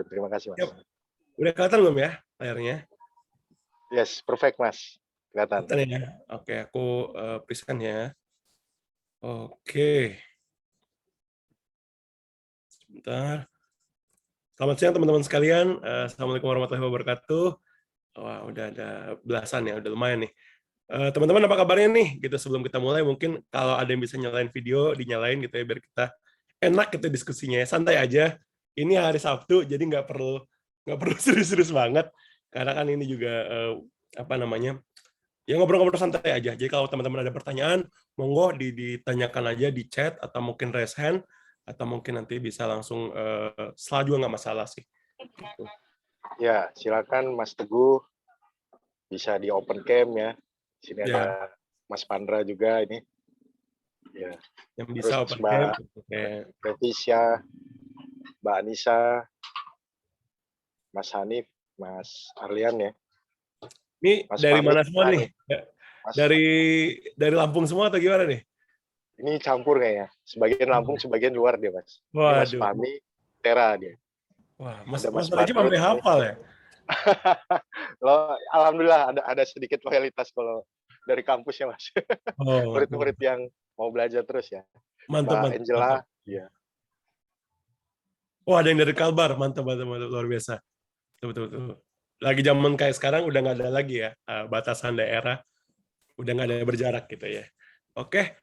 Terima kasih, Mas. Yap. Udah kelihatan belum ya layarnya? Yes, perfect, Mas. Kelihatan. Kelihatan ya? Oke, aku present ya. Oke. Sebentar. Selamat siang teman-teman sekalian. Assalamualaikum warahmatullahi wabarakatuh. Wah, udah ada belasan ya, udah lumayan nih. Teman-teman apa kabarnya nih? Gitu sebelum kita mulai, mungkin kalau ada yang bisa nyalain video, dinyalain gitu ya, biar kita enak gitu diskusinya. Santai aja. Ini hari Sabtu, jadi nggak perlu serius-serius banget. Karena kan ini juga apa namanya? Ya ngobrol-ngobrol santai aja. Jadi kalau teman-teman ada pertanyaan, monggo ditanyakan aja di chat atau mungkin raise hand atau mungkin nanti bisa langsung slide juga nggak masalah sih. Gitu. Ya, silakan Mas Teguh bisa di open cam ya. Di sini Ya, ada Mas Pandra juga ini. Ya. yang Terus bisa open cam. Mbak Revisya, Mbak Anissa, Mas Hanif, Mas Arlian ya. Ini Mas dari Fahmi, mana semua nih? Mas, Dari Lampung semua atau gimana nih? ini campur kayaknya. Sebagian Lampung, sebagian luar dia, Mas. Ini Mas Waduh. Fahmi, Tera dia. Wah, Ada Mas Mas Rajib Badrut sampai ini. hafal ya? Alhamdulillah ada sedikit loyalitas kalau dari kampus ya, Mas. Oh, Murid-murid yang mau belajar terus ya. mantap, Mbak mantap, Angela, mantap. ya. Oh, ada yang dari Kalbar, mantap, mantap, mantap, luar biasa. Betul, betul, betul. Lagi zaman kayak sekarang udah nggak ada lagi ya batasan daerah, udah nggak ada berjarak gitu ya. Oke,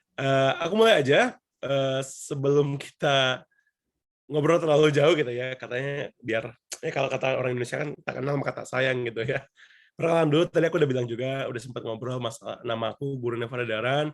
aku mulai aja. Sebelum kita ngobrol terlalu jauh gitu ya, katanya biar kalau kata orang Indonesia kan tak kenal maka tak sayang gitu ya. Perkenalan dulu, tadi aku udah bilang juga, udah sempat ngobrol masalah nama aku Gurun Eva Daran,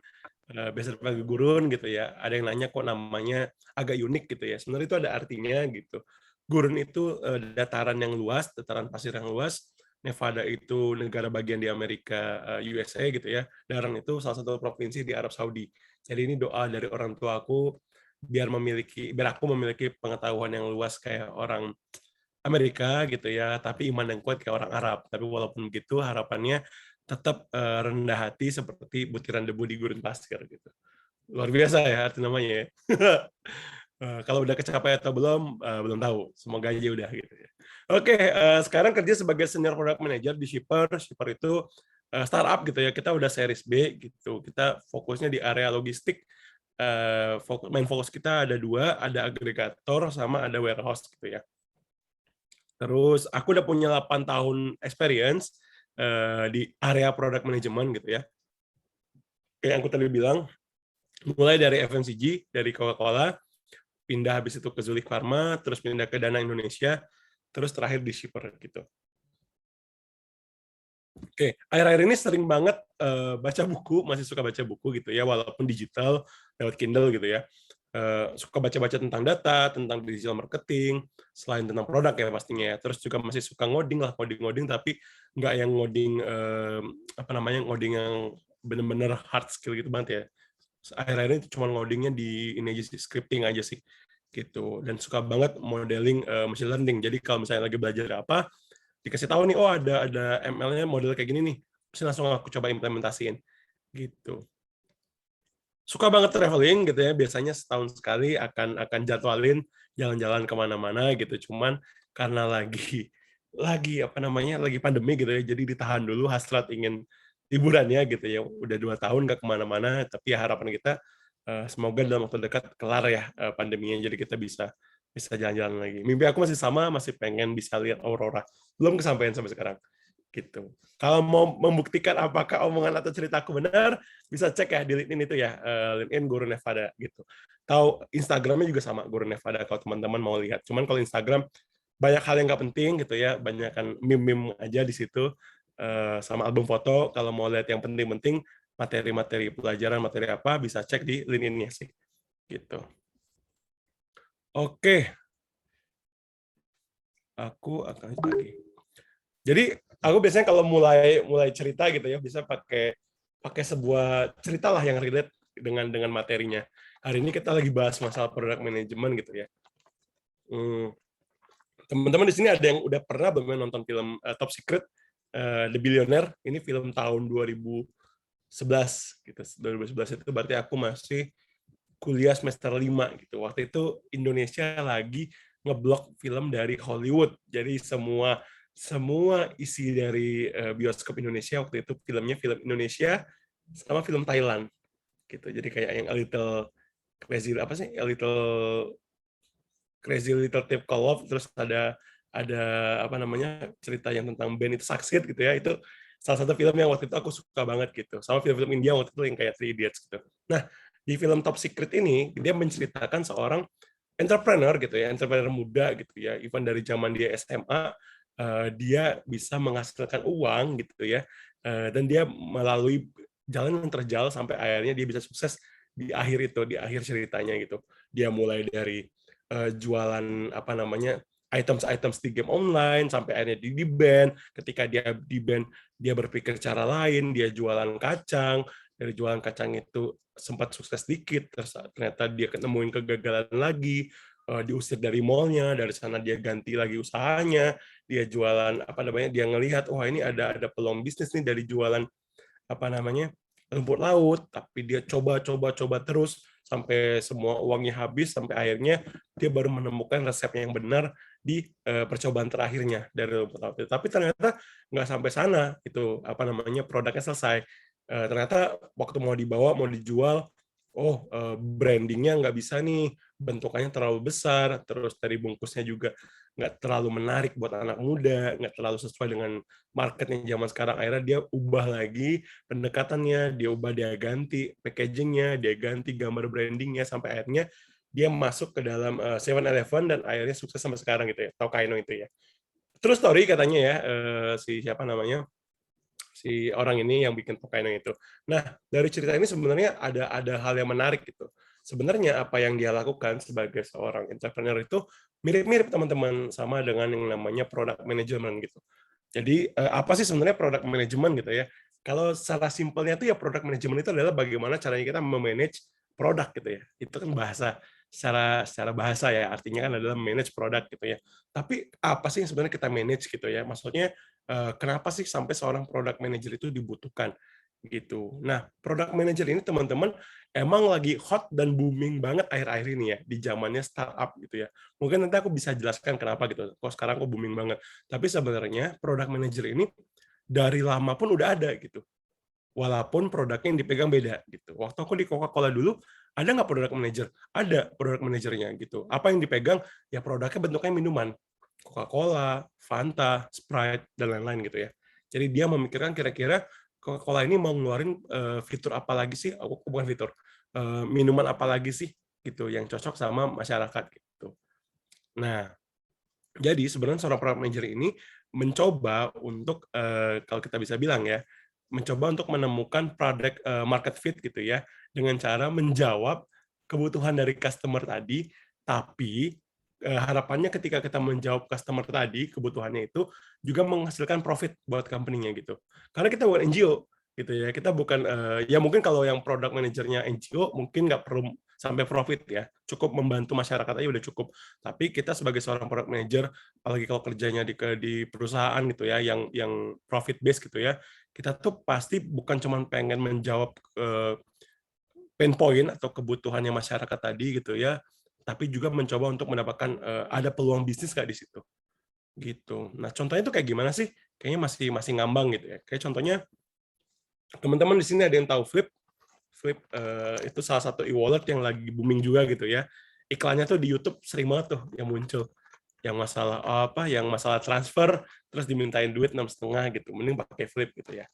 biasa dipanggil Gurun gitu ya. Ada yang nanya kok namanya agak unik gitu ya. Sebenarnya itu ada artinya gitu. Gurun itu dataran yang luas, dataran pasir yang luas. Nevada itu negara bagian di Amerika, USA gitu ya. Daran itu salah satu provinsi di Arab Saudi. Jadi ini doa dari orang tua aku biar aku memiliki pengetahuan yang luas kayak orang Amerika gitu ya, tapi iman yang kuat kayak orang Arab. Tapi walaupun begitu, harapannya tetap rendah hati seperti butiran debu di gurun pasir gitu. Luar biasa ya arti namanya ya. Kalau udah kecapai atau belum tahu. Semoga aja udah gitu ya. Oke, sekarang kerja sebagai senior product manager di Shipper. Shipper itu startup gitu ya. Kita udah series B gitu. Kita fokusnya di area logistik. Main fokus kita ada dua, ada agregator sama ada warehouse gitu ya. Terus aku udah punya 8 tahun experience di area product management gitu ya. Kayak yang aku tadi bilang, mulai dari FMCG, dari Coca-Cola, pindah habis itu ke Zulik Pharma, terus pindah ke Dana Indonesia, terus terakhir di Shipper gitu. Oke, akhir-akhir ini sering banget baca buku, masih suka baca buku gitu ya, walaupun digital lewat Kindle gitu ya. Suka baca-baca tentang data, tentang digital marketing, selain tentang produk ya pastinya ya. Terus juga masih suka ngoding lah, ngoding tapi nggak yang ngoding ngoding yang bener-bener hard skill gitu banget ya. Akhir-akhir ini cuma ngodingnya di ini aja sih, scripting aja sih gitu. Dan suka banget modeling machine learning. Jadi kalau misalnya lagi belajar apa, dikasih tahu nih, oh ada ML-nya model kayak gini nih, terus langsung aku coba implementasiin gitu. Suka banget traveling gitu ya, biasanya setahun sekali akan jadwalin jalan-jalan kemana-mana gitu. Cuman karena lagi lagi pandemi gitu ya, jadi ditahan dulu hasrat ingin liburannya gitu ya. Udah 2 tahun nggak kemana-mana, tapi ya harapan kita semoga dalam waktu dekat kelar ya pandeminya, jadi kita bisa jalan-jalan lagi. Mimpi aku masih sama, masih pengen bisa lihat aurora. Belum kesampaian sampai sekarang gitu. Kalau mau membuktikan apakah omongan atau ceritaku benar, bisa cek ya di LinkedIn itu ya, LinkedIn Guru Nevada gitu. Tahu Instagramnya juga sama Guru Nevada kalau teman-teman mau lihat. Cuman kalau Instagram banyak hal yang nggak penting gitu ya, banyak kan meme-meme aja di situ sama album foto. Kalau mau lihat yang penting-penting materi-materi pelajaran, materi apa bisa cek di LinkedIn-nya sih. Gitu. Oke. Aku akan lagi. Jadi aku biasanya kalau mulai cerita gitu ya, bisa pakai sebuah cerita lah yang relate dengan materinya. Hari ini kita lagi bahas masalah product management gitu ya. Teman-teman di sini ada yang udah pernah belum nonton film Top Secret, The Billionaire? Ini film tahun 2011 gitu. 2011 itu berarti aku masih kuliah semester 5 gitu. Waktu itu Indonesia lagi ngeblok film dari Hollywood. Jadi semua isi dari bioskop Indonesia waktu itu filmnya film Indonesia sama film Thailand gitu. Jadi kayak yang A Little Crazy apa sih? A Little Crazy Little Tip Call Love, terus ada apa namanya cerita yang tentang band itu Succeed gitu ya. Itu salah satu film yang waktu itu aku suka banget gitu. Sama film-film India waktu itu yang kayak Three Idiots gitu. Nah, di film Top Secret ini dia menceritakan seorang entrepreneur gitu ya, entrepreneur muda gitu ya. Even dari zaman dia SMA dia bisa menghasilkan uang gitu ya. Dan dia melalui jalan yang terjal sampai akhirnya dia bisa sukses di akhir itu, di akhir ceritanya gitu. Dia mulai dari jualan apa namanya items di game online sampai akhirnya di band. Ketika dia di band dia berpikir cara lain, dia jualan kacang, dari jualan kacang itu sempat sukses dikit, terus ternyata dia ketemuin kegagalan lagi, diusir dari mallnya, dari sana dia ganti lagi usahanya, dia jualan apa namanya, dia ngelihat wah ini ada peluang bisnis nih dari jualan apa namanya rumput laut, tapi dia coba terus sampai semua uangnya habis, sampai akhirnya dia baru menemukan resep yang benar di percobaan terakhirnya dari rumput laut itu. Tapi ternyata nggak sampai sana itu apa namanya produknya selesai. Ternyata waktu mau dibawa mau dijual, brandingnya nggak bisa nih, bentukannya terlalu besar, terus dari bungkusnya juga nggak terlalu menarik buat anak muda, nggak terlalu sesuai dengan marketnya zaman sekarang. Akhirnya dia ubah lagi pendekatannya, dia ganti packagingnya, dia ganti gambar brandingnya, sampai akhirnya dia masuk ke dalam 7-Eleven dan akhirnya sukses sampai sekarang gitu ya, Tokaido itu ya. Terus story katanya ya, si siapa namanya, si orang ini yang bikin Tokaido itu. Nah, dari cerita ini sebenarnya ada hal yang menarik gitu. Sebenarnya apa yang dia lakukan sebagai seorang entrepreneur itu mirip-mirip teman-teman sama dengan yang namanya product management gitu. Jadi apa sih sebenarnya product management gitu ya? Kalau secara simpelnya itu ya product management itu adalah bagaimana caranya kita memanage produk gitu ya. Itu kan bahasa secara bahasa ya, artinya kan adalah manage produk gitu ya. Tapi apa sih yang sebenarnya kita manage gitu ya? Maksudnya kenapa sih sampai seorang product manager itu dibutuhkan gitu. Nah, product manager ini teman-teman emang lagi hot dan booming banget akhir-akhir ini ya di zamannya startup gitu ya. Mungkin nanti aku bisa jelaskan kenapa gitu. Kok sekarang kok booming banget. Tapi sebenarnya product manager ini dari lama pun udah ada gitu. Walaupun produknya yang dipegang beda gitu. Waktu aku di Coca-Cola dulu, ada nggak product manager? Ada product manajernya gitu. Apa yang dipegang? Ya produknya bentuknya minuman. Coca-Cola, Fanta, Sprite, dan lain-lain gitu ya. Jadi dia memikirkan kira-kira Coca-Cola ini mau ngeluarin fitur apa lagi sih? Bukan fitur, minuman apa lagi sih gitu yang cocok sama masyarakat gitu. Nah, jadi sebenarnya seorang product manager ini mencoba untuk kalau kita bisa bilang ya, mencoba untuk menemukan product market fit gitu ya, dengan cara menjawab kebutuhan dari customer tadi, tapi harapannya ketika kita menjawab customer tadi kebutuhannya itu juga menghasilkan profit buat company-nya gitu. Karena kita bukan NGO gitu ya, kita bukan ya mungkin kalau yang product manajernya NGO mungkin nggak perlu sampai profit ya, cukup membantu masyarakat aja udah cukup. Tapi kita sebagai seorang product manager, apalagi kalau kerjanya di perusahaan gitu ya, yang profit base gitu ya, kita tuh pasti bukan cuma pengen menjawab pain point atau kebutuhannya masyarakat tadi gitu ya, tapi juga mencoba untuk mendapatkan ada peluang bisnis nggak di situ gitu. Nah contohnya itu kayak gimana sih? Kayaknya masih ngambang gitu ya. Kayak contohnya teman-teman di sini ada yang tahu Flip? Flip itu salah satu e-wallet yang lagi booming juga gitu ya. Iklannya tuh di YouTube sering banget tuh yang muncul. Yang masalah apa? Yang masalah transfer terus dimintain duit 6,5 gitu. Mending pakai Flip gitu ya.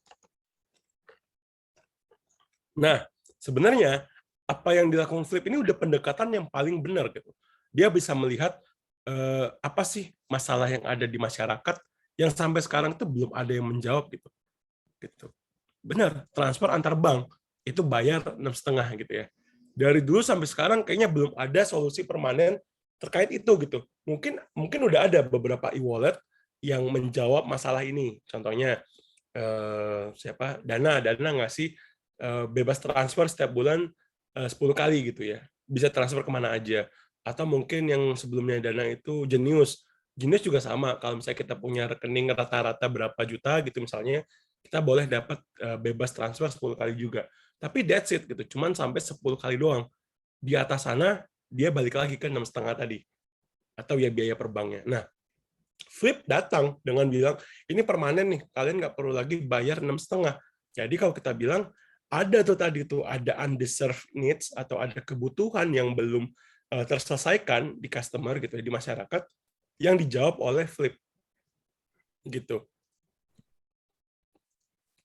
Nah, sebenarnya apa yang dilakukan Flip ini udah pendekatan yang paling benar gitu. Dia bisa melihat apa sih masalah yang ada di masyarakat yang sampai sekarang itu belum ada yang menjawab gitu. Gitu. Benar, transfer antar bank itu bayar 6,5 gitu ya. Dari dulu sampai sekarang kayaknya belum ada solusi permanen terkait itu gitu. Mungkin udah ada beberapa e-wallet yang menjawab masalah ini. Contohnya Dana ngasih bebas transfer setiap bulan 10 kali gitu ya. Bisa transfer kemana aja. Atau mungkin yang sebelumnya Dana itu Genius. Genius juga sama. Kalau misalnya kita punya rekening rata-rata berapa juta gitu misalnya, kita boleh dapat bebas transfer 10 kali juga. Tapi that's it gitu. Cuman sampai 10 kali doang. Di atas sana dia balik lagi ke 6,5 tadi. atau ya biaya per banknya. Nah, Flip datang dengan bilang, ini permanen nih, kalian nggak perlu lagi bayar 6,5. Jadi kalau kita bilang, ada tuh tadi tuh, ada undeserved needs, atau ada kebutuhan yang belum terselesaikan di customer, gitu, di masyarakat, yang dijawab oleh Flip. Gitu.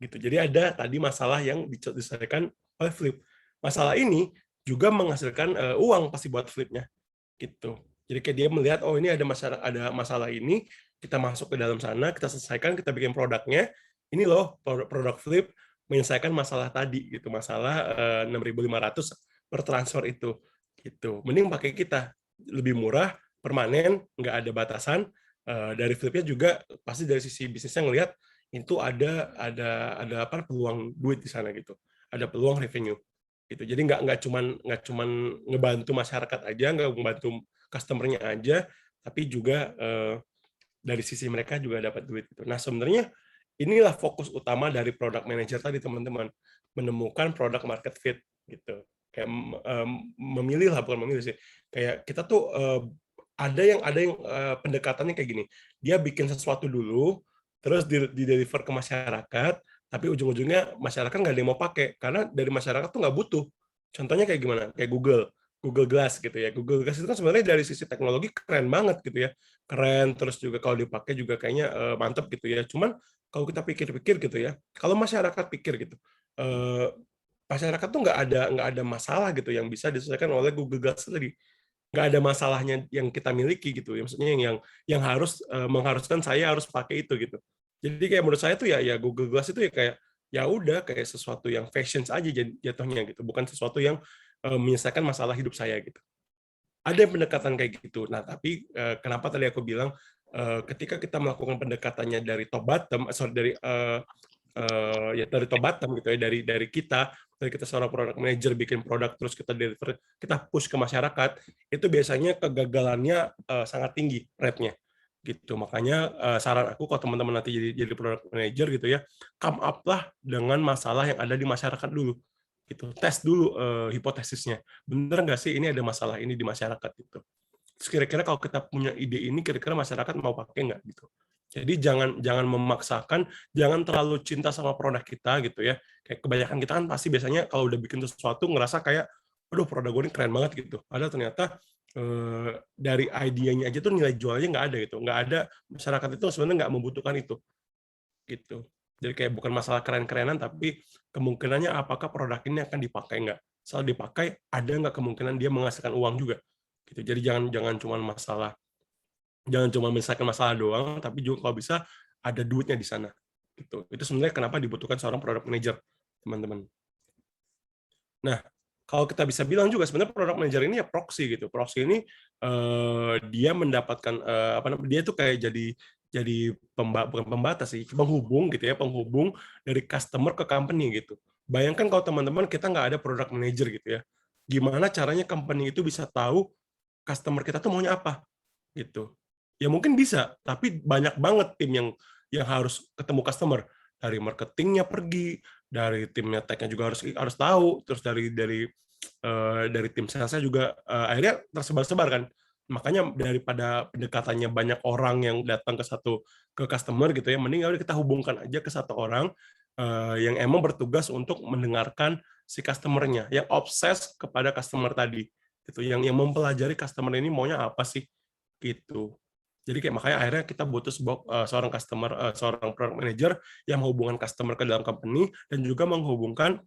Jadi ada tadi masalah yang diselesaikan oleh Flip. Masalah ini juga menghasilkan uang pasti buat Flipnya. Gitu. Jadi kayak dia melihat, oh ini ada masalah ini, kita masuk ke dalam sana, kita selesaikan, kita bikin produknya, ini loh produk Flip menyelesaikan masalah tadi, gitu, masalah 6.500 per transfer itu. Gitu. Mending pakai kita, lebih murah, permanen, nggak ada batasan, dari Flipnya juga pasti dari sisi bisnisnya ngelihat itu ada apa peluang duit di sana gitu, ada peluang revenue. Gitu. Jadi nggak cuman ngebantu masyarakat aja, nggak ngebantu customer-nya aja, tapi juga dari sisi mereka juga dapat duit. Gitu. Nah sebenarnya inilah fokus utama dari product manager tadi teman-teman, menemukan product market fit gitu. Kayak memilih lah, bukan memilih sih. Kayak kita tuh ada yang pendekatannya kayak gini. Dia bikin sesuatu dulu, terus di deliver ke masyarakat, tapi ujung-ujungnya masyarakat nggak ada yang mau pakai karena dari masyarakat tuh nggak butuh. Contohnya kayak gimana? Kayak Google Glass gitu ya. Google Glass itu kan sebenarnya dari sisi teknologi keren banget gitu ya. Keren, terus juga kalau dipakai juga kayaknya mantep gitu ya. Cuman kalau kita pikir-pikir gitu ya, kalau masyarakat pikir gitu, masyarakat tuh nggak ada masalah gitu yang bisa diselesaikan oleh Google Glass tadi. Nggak ada masalahnya yang kita miliki gitu. Maksudnya yang harus mengharuskan saya harus pakai itu gitu. Jadi kayak menurut saya tuh ya Google Glass itu ya kayak ya udah kayak sesuatu yang fashion aja jatuhnya gitu, bukan sesuatu yang menyelesaikan masalah hidup saya gitu. Ada pendekatan kayak gitu. Nah, tapi kenapa tadi aku bilang ketika kita melakukan pendekatannya dari top bottom, dari top bottom gitu ya, dari kita seorang product manager bikin produk terus kita deliver, kita push ke masyarakat, itu biasanya kegagalannya sangat tinggi rate-nya. Gitu. Makanya saran aku kalau teman-teman nanti jadi product manager gitu ya, come up lah dengan masalah yang ada di masyarakat dulu. Gitu. Tes dulu hipotesisnya. Bener nggak sih ini ada masalah ini di masyarakat gitu. Terus kira-kira kalau kita punya ide ini, kira-kira masyarakat mau pakai nggak gitu. Jadi jangan memaksakan, jangan terlalu cinta sama produk kita gitu ya. Kayak kebanyakan kita kan pasti biasanya kalau udah bikin sesuatu ngerasa kayak, aduh produk gue ini keren banget gitu. Padahal ternyata dari idenya aja tuh nilai jualnya nggak ada gitu. Nggak ada, masyarakat itu sebenarnya nggak membutuhkan itu. Gitu. Jadi kayak bukan masalah keren-kerenan, tapi kemungkinannya apakah produk ini akan dipakai nggak. Setelah dipakai, ada nggak kemungkinan dia menghasilkan uang juga. Gitu. Jadi jangan cuma menyelesaikan masalah doang, tapi juga kalau bisa ada duitnya di sana. Gitu. Itu sebenarnya kenapa dibutuhkan seorang product manager, teman-teman. Nah, kalau kita bisa bilang juga sebenarnya product manager ini ya proxy gitu. Proxy ini dia mendapatkan dia tuh kayak jadi bukan pembatas sih, penghubung gitu ya, penghubung dari customer ke company gitu. Bayangkan kalau teman-teman kita nggak ada product manager gitu ya, gimana caranya company itu bisa tahu customer kita tuh maunya apa gitu. Ya mungkin bisa, tapi banyak banget tim yang harus ketemu customer. Dari marketingnya pergi, dari timnya tech-nya juga harus tahu, terus dari tim salesnya juga akhirnya tersebar-sebar kan. Makanya daripada pendekatannya banyak orang yang datang ke customer gitu ya, mending kita hubungkan aja ke satu orang yang emang bertugas untuk mendengarkan si customer-nya, yang obses kepada customer tadi, gitu, yang mempelajari customer ini maunya apa sih, gitu. Jadi kayak makanya akhirnya kita butuh seorang product manager yang menghubungkan customer ke dalam company dan juga menghubungkan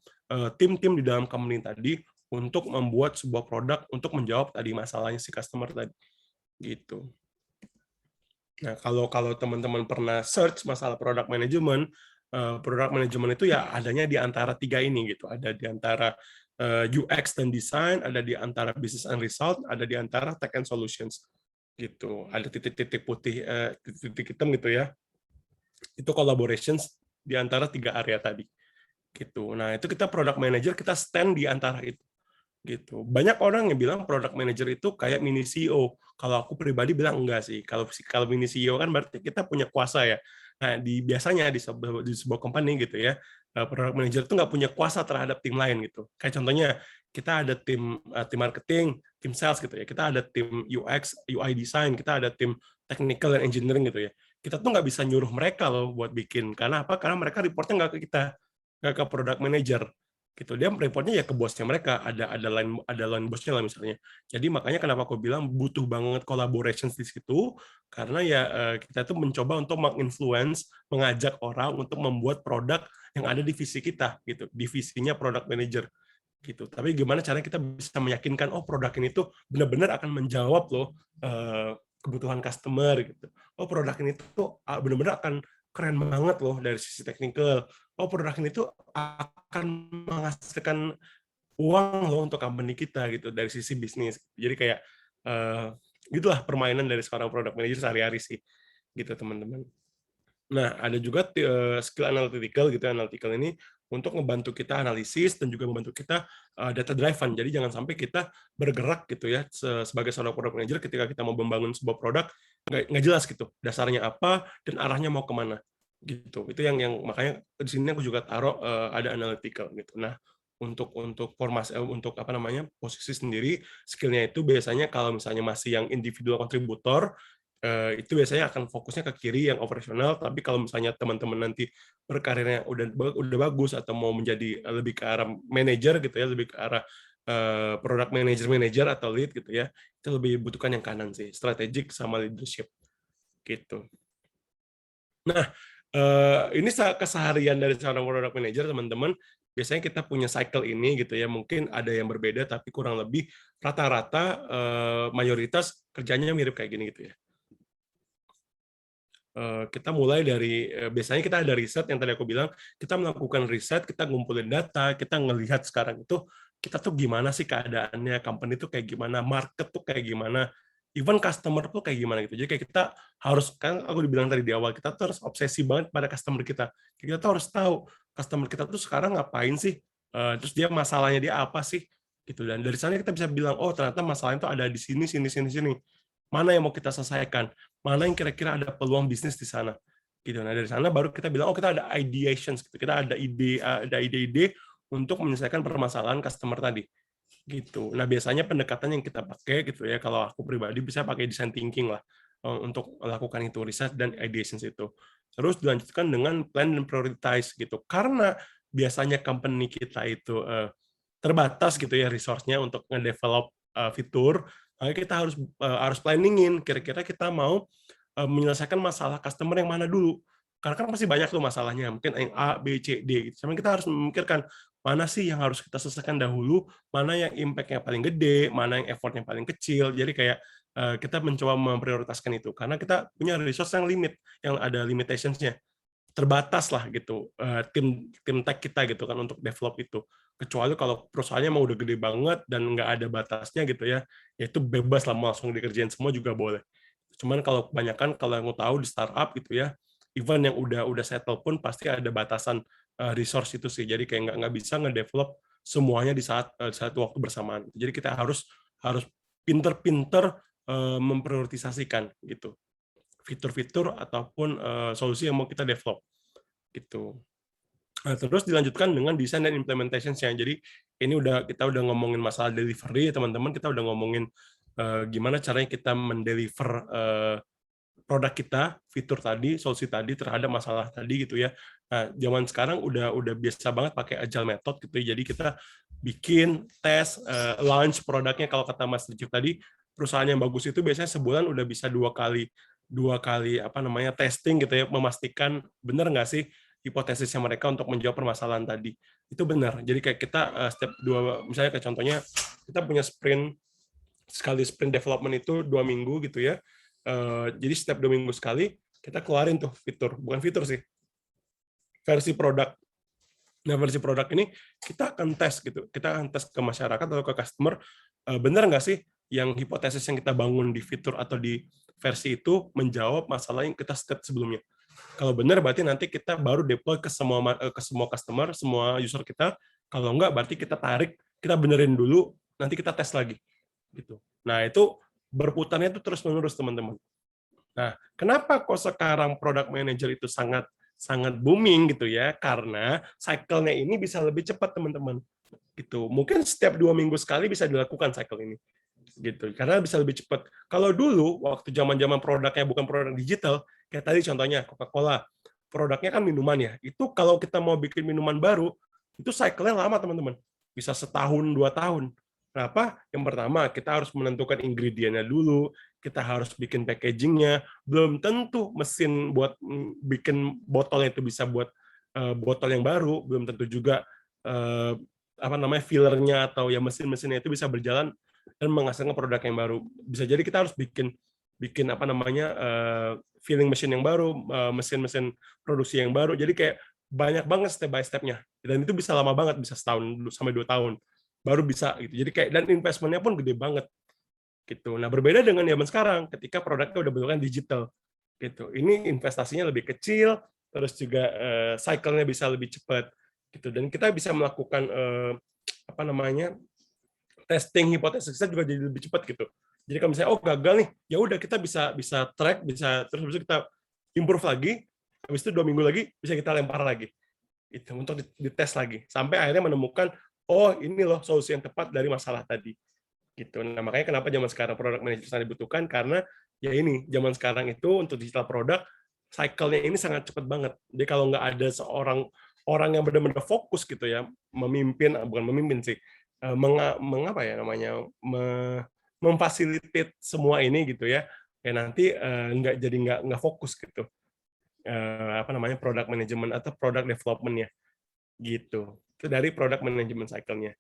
tim-tim di dalam company tadi untuk membuat sebuah produk untuk menjawab tadi masalahnya si customer tadi. Gitu. Nah, kalau teman-teman pernah search masalah product management itu ya adanya di antara tiga ini gitu. Ada di antara UX dan design, ada di antara business and result, ada di antara tech and solutions. Gitu. Ada titik-titik putih, titik hitam gitu ya. Itu collaborations di antara tiga area tadi. Gitu. Nah, itu kita product manager, kita stand di antara itu. gitu. Banyak orang yang bilang product manager itu kayak mini CEO. Kalau aku pribadi bilang enggak sih. Kalau mini CEO kan berarti kita punya kuasa ya. Nah, biasanya di sebuah company gitu ya, product manager itu nggak punya kuasa terhadap tim lain gitu. Kayak contohnya kita ada tim marketing, tim sales gitu ya. Kita ada tim UX, UI design, kita ada tim technical dan engineering gitu ya. Kita tuh nggak bisa nyuruh mereka loh buat bikin. Karena apa? Karena mereka reportnya nggak ke kita, nggak ke product manager gitu. Dia reportnya ya ke bosnya mereka, ada line bosnya lah misalnya. Jadi makanya kenapa aku bilang butuh banget collaboration di situ, karena ya kita tuh mencoba untuk menginfluence, mengajak orang untuk membuat produk yang ada di visi kita gitu, divisinya product manager gitu. Tapi gimana caranya kita bisa meyakinkan oh produk ini tuh benar-benar akan menjawab loh kebutuhan customer gitu. Oh produk ini tuh benar-benar akan keren banget loh dari sisi teknikal. Oh produk ini tuh akan menghasilkan uang loh untuk company kita gitu dari sisi bisnis. Jadi kayak gitulah permainan dari seorang product manager sehari-hari sih gitu teman-teman. Nah, ada juga skill analytical gitu. Analytical ini untuk membantu kita analisis dan juga membantu kita data driven. Jadi jangan sampai kita bergerak gitu ya sebagai seorang product manager ketika kita mau membangun sebuah produk nggak jelas gitu dasarnya apa dan arahnya mau kemana gitu. Itu yang makanya di sini aku juga taruh ada analytical gitu. Nah, untuk formasi untuk apa namanya posisi sendiri skillnya itu biasanya kalau misalnya masih yang individual kontributor itu biasanya akan fokusnya ke kiri yang operasional, tapi kalau misalnya teman-teman nanti berkarirnya udah bagus atau mau menjadi lebih ke arah manajer gitu ya, lebih ke arah product manager atau lead gitu ya, itu lebih butuhkan yang kanan sih, strategic sama leadership gitu. Nah, ini keseharian dari seorang product manager teman-teman, biasanya kita punya cycle ini gitu ya, mungkin ada yang berbeda tapi kurang lebih rata-rata mayoritas kerjanya mirip kayak gini gitu ya. Kita mulai dari biasanya kita ada riset yang tadi aku bilang, kita melakukan riset, kita ngumpulin data, kita ngelihat sekarang itu kita tuh gimana sih keadaannya, company tuh kayak gimana, market tuh kayak gimana, even customer tuh kayak gimana gitu. Jadi kayak kita harus, kan aku dibilang tadi di awal, kita tuh harus obsesi banget pada customer kita. Kita tuh harus tahu customer kita tuh sekarang ngapain sih, terus dia masalahnya dia apa sih, gitu. Dan dari sana kita bisa bilang, oh ternyata masalahnya tuh ada di sini, sini, sini, sini. Mana yang mau kita selesaikan? Mana yang kira-kira ada peluang bisnis di sana gitu. Nah dari sana baru kita bilang oh kita ada ideations gitu, kita ada ide-ide untuk menyelesaikan permasalahan customer tadi gitu. Nah biasanya pendekatan yang kita pakai gitu ya, kalau aku pribadi bisa pakai design thinking lah untuk melakukan itu riset dan ideations itu. Terus dilanjutkan dengan plan dan prioritize gitu, karena biasanya company kita itu terbatas gitu ya resource-nya untuk ngedevelop fitur. Makanya kita harus planningin kira-kira kita mau menyelesaikan masalah customer yang mana dulu. Karena kan pasti banyak tuh masalahnya, mungkin yang A, B, C, D. Gitu. Sama kita harus memikirkan mana sih yang harus kita selesaikan dahulu, mana yang impact-nya paling gede, mana yang effort-nya paling kecil. Jadi kayak kita mencoba memprioritaskan itu. Karena kita punya resource yang yang ada limitations-nya. Terbatas lah gitu tim tech kita gitu kan untuk develop itu, kecuali kalau perusahaannya mau udah gede banget dan nggak ada batasnya gitu ya itu bebas lah mau langsung dikerjain semua juga boleh. Cuman kalau kebanyakan kalau yang mau tahu di startup gitu ya, even yang udah settle pun pasti ada batasan resource itu sih. Jadi kayak nggak bisa ngedevelop semuanya di saat satu waktu bersamaan. Jadi kita harus pinter-pinter memprioritasasikan gitu fitur-fitur ataupun solusi yang mau kita develop gitu. Nah, terus dilanjutkan dengan desain dan implementation-nya. Jadi ini kita udah ngomongin masalah delivery ya teman-teman, kita udah ngomongin gimana caranya kita mendeliver produk kita, fitur tadi, solusi tadi terhadap masalah tadi gitu ya. Nah, zaman sekarang udah biasa banget pakai agile method gitu. Jadi kita bikin tes, launch produknya kalau kata Mas Ricif tadi, perusahaan yang bagus itu biasanya sebulan udah bisa dua kali apa namanya testing gitu ya, memastikan benar nggak sih hipotesisnya mereka untuk menjawab permasalahan tadi. Itu benar. Jadi kayak kita step 2, misalnya kayak contohnya kita punya sekali sprint development itu 2 minggu gitu ya. Jadi setiap 2 minggu sekali kita keluarin tuh fitur, bukan fitur sih, versi produk. Nah versi produk ini kita akan tes gitu, kita akan tes ke masyarakat atau ke customer, benar nggak sih yang hipotesis yang kita bangun di fitur atau di versi itu menjawab masalah yang kita set sebelumnya. Kalau benar berarti nanti kita baru deploy ke semua customer, semua user kita. Kalau enggak berarti kita tarik, kita benerin dulu nanti kita tes lagi gitu. Nah, itu berputarnya itu terus-menerus, teman-teman. Nah, kenapa kok sekarang product manager itu sangat sangat booming gitu ya? Karena cycle-nya ini bisa lebih cepat, teman-teman. Gitu. Mungkin setiap 2 minggu sekali bisa dilakukan cycle ini. Gitu. Karena bisa lebih cepat. Kalau dulu waktu zaman-zaman produknya bukan produk digital, kayak tadi contohnya Coca-Cola, produknya kan minuman ya. Itu kalau kita mau bikin minuman baru, itu cycle-nya lama, teman-teman. Bisa setahun, 2 tahun. Kenapa? Yang pertama, kita harus menentukan ingredientnya dulu, kita harus bikin packagingnya. Belum tentu mesin buat bikin botolnya itu bisa buat botol yang baru, belum tentu juga apa namanya fillernya atau ya mesin-mesinnya itu bisa berjalan dan menghasilkan produk yang baru. Bisa jadi kita harus bikin apa namanya filling machine yang baru, mesin-mesin produksi yang baru. Jadi kayak banyak banget step by step-nya. Dan itu bisa lama banget, bisa setahun sampai 2 tahun baru bisa gitu. Jadi kayak dan investment-nya pun gede banget gitu. Nah, berbeda dengan zaman sekarang ketika produknya udah bentukan digital gitu. Ini investasinya lebih kecil, terus juga cycle-nya bisa lebih cepat gitu. Dan kita bisa melakukan apa namanya testing hipotesisnya juga jadi lebih cepat gitu. Jadi kalau misalnya gagal nih, ya udah kita bisa track, bisa terus habis itu kita improve lagi, habis itu 2 minggu lagi bisa kita lempar lagi. Itu untuk dites lagi sampai akhirnya menemukan ini loh solusi yang tepat dari masalah tadi. Gitu. Nah, makanya kenapa zaman sekarang product manager sangat dibutuhkan karena ya ini zaman sekarang itu untuk digital produk cycle-nya ini sangat cepat banget. Jadi kalau nggak ada seorang orang yang benar-benar fokus gitu ya, bukan memimpin sih, mengapa ya namanya, memfasilitate semua ini gitu ya, ya nanti nggak fokus gitu. Apa namanya product management atau product development-nya gitu. Itu dari product management cycle-nya.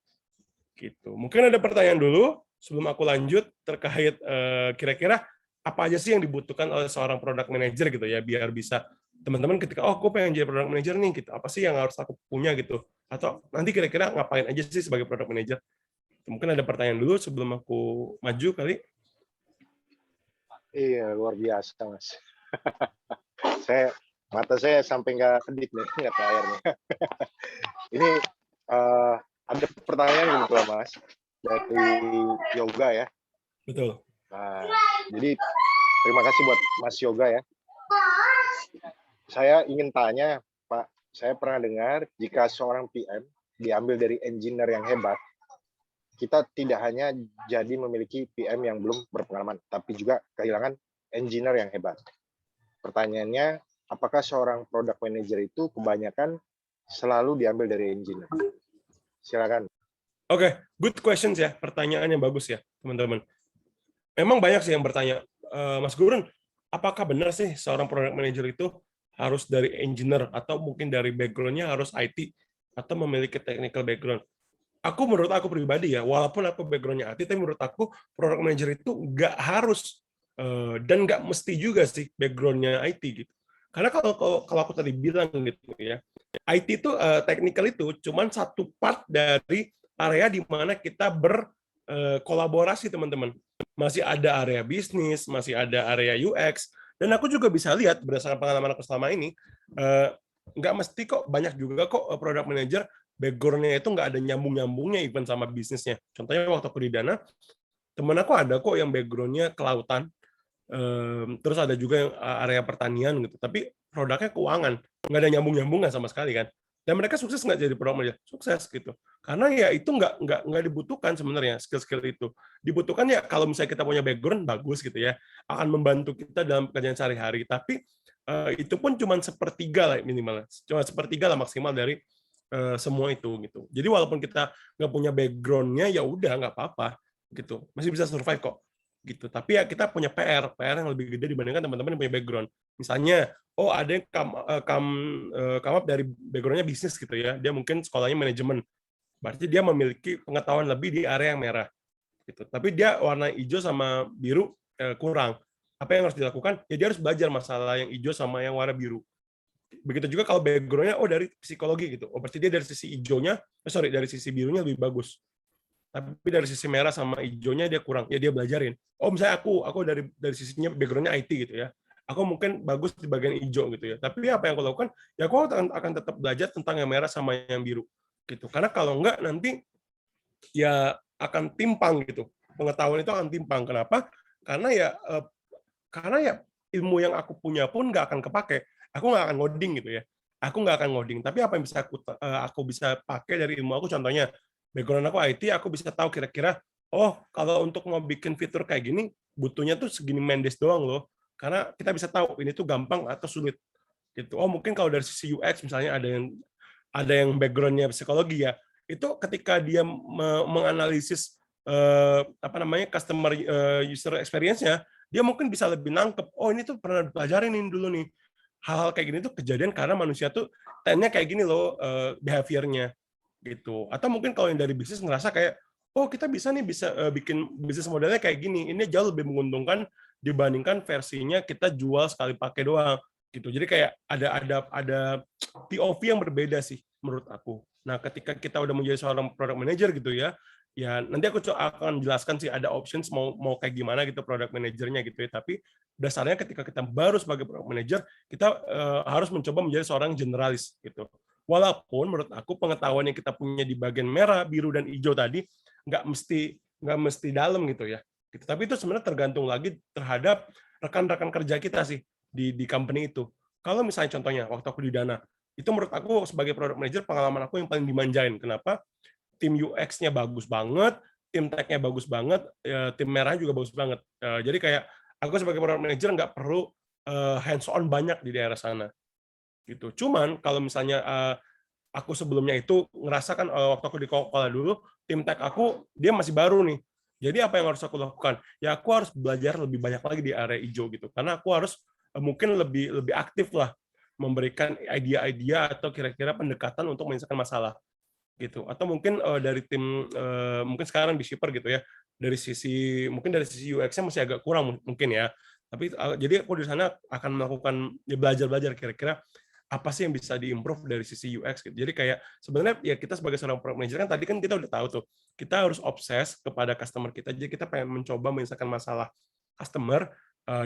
Gitu. Mungkin ada pertanyaan dulu sebelum aku lanjut terkait kira-kira apa aja sih yang dibutuhkan oleh seorang product manager gitu ya biar bisa teman-teman ketika aku pengen jadi product manager nih gitu apa sih yang harus aku punya gitu atau nanti kira-kira ngapain aja sih sebagai product manager. Mungkin ada pertanyaan dulu sebelum aku maju kali. Iya, luar biasa, Mas. Mata saya sampai nggak kedip nih, nggak air nih. Ini ada pertanyaan gitu lah, Mas, dari Yoga ya. Betul. Nah, jadi terima kasih buat Mas Yoga ya. Saya ingin tanya, Pak, saya pernah dengar jika seorang PM diambil dari engineer yang hebat, kita tidak hanya jadi memiliki PM yang belum berpengalaman, tapi juga kehilangan engineer yang hebat. Pertanyaannya, apakah seorang product manager itu kebanyakan selalu diambil dari engineer? Silakan. Oke, good questions ya. Pertanyaan yang bagus ya, teman-teman. Memang banyak sih yang bertanya, Mas Gurun, apakah benar sih seorang product manager itu harus dari engineer atau mungkin dari background-nya harus IT atau memiliki technical background? Menurut aku pribadi ya, walaupun aku background-nya IT, tapi menurut aku product manager itu nggak harus dan nggak mesti juga sih background-nya IT gitu. Karena kalau aku tadi bilang gitu ya, IT itu technical itu cuman satu part dari area di mana kita berkolaborasi teman-teman. Masih ada area bisnis, masih ada area UX, dan aku juga bisa lihat berdasarkan pengalaman aku selama ini, nggak mesti kok, banyak juga kok product manager background-nya itu nggak ada nyambung-nyambungnya even sama bisnisnya. Contohnya waktu aku di Dana, temen aku ada kok yang background-nya kelautan, terus ada juga yang area pertanian gitu, tapi produknya keuangan, nggak ada nyambung-nyambungnya sama sekali kan. Dan mereka sukses nggak jadi product manager? Sukses gitu. Karena ya itu nggak dibutuhkan sebenarnya skill-skill itu. Dibutuhkan ya kalau misalnya kita punya background bagus gitu ya, akan membantu kita dalam pekerjaan sehari-hari. Tapi itu pun cuma sepertiga lah minimal, cuma sepertiga lah maksimal dari semua itu gitu. Jadi walaupun kita nggak punya background-nya ya udah nggak apa-apa gitu, masih bisa survive kok gitu. Tapi ya kita punya PR yang lebih gede dibandingkan teman-teman yang punya background. Misalnya, ada yang come up dari background-nya bisnis gitu ya, dia mungkin sekolahnya manajemen, berarti dia memiliki pengetahuan lebih di area yang merah gitu. Tapi dia warna hijau sama biru kurang. Apa yang harus dilakukan? Ya dia harus belajar masalah yang hijau sama yang warna biru. Begitu juga kalau background-nya dari psikologi gitu. Berarti dia dari sisi hijaunya, dari sisi birunya lebih bagus. Tapi dari sisi merah sama hijaunya dia kurang. Ya dia belajarin. Misalnya aku dari sisinya background-nya IT gitu ya. Aku mungkin bagus di bagian hijau gitu ya. Tapi apa yang aku lakukan? Ya aku akan tetap belajar tentang yang merah sama yang biru gitu. Karena kalau enggak nanti ya akan timpang gitu. Pengetahuan itu akan timpang. Kenapa? Karena ya ilmu yang aku punya pun nggak akan kepake. Aku nggak akan ngoding gitu ya. Aku nggak akan ngoding. Tapi apa yang bisa aku bisa pakai dari ilmu aku, contohnya background aku IT, aku bisa tahu kira-kira, oh kalau untuk mau bikin fitur kayak gini, butuhnya tuh segini Mendes doang loh. Karena kita bisa tahu ini tuh gampang atau sulit gitu. Oh mungkin kalau dari sisi UX misalnya ada yang backgroundnya psikologi ya, itu ketika dia menganalisis apa namanya customer user experience-nya, dia mungkin bisa lebih nangkep, oh ini tuh pernah dipelajarin ini dulu nih. Hal-hal kayak gini tuh kejadian karena manusia tuh trendnya kayak gini loh behavior-nya gitu. Atau mungkin kalau yang dari bisnis ngerasa kayak, oh kita bisa bikin bisnis modelnya kayak gini, ini jauh lebih menguntungkan dibandingkan versinya kita jual sekali pakai doang gitu. Jadi kayak ada POV yang berbeda sih menurut aku. Nah, ketika kita udah menjadi seorang product manager gitu ya, ya nanti aku akan jelaskan sih ada options mau kayak gimana gitu product manajernya gitu ya. Tapi dasarnya ketika kita baru sebagai product manager, kita harus mencoba menjadi seorang generalis gitu. Walaupun menurut aku pengetahuan yang kita punya di bagian merah, biru dan hijau tadi nggak mesti dalam gitu ya. Gitu. Tapi itu sebenarnya tergantung lagi terhadap rekan-rekan kerja kita sih di company itu. Kalau misalnya contohnya waktu aku di Dana, itu menurut aku sebagai product manager pengalaman aku yang paling dimanjain. Kenapa? Tim UX-nya bagus banget, tim tech-nya bagus banget, tim merah juga bagus banget. Jadi kayak aku sebagai product manager nggak perlu hands on banyak di daerah sana. Gitu. Cuman kalau misalnya aku sebelumnya itu ngerasa kan waktu aku di Coca-Cola dulu, tim tech aku dia masih baru nih. Jadi apa yang harus aku lakukan? Ya aku harus belajar lebih banyak lagi di area hijau gitu. Karena aku harus mungkin lebih aktif lah memberikan ide-ide atau kira-kira pendekatan untuk menyelesaikan masalah gitu. Atau mungkin dari tim mungkin sekarang di Shipper gitu ya. Mungkin dari sisi UX-nya masih agak kurang mungkin ya. Tapi jadi aku di sana akan melakukan ya belajar kira-kira apa sih yang bisa diimprove dari sisi UX gitu. Jadi kayak sebenarnya ya kita sebagai seorang product manager kan tadi kan kita udah tahu tuh, kita harus obses kepada customer kita. Jadi kita pengen mencoba menyelesaikan masalah customer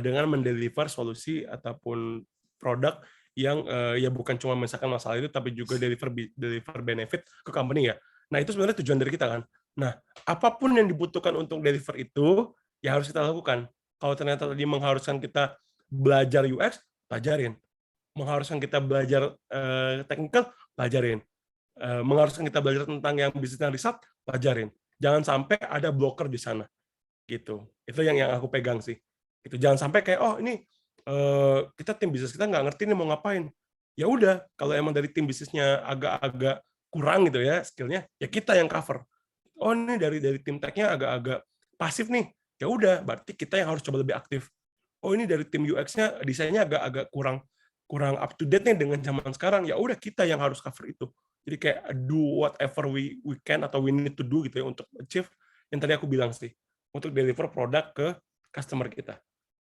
dengan mendeliver solusi ataupun produk yang ya bukan cuma menyelesaikan masalah itu tapi juga deliver benefit ke company ya. Nah, itu sebenarnya tujuan dari kita kan. Nah, apapun yang dibutuhkan untuk deliver itu ya harus kita lakukan. Kalau ternyata tadi mengharuskan kita belajar UX, pelajarin. Mengharuskan kita belajar technical, pelajarin. Mengharuskan kita belajar tentang yang bisnis dan riset, pelajarin. Jangan sampai ada blocker di sana. Gitu. Itu yang aku pegang sih. Itu jangan sampai kayak oh ini kita tim bisnis kita nggak ngerti nih mau ngapain. Ya udah, kalau emang dari tim bisnisnya agak-agak kurang gitu ya skillnya, ya kita yang cover. Oh ini dari tim tech-nya agak-agak pasif nih. Ya udah, berarti kita yang harus coba lebih aktif. Oh ini dari tim UX-nya desainnya agak-agak kurang up to date nih dengan zaman sekarang. Ya udah kita yang harus cover itu. Jadi kayak do whatever we can atau we need to do gitu ya untuk achieve yang tadi aku bilang sih, untuk deliver produk ke customer kita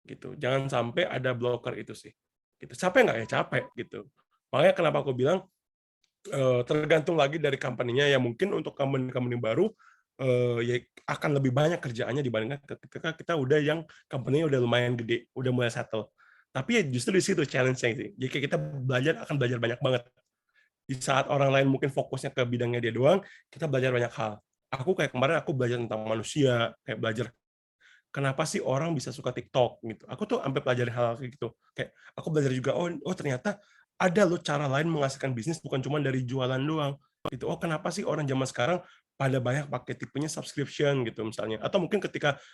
gitu. Jangan sampai ada blocker itu sih. Gitu. Capek nggak ya? Capek gitu. Makanya kenapa aku bilang tergantung lagi dari company-nya ya mungkin untuk company baru ya akan lebih banyak kerjaannya dibandingkan ketika kita udah yang company-nya udah lumayan gede, udah mulai settle. Tapi ya justru di situ challenge-nya sih. Jadi kita akan belajar banyak banget. Di saat orang lain mungkin fokusnya ke bidangnya dia doang, kita belajar banyak hal. Aku kayak kemarin aku belajar tentang manusia, kayak belajar kenapa sih orang bisa suka TikTok gitu. Aku tuh sampai pelajari hal kayak gitu. Kayak aku belajar juga oh ternyata ada loh cara lain menghasilkan bisnis bukan cuma dari jualan doang. Gitu. Oh kenapa sih orang zaman sekarang pada banyak pakai tipenya subscription gitu misalnya. Atau mungkin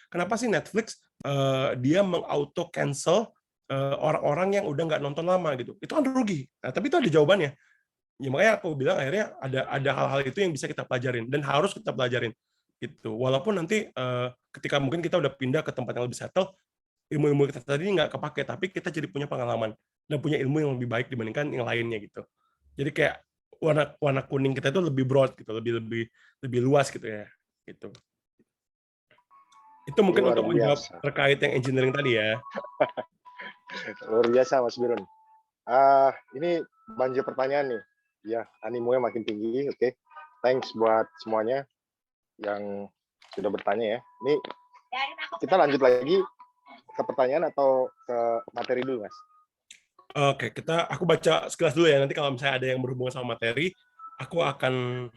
kenapa sih Netflix dia meng-auto cancel orang-orang yang udah nggak nonton lama gitu. Itu kan rugi. Nah, tapi itu ada jawabannya. Ya makanya aku bilang akhirnya ada hal-hal itu yang bisa kita pelajarin dan harus kita pelajarin gitu. Walaupun nanti ketika mungkin kita udah pindah ke tempat yang lebih settle, ilmu-ilmu kita tadi nggak kepake, tapi kita jadi punya pengalaman dan punya ilmu yang lebih baik dibandingkan yang lainnya gitu. Jadi kayak warna kuning kita itu lebih broad gitu, lebih luas gitu ya. Gitu. Itu mungkin Luar untuk menjawab biasa. terkait yang engineering tadi ya. Luar biasa Mas Birun. Ini banjir pertanyaan nih. Ya, animonya makin tinggi. Oke. Thanks buat semuanya yang sudah bertanya ya. Ini kita lanjut lagi ke pertanyaan atau ke materi dulu, Mas? Oke, aku baca sekilas dulu ya. Nanti kalau misalnya ada yang berhubungan sama materi, aku akan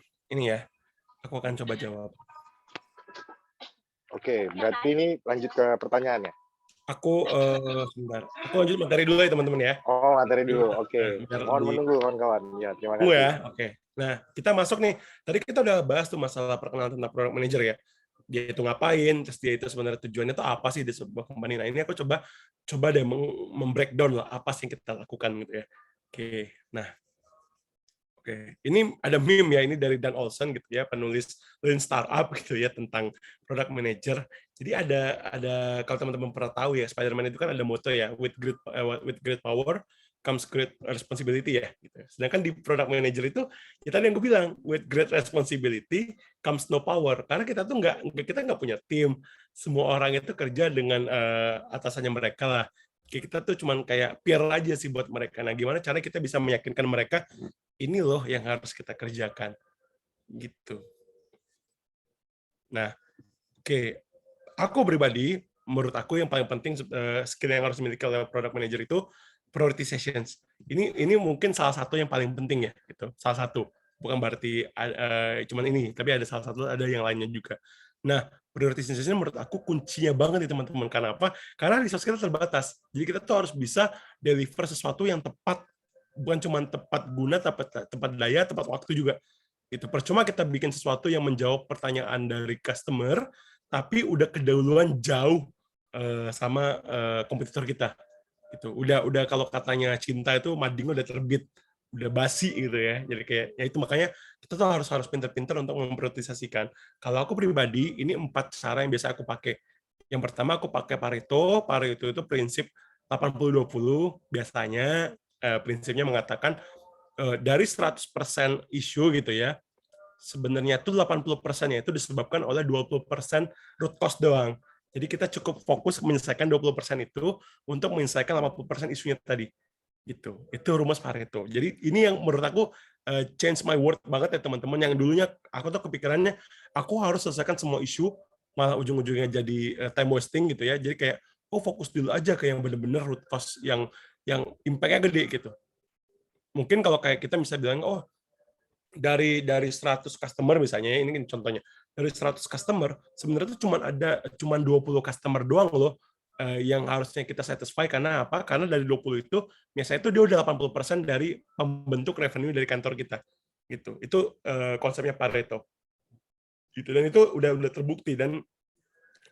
coba jawab. Oke, berarti ini lanjut ke pertanyaannya. Aku sebentar. Aku lanjut materi dulu ya teman-teman ya. Oh, materi dulu. Oke. Biar Mohon lebih menunggu kawan-kawan. Ya, terima tunggu kasih. ya. Oke. Nah, kita masuk nih. Tadi kita udah bahas tuh masalah perkenalan tentang product manager ya. Dia itu ngapain, terus dia itu sebenarnya tujuannya itu apa sih di sebuah company. Nah, ini aku coba deh membreakdown lah apa sih yang kita lakukan gitu ya. Oke. Nah, oke, ini ada meme ya, ini dari Dan Olsen gitu ya, penulis Lean Startup gitu ya tentang product manager. Jadi ada kalau teman-teman pernah tahu ya, Spider-Man itu kan ada moto ya, with great power comes great responsibility ya. Gitu. Sedangkan di product manager itu kita yang gue bilang, with great responsibility comes no power. Karena kita tuh kita nggak punya tim, semua orang itu kerja dengan atasannya mereka lah. Kita tuh cuman kayak peer aja sih buat mereka. Nah, gimana cara kita bisa meyakinkan mereka ini loh yang harus kita kerjakan gitu. Nah, oke. Aku pribadi, menurut aku yang paling penting skill yang harus dimiliki oleh product manager itu prioritizations. Ini mungkin salah satu yang paling penting ya, gitu. Salah satu. Bukan berarti cuman ini, tapi ada salah satu, ada yang lainnya juga. Nah, prioritization menurut aku kuncinya banget nih teman-teman. Karena apa? Karena resource kita terbatas. Jadi kita tuh harus bisa deliver sesuatu yang tepat, bukan cuma tepat guna, tepat daya, tepat waktu juga. Itu percuma kita bikin sesuatu yang menjawab pertanyaan dari customer, tapi udah kedahuluan jauh sama kompetitor kita. Gitu. Udah kalau katanya cinta itu mading udah terbit, udah basi gitu ya. Jadi kayak ya itu makanya kita tuh harus pintar-pintar untuk memprioritisasikan. Kalau aku pribadi ini 4 cara yang biasa aku pakai. Yang pertama aku pakai Pareto. Pareto itu prinsip 80-20 biasanya prinsipnya mengatakan dari 100% isu gitu ya, sebenarnya tuh 80%-nya itu disebabkan oleh 20% root cause doang. Jadi kita cukup fokus menyelesaikan 20% itu untuk menyelesaikan 80% isunya tadi. Gitu. Itu rumus Pareto. Jadi ini yang menurut aku change my world banget ya teman-teman. Yang dulunya aku tuh kepikirannya aku harus selesaikan semua isu, malah ujung-ujungnya jadi time wasting gitu ya. Jadi kayak fokus dulu aja ke yang benar-benar root cause yang impact-nya gede gitu. Mungkin kalau kayak kita bisa bilang dari 100 customer misalnya, ini contohnya, dari 100 customer sebenarnya itu cuma 20 customer doang loh yang harusnya kita satisfy. Karena apa? Karena dari 20 itu biasanya itu dia udah 80% dari pembentuk revenue dari kantor kita. Gitu. Itu konsepnya Pareto. Gitu. Dan itu udah terbukti dan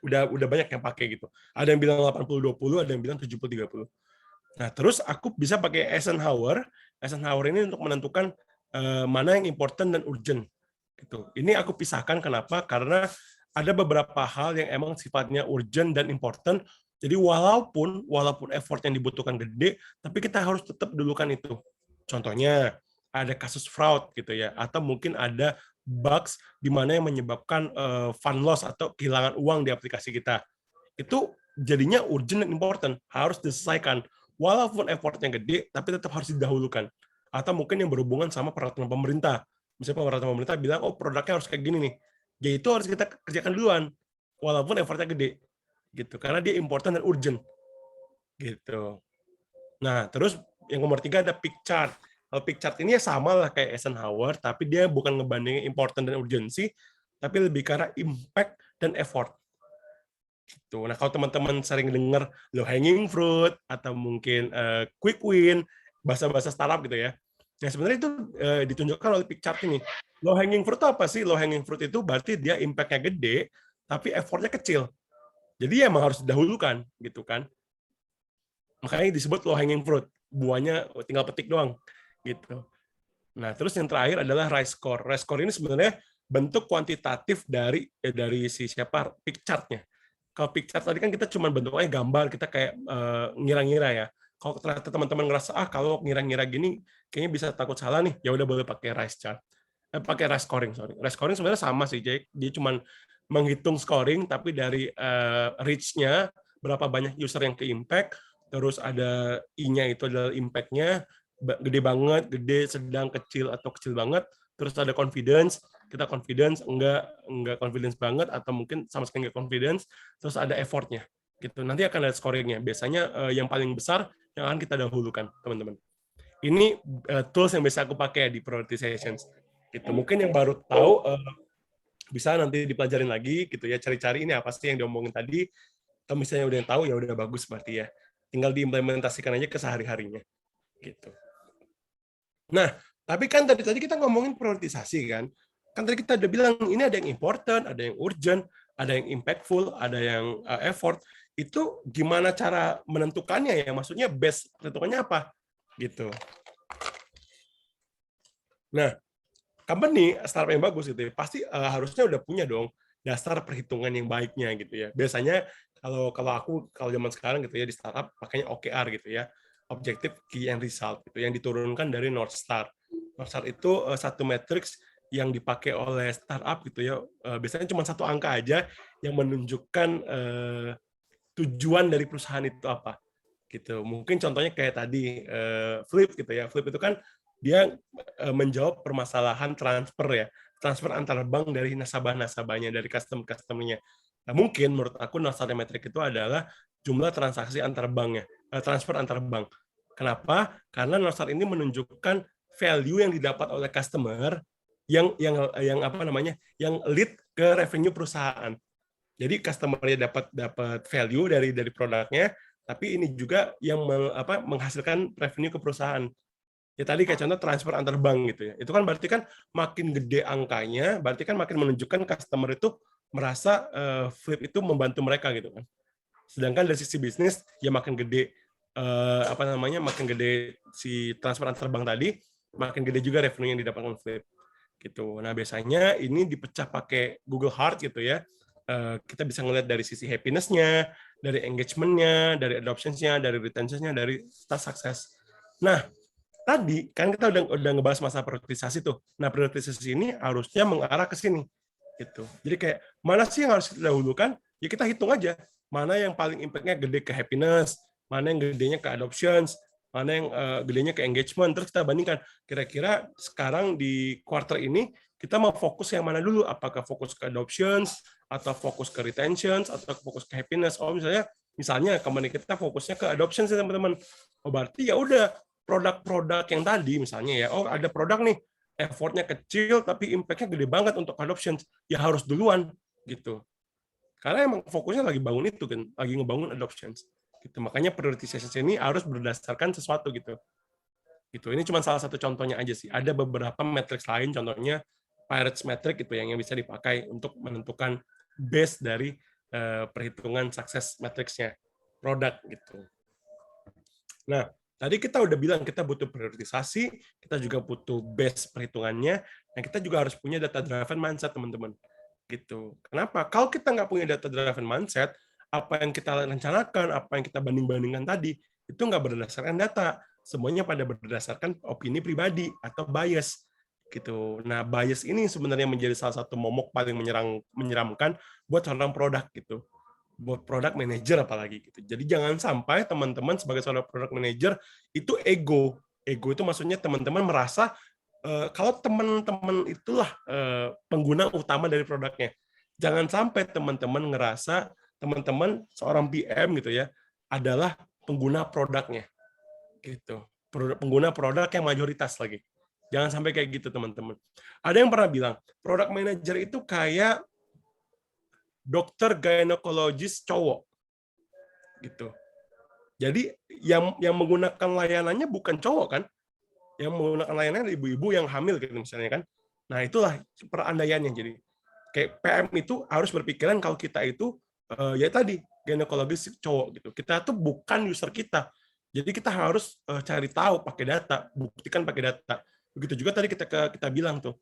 udah banyak yang pakai gitu. Ada yang bilang 80-20, ada yang bilang 70-30. Nah, terus aku bisa pakai Eisenhower. Eisenhower ini untuk menentukan mana yang important dan urgent. Gitu. Ini aku pisahkan kenapa? Karena ada beberapa hal yang emang sifatnya urgent dan important. Jadi walaupun effort yang dibutuhkan gede, tapi kita harus tetap dulukan itu. Contohnya ada kasus fraud gitu ya, atau mungkin ada bugs di mana yang menyebabkan fund loss atau kehilangan uang di aplikasi kita. Itu jadinya urgent dan important, harus diselesaikan. Walaupun effortnya gede, tapi tetap harus didahulukan. Atau mungkin yang berhubungan sama peraturan pemerintah. Misalnya peraturan pemerintah bilang, produknya harus kayak gini nih. Ya itu harus kita kerjakan duluan. Walaupun effortnya gede. Gitu. Karena dia important dan urgent. Gitu. Nah, terus yang nomor 3 ada peak chart. Kalau peak chart ini ya sama lah kayak Eisenhower, tapi dia bukan ngebandingin important dan urgency, tapi lebih karena impact dan effort. Gitu. Nah, kalau teman-teman sering dengar low hanging fruit atau mungkin quick win, bahasa-bahasa startup gitu ya. Nah, sebenarnya itu ditunjukkan oleh peak chart ini. Low hanging fruit itu apa sih? Low hanging fruit itu berarti dia impact-nya gede, tapi effortnya kecil. Jadi ya emang harus didahulukan, gitu kan. Makanya disebut low hanging fruit. Buahnya tinggal petik doang, gitu. Nah, terus yang terakhir adalah rise score. Rise score ini sebenarnya bentuk kuantitatif dari si siapa peak chart-nya. Kalau peak chart tadi kan kita cuma bentuknya gambar, kita kayak ngira-ngira ya. Kalau ternyata teman-teman ngerasa kalau ngira-ngira gini kayaknya bisa takut salah nih, ya udah boleh pakai rise chart. Pakai rise scoring, sorry. Rise scoring sebenarnya sama sih, jadi dia cuma menghitung scoring tapi dari reach-nya berapa banyak user yang ke impact, terus ada I-nya itu adalah impact-nya gede banget, gede, sedang, kecil atau kecil banget, terus ada confidence, kita confidence enggak confidence banget atau mungkin sama sekali enggak confidence, terus ada effortnya gitu. Nanti akan ada scoringnya. Biasanya yang paling besar yang akan kita dahulukan, teman-teman. Ini tools yang biasa aku pakai di prioritizations. Gitu. Mungkin yang baru tahu bisa nanti dipelajarin lagi gitu ya, cari-cari ini apa sih yang diomongin tadi. Kalau misalnya udah yang tahu ya udah bagus berarti ya. Tinggal diimplementasikan aja ke sehari-harinya gitu. Nah, tapi kan tadi kita ngomongin prioritisasi kan. Kan tadi kita udah bilang ini ada yang important, ada yang urgent, ada yang impactful, ada yang effort. Itu gimana cara menentukannya ya? Maksudnya best tentukannya apa? Gitu. Nah, company startup yang bagus gitu ya, pasti harusnya udah punya dong dasar perhitungan yang baiknya gitu ya. Biasanya kalau zaman sekarang gitu ya di startup pakainya OKR gitu ya. Objective Key and Result gitu yang diturunkan dari North Star. North Star itu satu matriks yang dipakai oleh startup gitu ya. Biasanya cuma satu angka aja yang menunjukkan tujuan dari perusahaan itu apa gitu. Mungkin contohnya kayak tadi Flip gitu ya. Flip itu kan dia menjawab permasalahan transfer antar bank dari nasabah-nasabahnya, dari customer-customernya. Nah, mungkin menurut aku North Star Metric itu adalah jumlah transaksi antar banknya, transfer antar bank. Kenapa? Karena North Star ini menunjukkan value yang didapat oleh customer yang apa namanya, yang lead ke revenue perusahaan. Jadi customer-nya dapat value dari produknya, tapi ini juga yang menghasilkan revenue ke perusahaan. Ya tadi kayak contoh transfer antar bank gitu ya. Itu kan berarti kan makin gede angkanya, berarti kan makin menunjukkan customer itu merasa Flip itu membantu mereka gitu kan. Sedangkan dari sisi bisnis ya makin gede makin gede si transfer antar bank tadi, makin gede juga revenue yang didapatkan Flip gitu. Nah, biasanya ini dipecah pakai Google Heart gitu ya. Kita bisa ngelihat dari sisi happiness-nya, dari engagement-nya, dari adoption-nya, dari retention-nya, dari success. Nah, tadi kan kita udah ngebahas masalah prioritisasi tuh. Nah, prioritisasi ini harusnya mengarah ke sini gitu. Jadi kayak mana sih yang harus kita dahulukan? Ya kita hitung aja mana yang paling impact-nya gede ke happiness, mana yang gedenya ke adoptions, mana yang gedenya ke engagement. Terus kita bandingkan kira-kira sekarang di quarter ini kita mau fokus yang mana dulu? Apakah fokus ke adoptions atau fokus ke retentions atau fokus ke happiness? Oh misalnya company kita fokusnya ke adoptions ya teman-teman. Oh berarti ya udah produk-produk yang tadi misalnya ya, oh ada produk nih effortnya kecil tapi impact-nya gede banget untuk adoption, ya harus duluan gitu. Karena emang fokusnya lagi bangun itu kan, lagi ngebangun adoptions. Gitu. Makanya prioritisasi ini harus berdasarkan sesuatu gitu. Gitu. Ini cuma salah satu contohnya aja sih. Ada beberapa matriks lain, contohnya Pirates metric gitu yang bisa dipakai untuk menentukan base dari perhitungan sukses matriksnya produk gitu. Nah, tadi kita udah bilang kita butuh prioritisasi, kita juga butuh base perhitungannya, dan kita juga harus punya data driven mindset, teman-teman. Gitu. Kenapa? Kalau kita nggak punya data driven mindset, apa yang kita rencanakan, apa yang kita banding-bandingkan tadi, itu nggak berdasarkan data. Semuanya pada berdasarkan opini pribadi atau bias. Gitu. Nah, bias ini sebenarnya menjadi salah satu momok paling menyeramkan buat seorang produk gitu. Buat product manager apalagi gitu. Jadi jangan sampai teman-teman sebagai seorang product manager itu ego. Ego itu maksudnya teman-teman merasa kalau teman-teman itulah pengguna utama dari produknya. Jangan sampai teman-teman ngerasa teman-teman seorang PM gitu ya adalah pengguna produknya. Gitu. Pengguna produk yang mayoritas lagi. Jangan sampai kayak gitu teman-teman. Ada yang pernah bilang, product manager itu kayak dokter ginekologis cowok gitu. Jadi yang menggunakan layanannya bukan cowok kan, yang menggunakan layanannya ibu-ibu yang hamil gitu misalnya kan. Nah itulah perandaiannya. Jadi kayak PM itu harus berpikiran kalau kita itu ya tadi ginekologis cowok gitu. Kita tuh bukan user kita. Jadi kita harus cari tahu pakai data, buktikan pakai data. Begitu juga tadi kita bilang tuh,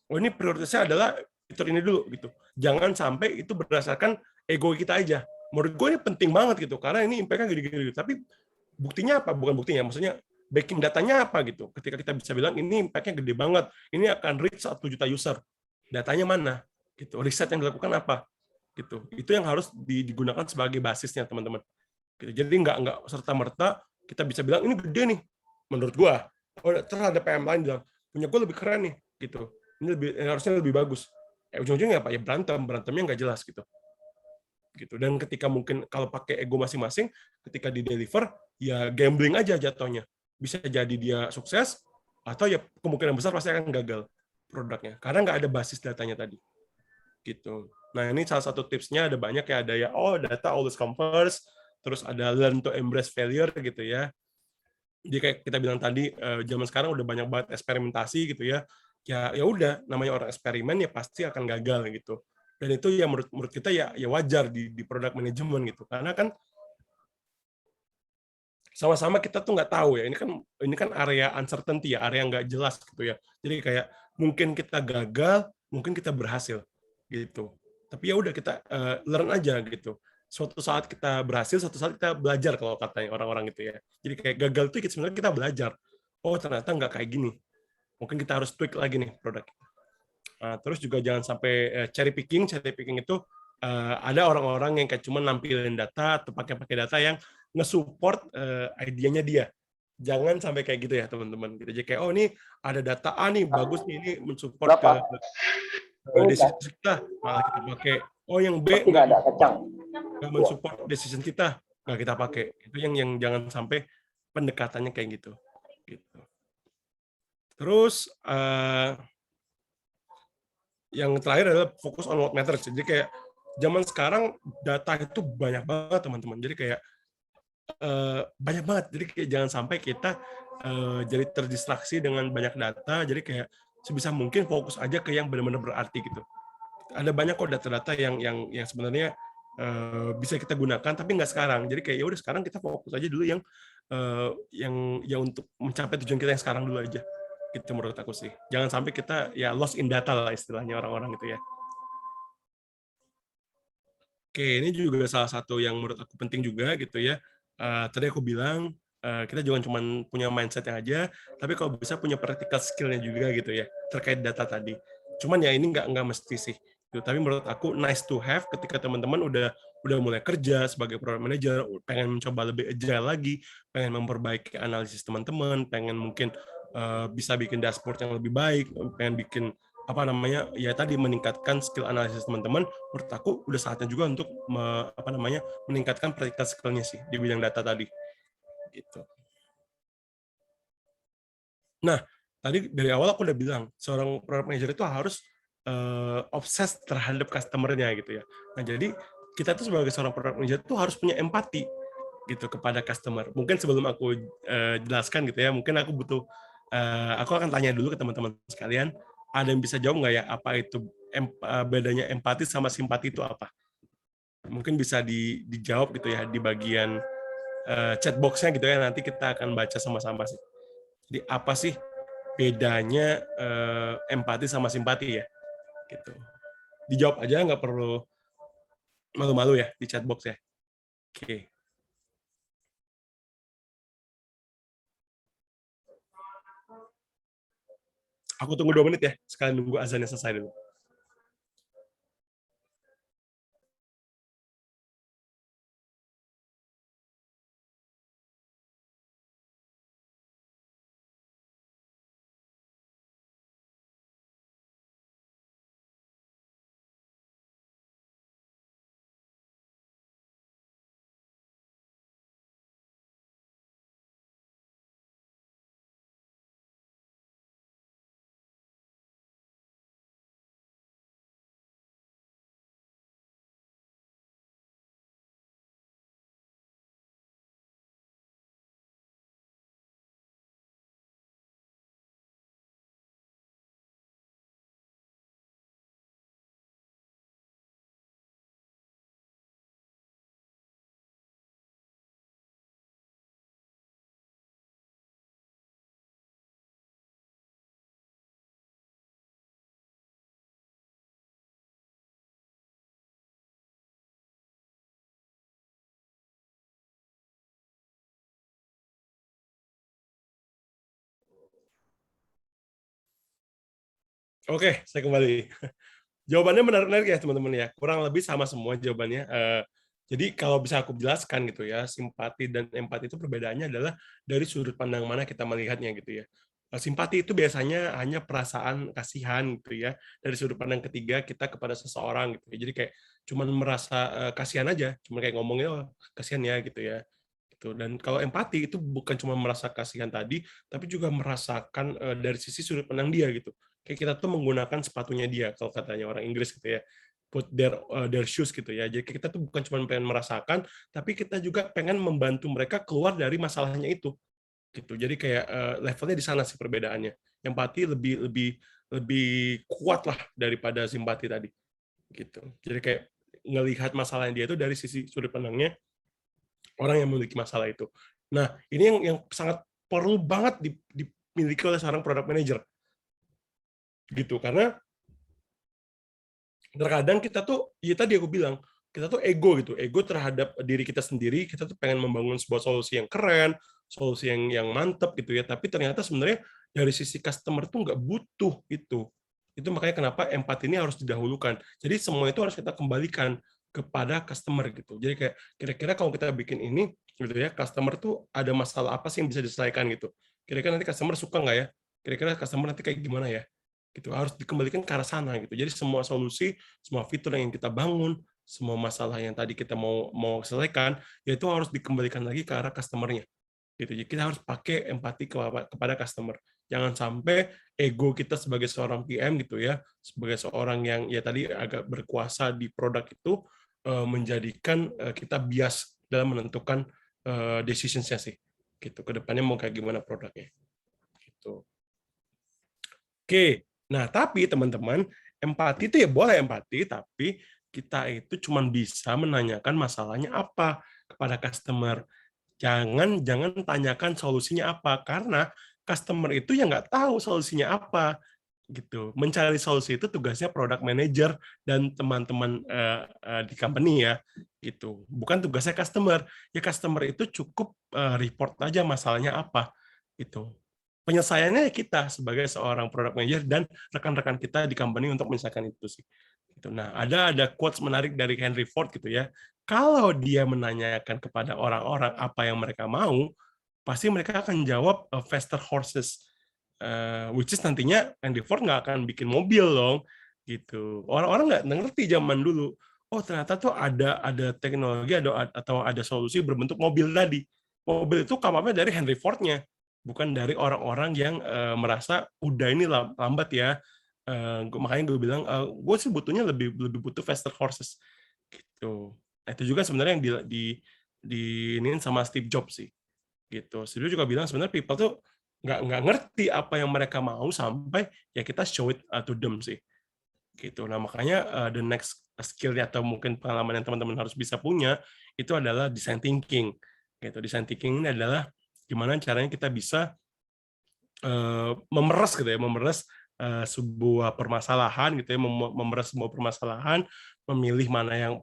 oh ini prioritasnya adalah fitur ini dulu gitu. Jangan sampai itu berdasarkan ego kita aja. Menurut gue ini penting banget gitu, karena ini impact-nya gede-gede. Tapi buktinya apa? Bukan buktinya, maksudnya backing datanya apa gitu. Ketika kita bisa bilang ini impact-nya gede banget, ini akan reach 1 juta user. Datanya mana? Gitu. Riset yang dilakukan apa? Gitu. Itu yang harus digunakan sebagai basisnya, teman-teman. Gitu. Jadi nggak serta-merta kita bisa bilang ini gede nih, menurut gua. Oh, terus ada PM lain bilang punya gua lebih keren nih, gitu. Ini harusnya lebih bagus. Ujung-ujungnya apa? Ya berantemnya nggak jelas gitu. Gitu. Dan ketika mungkin kalau pakai ego masing-masing, ketika di deliver ya gambling aja jatuhnya. Bisa jadi dia sukses atau ya kemungkinan besar pasti akan gagal produknya karena nggak ada basis datanya tadi. gitu. Nah, ini salah satu tipsnya, ada banyak ya, ada ya, oh data always come first, terus ada learn to embrace failure gitu ya. Jadi kayak kita bilang tadi, zaman sekarang udah banyak banget eksperimentasi gitu ya. Ya udah, namanya orang eksperimen ya pasti akan gagal gitu. Dan itu ya menurut kita ya wajar di product management gitu. Karena kan sama-sama kita tuh nggak tahu ya, ini kan area uncertainty ya, area yang nggak jelas gitu ya. Jadi kayak mungkin kita gagal, mungkin kita berhasil gitu. Tapi ya udah kita learn aja gitu. Suatu saat kita berhasil, suatu saat kita belajar kalau katanya orang-orang itu ya. Jadi kayak gagal itu sebenarnya kita belajar. Oh ternyata nggak kayak gini. Mungkin kita harus tweak lagi nih produk. Nah, terus juga jangan sampai cherry picking. Cherry picking itu ada orang-orang yang kayak cuma nampilin data atau pakai data yang nge-support idenya dia. Jangan sampai kayak gitu ya teman-teman. Gitu aja kayak oh ini ada data A nih bagus nih, ini mensupport ke decision kita, malah kita pakai. Oh yang B nggak mensupport decision kita, nggak kita pakai. Itu yang jangan sampai pendekatannya kayak gitu. Gitu. Terus yang terakhir adalah fokus on what matters. Jadi kayak zaman sekarang data itu banyak banget teman-teman. Jadi kayak banyak banget. Jadi kayak jangan sampai kita jadi terdistraksi dengan banyak data. Jadi kayak sebisa mungkin fokus aja ke yang benar-benar berarti gitu. Ada banyak kok data-data yang sebenarnya bisa kita gunakan, tapi nggak sekarang. Jadi kayak ya udah sekarang kita fokus aja dulu yang untuk mencapai tujuan kita yang sekarang dulu aja. Itu menurut aku sih. Jangan sampai kita ya lost in data lah istilahnya orang-orang itu ya. Oke, ini juga salah satu yang menurut aku penting juga gitu ya. Tadi aku bilang kita jangan cuma punya mindset yang aja, tapi kalau bisa punya practical skill-nya juga gitu ya terkait data tadi. Cuman ya ini nggak mesti sih. Gitu. Tapi menurut aku nice to have ketika teman-teman udah mulai kerja sebagai product manager, pengen mencoba lebih agile lagi, pengen memperbaiki analisis teman-teman, pengen mungkin bisa bikin dashboard yang lebih baik, pengen bikin apa namanya ya tadi meningkatkan skill analisis teman-teman. Menurut aku udah saatnya juga untuk meningkatkan practical skill-nya sih di bidang data tadi gitu. Nah, tadi dari awal aku udah bilang seorang product manager itu harus obses terhadap customer-nya gitu ya. Nah, jadi kita tuh sebagai seorang product manager tuh harus punya empati gitu kepada customer. Mungkin sebelum aku jelaskan gitu ya, mungkin aku butuh aku akan tanya dulu ke teman-teman sekalian, ada yang bisa jawab nggak ya apa itu bedanya empati sama simpati itu apa? Mungkin bisa dijawab gitu ya di bagian chat box-nya gitu ya, nanti kita akan baca sama-sama sih. Jadi apa sih bedanya empati sama simpati ya? Gitu. Dijawab aja, nggak perlu malu-malu ya di chat box ya. Oke. Aku tunggu 2 menit ya, sekalian nunggu azannya selesai dulu. Oke, saya kembali. Jawabannya menarik-menarik ya teman-teman ya. Kurang lebih sama semua jawabannya. Jadi kalau bisa aku jelaskan gitu ya, simpati dan empati itu perbedaannya adalah dari sudut pandang mana kita melihatnya gitu ya. Simpati itu biasanya hanya perasaan kasihan gitu ya. Dari sudut pandang ketiga kita kepada seseorang gitu ya. Jadi kayak cuman merasa kasihan aja, cuma kayak ngomongnya oh, kasihan ya gitu ya. Gitu. Dan kalau empati itu bukan cuma merasa kasihan tadi, tapi juga merasakan dari sisi sudut pandang dia gitu. Kayak kita tuh menggunakan sepatunya dia kalau katanya orang Inggris gitu ya. put their shoes gitu ya. Jadi kita tuh bukan cuma pengen merasakan, tapi kita juga pengen membantu mereka keluar dari masalahnya itu gitu. Jadi kayak levelnya di sana sih perbedaannya. Empati lebih lebih lebih kuat lah daripada simpati tadi gitu. Jadi kayak ngelihat masalahnya dia itu dari sisi sudut pandangnya orang yang memiliki masalah itu. Nah, ini yang sangat perlu banget dimiliki oleh seorang product manager gitu, karena terkadang kita tuh, ya tadi aku bilang, kita tuh ego terhadap diri kita sendiri, kita tuh pengen membangun sebuah solusi yang keren, solusi yang mantep gitu ya, tapi ternyata sebenarnya dari sisi customer tuh nggak butuh itu. Itu makanya kenapa empati ini harus didahulukan. Jadi semua itu harus kita kembalikan kepada customer gitu. Jadi kayak kira-kira kalau kita bikin ini gitu ya, customer tuh ada masalah apa sih yang bisa diselesaikan gitu. Kira-kira nanti customer suka nggak ya? Kira-kira customer nanti kayak gimana ya? Gitu harus dikembalikan ke arah sana gitu. Jadi semua solusi, semua fitur yang kita bangun, semua masalah yang tadi kita mau selesaikan, yaitu harus dikembalikan lagi ke arah customer-nya. Gitu. Jadi kita harus pakai empati kepada customer. Jangan sampai ego kita sebagai seorang PM gitu ya, sebagai seorang yang ya tadi agak berkuasa di produk itu menjadikan kita bias dalam menentukan decisions-nya sih. Gitu. Kedepannya mau kayak gimana produknya. Gitu. Oke. Nah, tapi teman-teman, empati itu ya boleh empati, tapi kita itu cuma bisa menanyakan masalahnya apa kepada customer. Jangan tanyakan solusinya apa, karena customer itu ya nggak tahu solusinya apa gitu. Mencari solusi itu tugasnya product manager dan teman-teman di company ya gitu. Bukan tugasnya customer. Ya customer itu cukup report aja masalahnya apa gitu. Penyelesaiannya kita sebagai seorang product manager dan rekan-rekan kita di company untuk menyelesaikan itu sih. Gitu. Nah, ada quotes menarik dari Henry Ford gitu ya. Kalau dia menanyakan kepada orang-orang apa yang mereka mau, pasti mereka akan jawab faster horses, which is nantinya Henry Ford nggak akan bikin mobil dong, gitu. Orang-orang nggak ngerti zaman dulu. Oh ternyata tuh ada teknologi atau ada solusi berbentuk mobil tadi. Mobil itu come up-nya dari Henry Ford-nya, bukan dari orang-orang yang merasa udah ini lambat ya. Makanya gue bilang gue sih butuhnya lebih butuh faster horses gitu. Nah, itu juga sebenarnya yang di iniin sama Steve Jobs sih gitu. Steve Jobs juga bilang sebenarnya people tuh nggak ngerti apa yang mereka mau sampai ya kita show it to them sih gitu. Nah makanya the next skill atau mungkin pengalaman yang teman-teman harus bisa punya itu adalah design thinking gitu. Design thinking ini adalah gimana caranya kita bisa memeras gitu ya, memeras sebuah permasalahan gitu ya, memeras sebuah permasalahan, memilih mana yang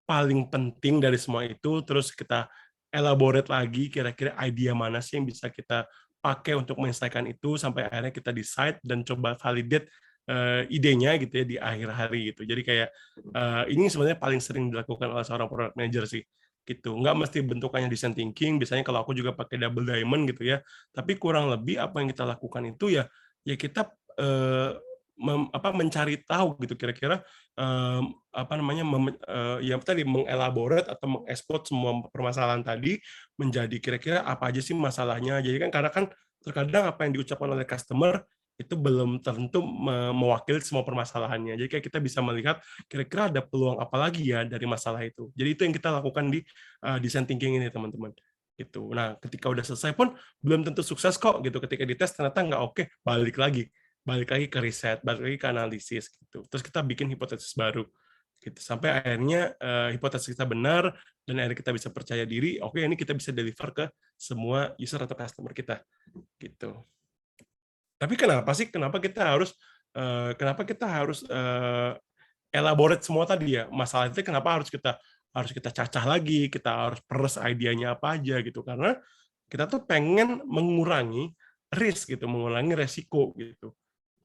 paling penting dari semua itu, terus kita elaborate lagi kira-kira idea mana sih yang bisa kita pakai untuk menyelesaikan itu sampai akhirnya kita decide dan coba validate idenya gitu ya di akhir hari gitu. Jadi kayak ini sebenarnya paling sering dilakukan oleh seorang product manager sih gitu. Nggak mesti bentukannya design thinking, biasanya kalau aku juga pakai double diamond gitu ya. Tapi kurang lebih apa yang kita lakukan itu ya kita mencari tahu gitu kira-kira ya tadi mengelaborate atau mengekspor semua permasalahan tadi menjadi kira-kira apa aja sih masalahnya. Jadi kan karena kan terkadang apa yang diucapkan oleh customer itu belum tentu mewakili semua permasalahannya. Jadi kayak kita bisa melihat kira-kira ada peluang apa lagi ya dari masalah itu. Jadi itu yang kita lakukan di design thinking ini teman-teman. Gitu. Nah, ketika udah selesai pun belum tentu sukses kok gitu. Ketika dites ternyata nggak oke, balik lagi ke riset, balik lagi ke analisis gitu. Terus kita bikin hipotesis baru gitu. Sampai akhirnya hipotesis kita benar dan akhirnya kita bisa percaya diri, oke ini kita bisa deliver ke semua user atau customer kita gitu. Tapi kenapa kita harus elaborate semua tadi ya? Masalah itu kenapa harus kita cacah lagi, kita harus peres idenya apa aja gitu. Karena kita tuh pengen mengurangi risk gitu, mengurangi resiko gitu.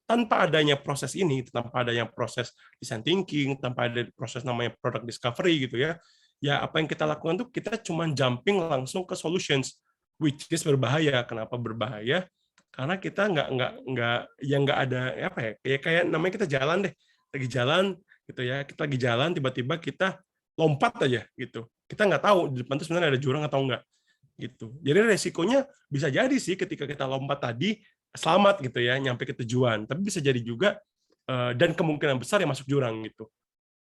Tanpa adanya proses ini, tanpa adanya proses design thinking, tanpa ada proses namanya product discovery gitu ya. Ya apa yang kita lakukan tuh kita cuma jumping langsung ke solutions, which is berbahaya. Kenapa berbahaya? Karena kita nggak ada apa ya kayak namanya kita jalan deh, lagi jalan gitu ya, kita lagi jalan tiba-tiba kita lompat aja gitu, kita nggak tahu di depan itu sebenarnya ada jurang atau enggak gitu. Jadi resikonya bisa jadi sih ketika kita lompat tadi selamat gitu ya nyampe ke tujuan, tapi bisa jadi juga dan kemungkinan besar ya masuk jurang gitu.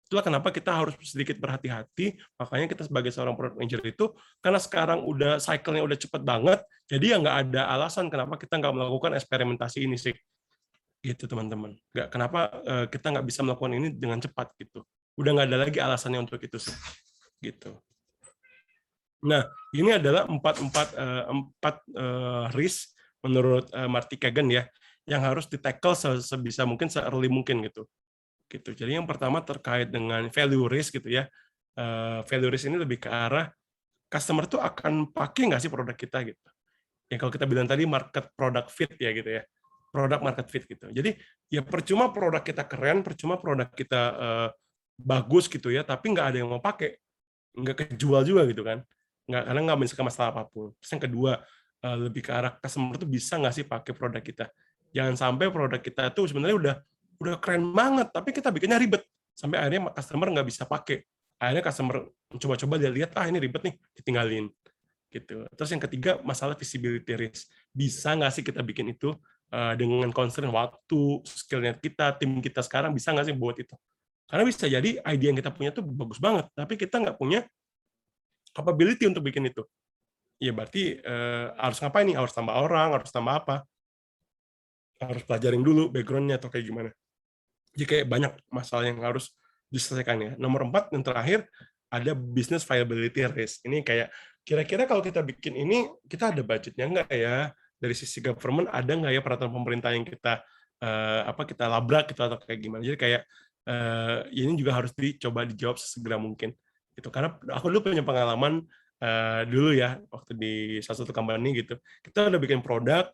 Itulah kenapa kita harus sedikit berhati-hati. Makanya kita sebagai seorang product manager itu, karena sekarang udah cycle-nya udah cepet banget, jadi ya nggak ada alasan kenapa kita nggak melakukan eksperimentasi ini sih. Gitu teman-teman. Kenapa kita nggak bisa melakukan ini dengan cepat gitu. Udah nggak ada lagi alasannya untuk itu sih. Gitu. Nah, ini adalah empat risk menurut Marty Kagan ya, yang harus di-tackle sebisa mungkin, se-early mungkin gitu. Jadi yang pertama terkait dengan value risk gitu ya. Value risk ini lebih ke arah customer tuh akan pakai nggak sih produk kita gitu. Ya kalau kita bilang tadi market product fit ya gitu ya. Product market fit gitu. Jadi ya percuma produk kita keren, percuma produk kita bagus gitu ya, tapi nggak ada yang mau pakai, nggak kejual juga gitu kan. Karena nggak menyelesaikan masalah apapun. Terus yang kedua, lebih ke arah customer tuh bisa nggak sih pakai produk kita. Jangan sampai produk kita tuh sebenarnya udah keren banget, tapi kita bikinnya ribet sampai akhirnya customer nggak bisa pakai. Akhirnya customer coba-coba lihat ini ribet nih, ditinggalin gitu. Terus yang ketiga, masalah visibility risk. Bisa nggak sih kita bikin itu dengan constraint waktu, skill-nya kita, tim kita sekarang bisa nggak sih buat itu? Karena bisa jadi ide yang kita punya tuh bagus banget, tapi kita nggak punya capability untuk bikin itu. Ya berarti harus ngapain nih? Harus tambah orang, harus tambah apa? Harus pelajarin dulu background-nya atau kayak gimana. Jadi kayak banyak masalah yang harus diselesaikan ya. Nomor 4 yang terakhir ada business viability risk. Ini kayak kira-kira kalau kita bikin ini kita ada budgetnya nggak ya, dari sisi government ada nggak ya peraturan pemerintah yang kita kita labrak gitu atau kayak gimana. Jadi kayak ini juga harus dicoba dijawab sesegera mungkin. Gitu. Karena aku dulu punya pengalaman dulu ya waktu di salah satu company gitu. Kita udah bikin produk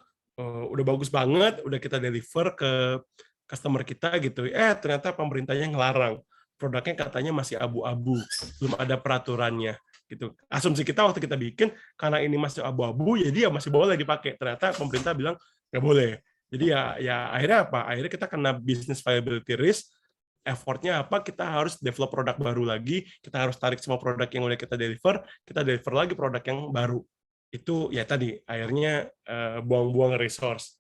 udah bagus banget, udah kita deliver ke customer kita gitu, ternyata pemerintahnya ngelarang, produknya katanya masih abu-abu, belum ada peraturannya gitu. Asumsi kita waktu kita bikin karena ini masih abu-abu, jadi ya masih boleh dipakai. Ternyata pemerintah bilang nggak boleh. Jadi ya akhirnya apa? Akhirnya kita kena business viability risk. Effortnya apa? Kita harus develop produk baru lagi. Kita harus tarik semua produk yang udah kita deliver lagi produk yang baru. Itu ya tadi akhirnya buang-buang resource.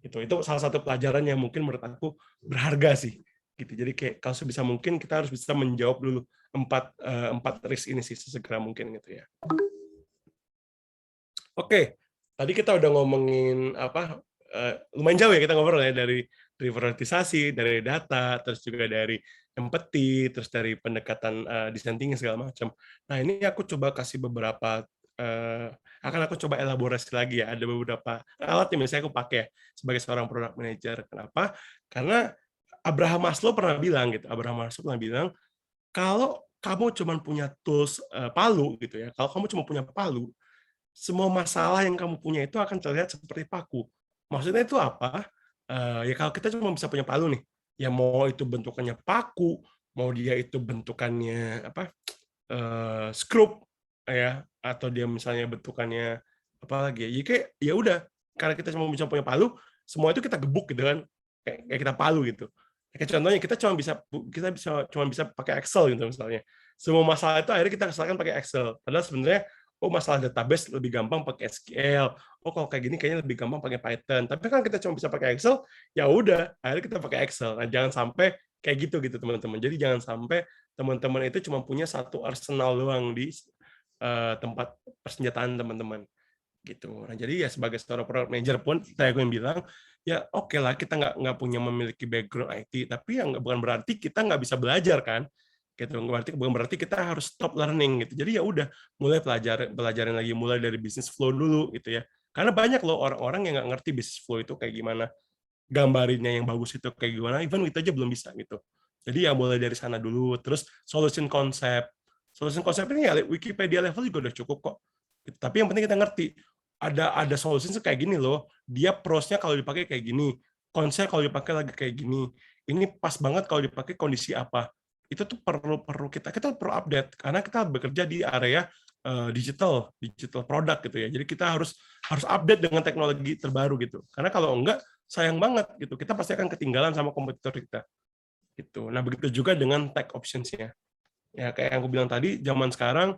Itu salah satu pelajaran yang mungkin menurut aku berharga sih gitu. Jadi kayak kalau sebisa mungkin kita harus bisa menjawab dulu empat risk ini sih sesegera mungkin gitu ya. Oke, tadi kita udah ngomongin lumayan jauh ya kita ngobrol ya, dari prioritisasi, dari data, terus juga dari empathy, terus dari pendekatan design thinking segala macam. Nah, ini aku coba kasih beberapa akan aku coba elaborasi lagi ya. Ada beberapa alat yang misalnya aku pakai ya, sebagai seorang product manager. Kenapa? Karena Abraham Maslow pernah bilang gitu. Abraham Maslow pernah bilang, kalau kamu cuma punya tools palu gitu ya, kalau kamu cuma punya palu, semua masalah yang kamu punya itu akan terlihat seperti paku. Maksudnya itu apa? Ya kalau kita cuma bisa punya palu nih, ya mau itu bentukannya paku, mau dia itu bentukannya skrup ya, atau dia misalnya bentukannya apa lagi ya, kayak ya udah, karena kita cuma bisa punya palu, semua itu kita gebuk gitu kan, kayak kita palu gitu. Kayak contohnya kita cuma bisa pakai Excel gitu misalnya. Semua masalah itu akhirnya kita selesaikan pakai Excel. Padahal sebenarnya masalah database lebih gampang pakai SQL. Kalau kayak gini kayaknya lebih gampang pakai Python. Tapi kan kita cuma bisa pakai Excel, ya udah, akhirnya kita pakai Excel. Nah, jangan sampai kayak gitu teman-teman. Jadi jangan sampai teman-teman itu cuma punya satu arsenal doang di tempat persenjataan teman-teman gitu. Nah, jadi ya sebagai seorang product manager pun saya yang bilang ya oke lah kita nggak punya memiliki background IT, tapi yang bukan berarti kita nggak bisa belajar kan gitu. Bukan berarti kita harus stop learning gitu. Jadi ya udah mulai pelajarin lagi, mulai dari business flow dulu gitu ya. Karena banyak loh orang-orang yang nggak ngerti business flow itu kayak gimana, gambarinnya yang bagus itu kayak gimana, even kita aja belum bisa gitu. Jadi ya mulai dari sana dulu. Terus solution ini ya Wikipedia level juga udah cukup kok. Tapi yang penting kita ngerti ada solution kayak gini loh. Dia pros-nya kalau dipakai kayak gini, konsnya kalau dipakai lagi kayak gini. Ini pas banget kalau dipakai kondisi apa. Itu tuh perlu kita perlu update karena kita bekerja di area digital produk gitu ya. Jadi kita harus update dengan teknologi terbaru gitu. Karena kalau enggak sayang banget gitu. Kita pasti akan ketinggalan sama kompetitor kita. Gitu. Nah, begitu juga dengan tech options-nya. Ya kayak yang aku bilang tadi, zaman sekarang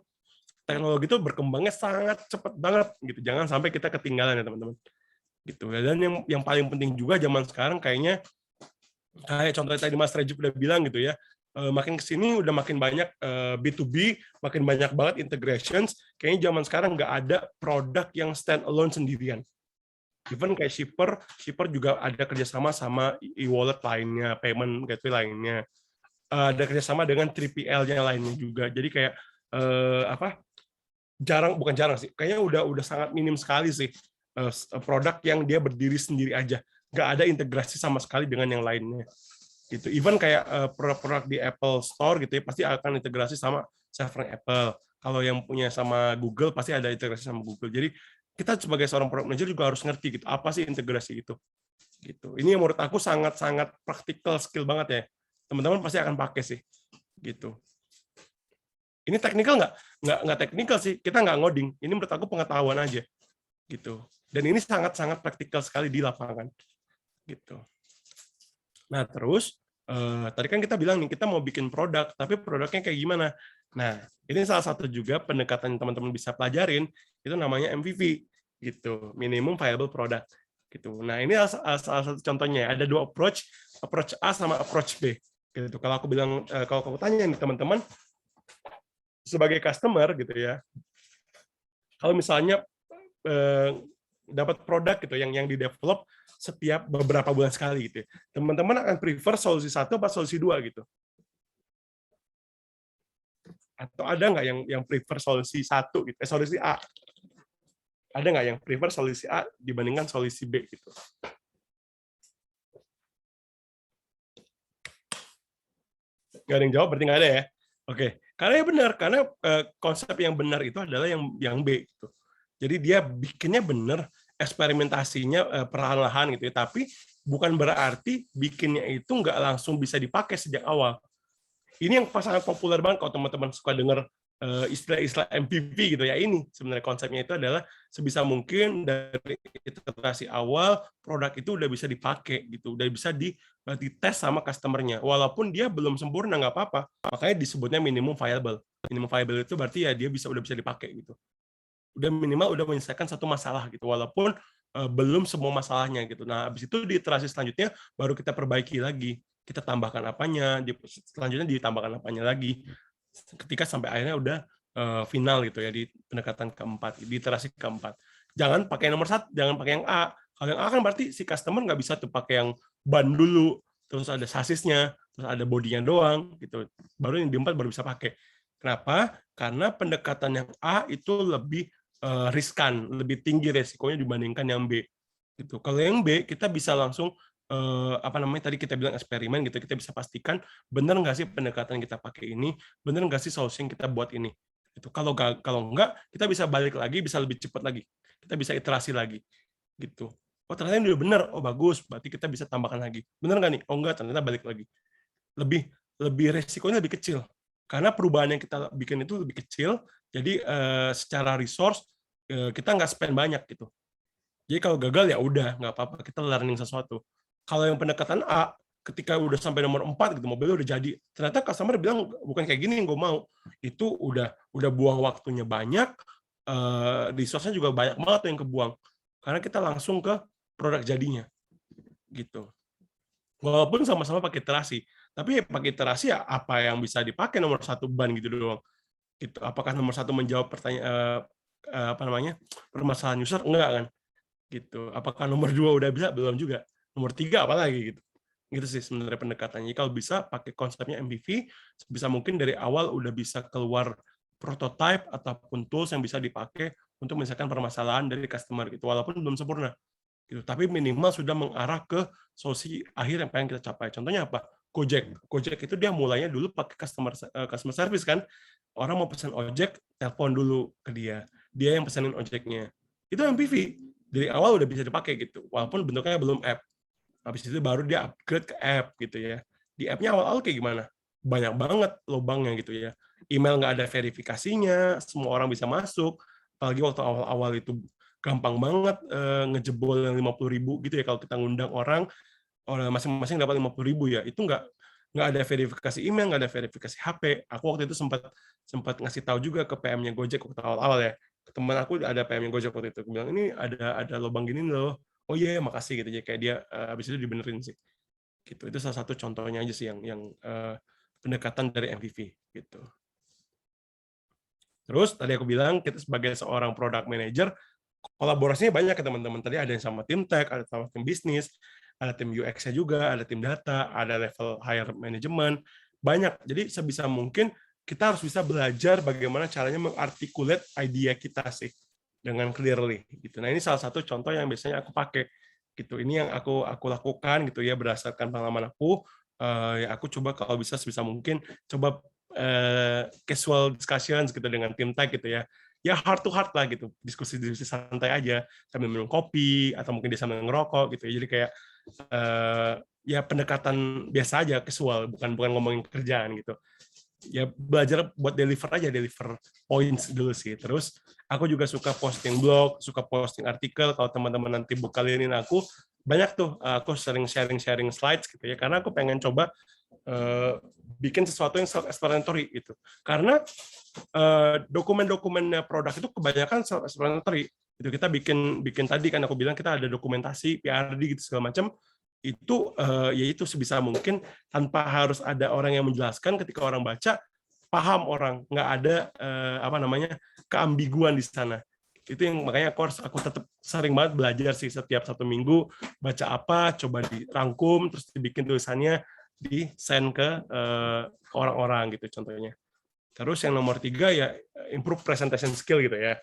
teknologi itu berkembangnya sangat cepat banget gitu. Jangan sampai kita ketinggalan ya teman-teman. Gitu. Dan yang paling penting juga zaman sekarang kayaknya Kayak contohnya tadi Mas Rejip udah bilang gitu ya, makin kesini udah makin banyak B2B, makin banyak banget integrations. Kayaknya zaman sekarang nggak ada produk yang stand alone sendirian. Even kayak shipper juga ada kerjasama sama e-wallet lainnya, payment gateway lainnya. Ada kerjasama dengan 3PL-nya lainnya juga. Jadi kayak bukan jarang sih, kayaknya udah sangat minim sekali sih produk yang dia berdiri sendiri aja, nggak ada integrasi sama sekali dengan yang lainnya. Gitu. Even kayak produk-produk di Apple Store gitu ya, pasti akan integrasi sama server Apple. Kalau yang punya sama Google pasti ada integrasi sama Google. Jadi kita sebagai seorang product manager juga harus ngerti gitu apa sih integrasi itu. Gitu. Ini yang menurut aku sangat-sangat practical skill banget ya. Teman-teman pasti akan pakai sih. Gitu. Ini teknikal nggak teknikal sih. Kita nggak ngoding. Ini menurut aku pengetahuan aja. Gitu. Dan ini sangat-sangat praktikal sekali di lapangan. Gitu. Nah, terus tadi kan kita bilang nih kita mau bikin produk, tapi produknya kayak gimana? Nah, ini salah satu juga pendekatan yang teman-teman bisa pelajarin itu namanya MVP gitu, minimum viable product gitu. Nah, ini salah satu contohnya. Ada dua approach A sama approach B gitu. Kalau aku bilang kalau kamu tanya nih teman-teman sebagai customer gitu ya. Kalau misalnya dapat produk gitu yang di develop setiap beberapa bulan sekali gitu. Teman-teman akan prefer solusi 1 atau solusi 2 gitu. Atau ada nggak yang prefer solusi 1 gitu, solusi A. Ada nggak yang prefer solusi A dibandingkan solusi B gitu. Nggak ada yang jawab berarti nggak ada ya. Oke, karena ya benar, karena konsep yang benar itu adalah yang B gitu. Jadi dia bikinnya benar, eksperimentasinya perlahan-lahan gitu ya, tapi bukan berarti bikinnya itu nggak langsung bisa dipakai sejak awal. Ini yang sangat populer banget kalau teman-teman suka dengar istilah-istilah MVP gitu ya. Ini sebenarnya konsepnya itu adalah sebisa mungkin dari iterasi awal produk itu udah bisa dipakai gitu, udah bisa dites sama customernya. Walaupun dia belum sempurna nggak apa-apa, makanya disebutnya minimum viable. Minimum viable itu berarti ya dia udah bisa dipakai gitu. Udah minimal udah menyelesaikan satu masalah gitu, walaupun belum semua masalahnya gitu. Nah, habis itu di iterasi selanjutnya baru kita perbaiki lagi, kita tambahkan apanya, selanjutnya ditambahkan apanya lagi, ketika sampai akhirnya udah final gitu ya di pendekatan keempat, di iterasi keempat. Jangan pakai nomor 1, jangan pakai yang A. Kalau yang A kan berarti si customer nggak bisa tuh pakai yang ban dulu, terus ada sasisnya, terus ada bodinya doang gitu. Baru yang di 4 baru bisa pakai. Kenapa? Karena pendekatan yang A itu lebih riskan, lebih tinggi resikonya dibandingkan yang B. Gitu. Kalau yang B kita bisa langsung tadi kita bilang eksperimen gitu, kita bisa pastikan benar nggak sih pendekatan yang kita pakai ini, benar nggak sih solusi yang kita buat ini. Itu kalau enggak kita bisa balik lagi, bisa lebih cepat lagi, kita bisa iterasi lagi gitu. Oh ternyata ini udah benar, oh bagus, berarti kita bisa tambahkan lagi. Benar nggak nih? Oh enggak, ternyata balik lagi. Lebih resikonya lebih kecil karena perubahan yang kita bikin itu lebih kecil, jadi secara resource kita nggak spend banyak gitu. Jadi kalau gagal ya udah nggak apa-apa, kita learning sesuatu. Kalau yang pendekatan A, ketika udah sampai nomor 4 gitu, mobilnya udah jadi. Ternyata customer bilang bukan kayak gini yang gue mau. Itu udah buang waktunya banyak, resource-nya juga banyak banget yang kebuang. Karena kita langsung ke produk jadinya. Gitu. Walaupun sama-sama pakai iterasi, tapi pakai iterasi ya apa yang bisa dipakai nomor 1 ban gitu doang. Gitu. Apakah nomor 1 menjawab pertanyaan permasalahan user? Enggak kan? Gitu. Apakah nomor 2 udah bisa? Belum juga. Nomor 3 apalagi gitu. Gitu sih sebenarnya pendekatannya. Kalau bisa pakai konsepnya MVP, sebisa mungkin dari awal udah bisa keluar prototype ataupun tools yang bisa dipakai untuk menyelesaikan permasalahan dari customer gitu. Walaupun belum sempurna. Gitu. Tapi minimal sudah mengarah ke solusi akhir yang pengen kita capai. Contohnya apa? Gojek. Gojek itu dia mulainya dulu pakai customer service kan. Orang mau pesan ojek, telepon dulu ke dia. Dia yang pesanin ojeknya. Itu MVP. Dari awal udah bisa dipakai gitu. Walaupun bentuknya belum app. Habis itu baru dia upgrade ke app gitu ya. Di app-nya awal-awal kayak gimana? Banyak banget lubangnya gitu ya. Email nggak ada verifikasinya, semua orang bisa masuk. Apalagi waktu awal-awal itu gampang banget ngejebol yang 50.000 gitu ya kalau kita ngundang orang masing-masing dapat 50.000 ya. Itu nggak ada verifikasi email, nggak ada verifikasi HP. Aku waktu itu sempat ngasih tahu juga ke PM-nya Gojek waktu awal-awal ya. Teman aku ada PM-nya Gojek waktu itu. Aku bilang ini ada lubang gini loh. Oh iya, makasih gitu ya. Kayak dia habis itu dibenerin sih. Gitu. Itu salah satu contohnya aja sih yang pendekatan dari MVP gitu. Terus tadi aku bilang kita sebagai seorang product manager kolaborasinya banyak ya teman-teman. Tadi ada yang sama tim tech, ada sama tim bisnis, ada tim UX-nya juga, ada tim data, ada level higher management, banyak. Jadi sebisa mungkin kita harus bisa belajar bagaimana caranya mengarticulate idea kita sih dengan clearly gitu. Nah, ini salah satu contoh yang biasanya aku pakai gitu. Ini yang aku lakukan gitu ya berdasarkan pengalaman aku. Ya aku coba kalau bisa sebisa mungkin coba casual discussions gitu dengan tim tech gitu ya. Ya heart to heart lah gitu, diskusi-diskusi santai aja sambil minum kopi atau mungkin dia sambil ngerokok gitu ya. Jadi kayak ya pendekatan biasa aja casual, bukan bukan ngomongin kerjaan gitu. Ya belajar buat deliver points dulu sih. Terus aku juga suka posting blog, suka posting artikel. Kalau teman-teman nanti buka linin aku, banyak tuh aku sering sharing slides gitu ya. Karena aku pengen coba bikin sesuatu yang self-explanatory gitu. Karena dokumen-dokumennya produk itu kebanyakan self-explanatory. Itu kita bikin tadi kan aku bilang kita ada dokumentasi, PRD gitu segala macam. Itu yaitu sebisa mungkin tanpa harus ada orang yang menjelaskan, ketika orang baca paham orang, nggak ada apa namanya keambiguan di sana. Itu yang makanya aku tetap sering banget belajar sih setiap 1 minggu baca apa, coba dirangkum, terus dibikin tulisannya, di send ke orang-orang gitu contohnya. Terus yang nomor 3 ya improve presentation skill gitu ya.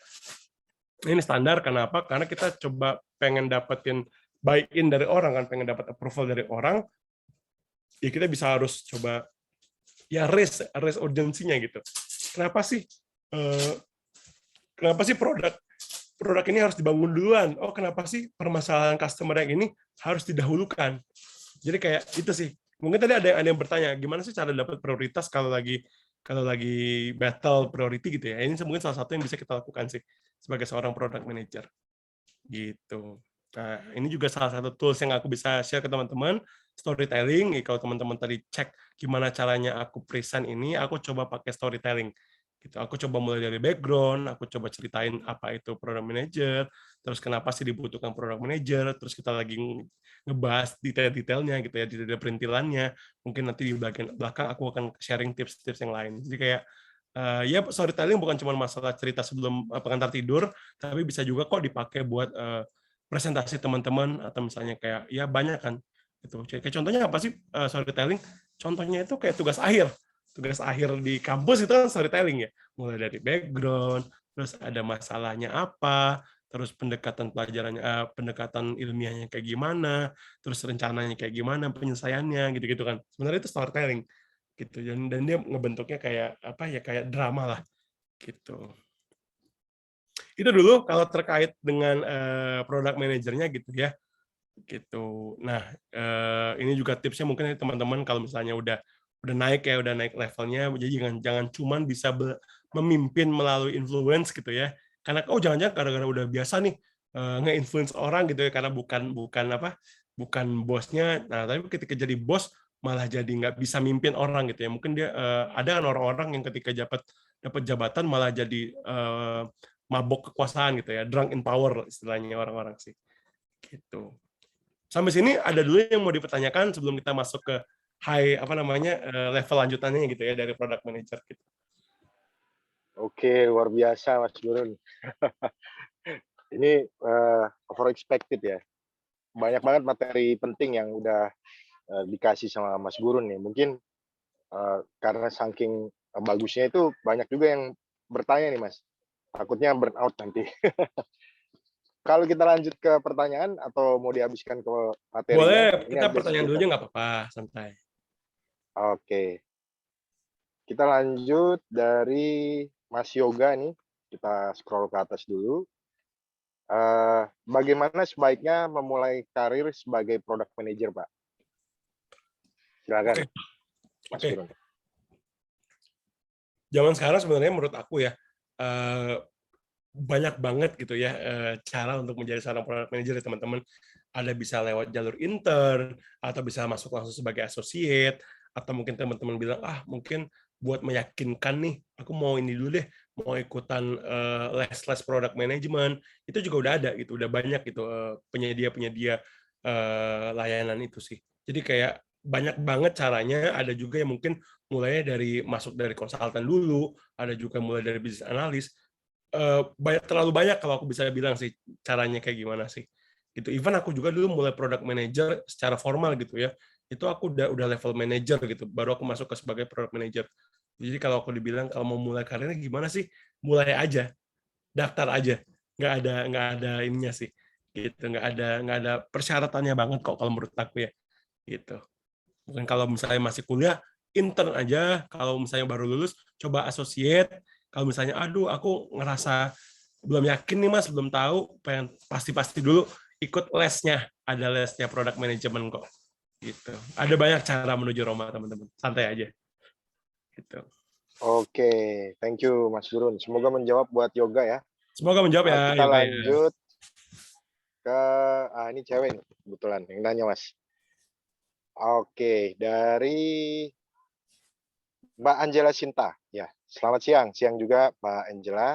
Ini standar kenapa? Karena kita coba pengen dapetin buy-in dari orang kan, pengen dapat approval dari orang, ya kita bisa harus coba ya raise urgensinya gitu. Kenapa sih produk ini harus dibangun duluan? Oh, kenapa sih permasalahan customer yang ini harus didahulukan? Jadi kayak itu sih. Mungkin tadi ada yang bertanya, gimana sih cara dapat prioritas kalau lagi battle priority gitu ya. Ini mungkin salah satu yang bisa kita lakukan sih sebagai seorang product manager. Gitu. Nah, ini juga salah satu tools yang aku bisa share ke teman-teman, storytelling. Kalau teman-teman tadi cek gimana caranya aku present ini, aku coba pakai storytelling. Gitu. Aku coba mulai dari background, aku coba ceritain apa itu product manager, terus kenapa sih dibutuhkan product manager, terus kita lagi ngebahas detail-detailnya gitu ya, detail perintilannya. Mungkin nanti di bagian belakang aku akan sharing tips-tips yang lain. Jadi kayak ya storytelling bukan cuma masalah cerita sebelum pengantar tidur, tapi bisa juga kok dipakai buat presentasi teman-teman atau misalnya kayak ya banyak kan itu. Kayak contohnya apa sih storytelling? Contohnya itu kayak tugas akhir di kampus itu kan storytelling ya, mulai dari background, terus ada masalahnya apa, terus pendekatan pelajarannya, pendekatan ilmiahnya kayak gimana, terus rencananya kayak gimana, penyelesaiannya gitu-gitu kan. Sebenarnya itu storytelling gitu, dan dia ngebentuknya kayak apa ya, kayak drama lah gitu. Itu dulu kalau terkait dengan product manajernya gitu ya gitu. Nah, ini juga tipsnya mungkin teman-teman kalau misalnya udah naik ya, udah naik levelnya, jadi jangan cuman bisa memimpin melalui influence gitu ya. Karena jangan-jangan gara-gara udah biasa nih nge-influence orang gitu ya, karena bukan bosnya. Nah, tapi ketika jadi bos malah jadi nggak bisa mimpin orang gitu ya. Mungkin dia ada kan orang-orang yang ketika dapat jabatan malah jadi mabok kekuasaan gitu ya, drunk in power istilahnya orang-orang sih. Gitu. Sampai sini ada dulu yang mau dipertanyakan sebelum kita masuk ke level lanjutannya gitu ya dari product manager gitu. Oke, luar biasa Mas Gurun. Ini over expected ya. Banyak banget materi penting yang udah dikasih sama Mas Gurun nih. Mungkin karena saking bagusnya itu banyak juga yang bertanya nih Mas. Takutnya burn out nanti. Kalau kita lanjut ke pertanyaan atau mau dihabiskan ke materinya? Boleh, Ini kita ada pertanyaan dulu sekitar. aja nggak apa-apa, santai. Oke. Kita lanjut dari Mas Yoga nih. Kita scroll ke atas dulu. Bagaimana sebaiknya memulai karir sebagai product manager, Pak? Silakan, Mas Oke. Gurun. Zaman sekarang sebenarnya menurut aku ya banyak banget gitu ya cara untuk menjadi seorang product manager ya teman-teman. Ada bisa lewat jalur intern, atau bisa masuk langsung sebagai associate, atau mungkin teman-teman bilang, mungkin buat meyakinkan nih, aku mau ini dulu deh, mau ikutan les product management, itu juga udah ada gitu, udah banyak gitu penyedia-penyedia layanan itu sih. Jadi kayak banyak banget caranya. Ada juga yang mungkin mulainya dari masuk dari konsultan dulu, ada juga mulai dari bisnis analis. Terlalu banyak kalau aku bisa bilang sih caranya kayak gimana sih. Gitu. Even aku juga dulu mulai product manager secara formal gitu ya. Itu aku udah level manager gitu. Baru aku masuk ke sebagai product manager. Jadi kalau aku dibilang kalau mau mulai karirnya gimana sih? Mulai aja, daftar aja. Nggak ada ininya sih. Gitu. Nggak ada persyaratannya banget kok kalau menurut aku ya. Gitu. Mungkin kalau misalnya masih kuliah, intern aja. Kalau misalnya baru lulus, coba associate. Kalau misalnya, aduh, aku ngerasa belum yakin nih mas, belum tahu, pengen pasti dulu ikut lesnya. Ada lesnya product management kok. Gitu. Ada banyak cara menuju Roma, teman-teman. Santai aja. Gitu. Oke, thank you Mas Gurun. Semoga menjawab buat yoga ya. Semoga menjawab ya, Kita Yoga ya. lanjut ke ini cewek nih, kebetulan yang nanya Mas. Oke, dari Mbak Angela Sinta. Ya, selamat siang juga Mbak Angela.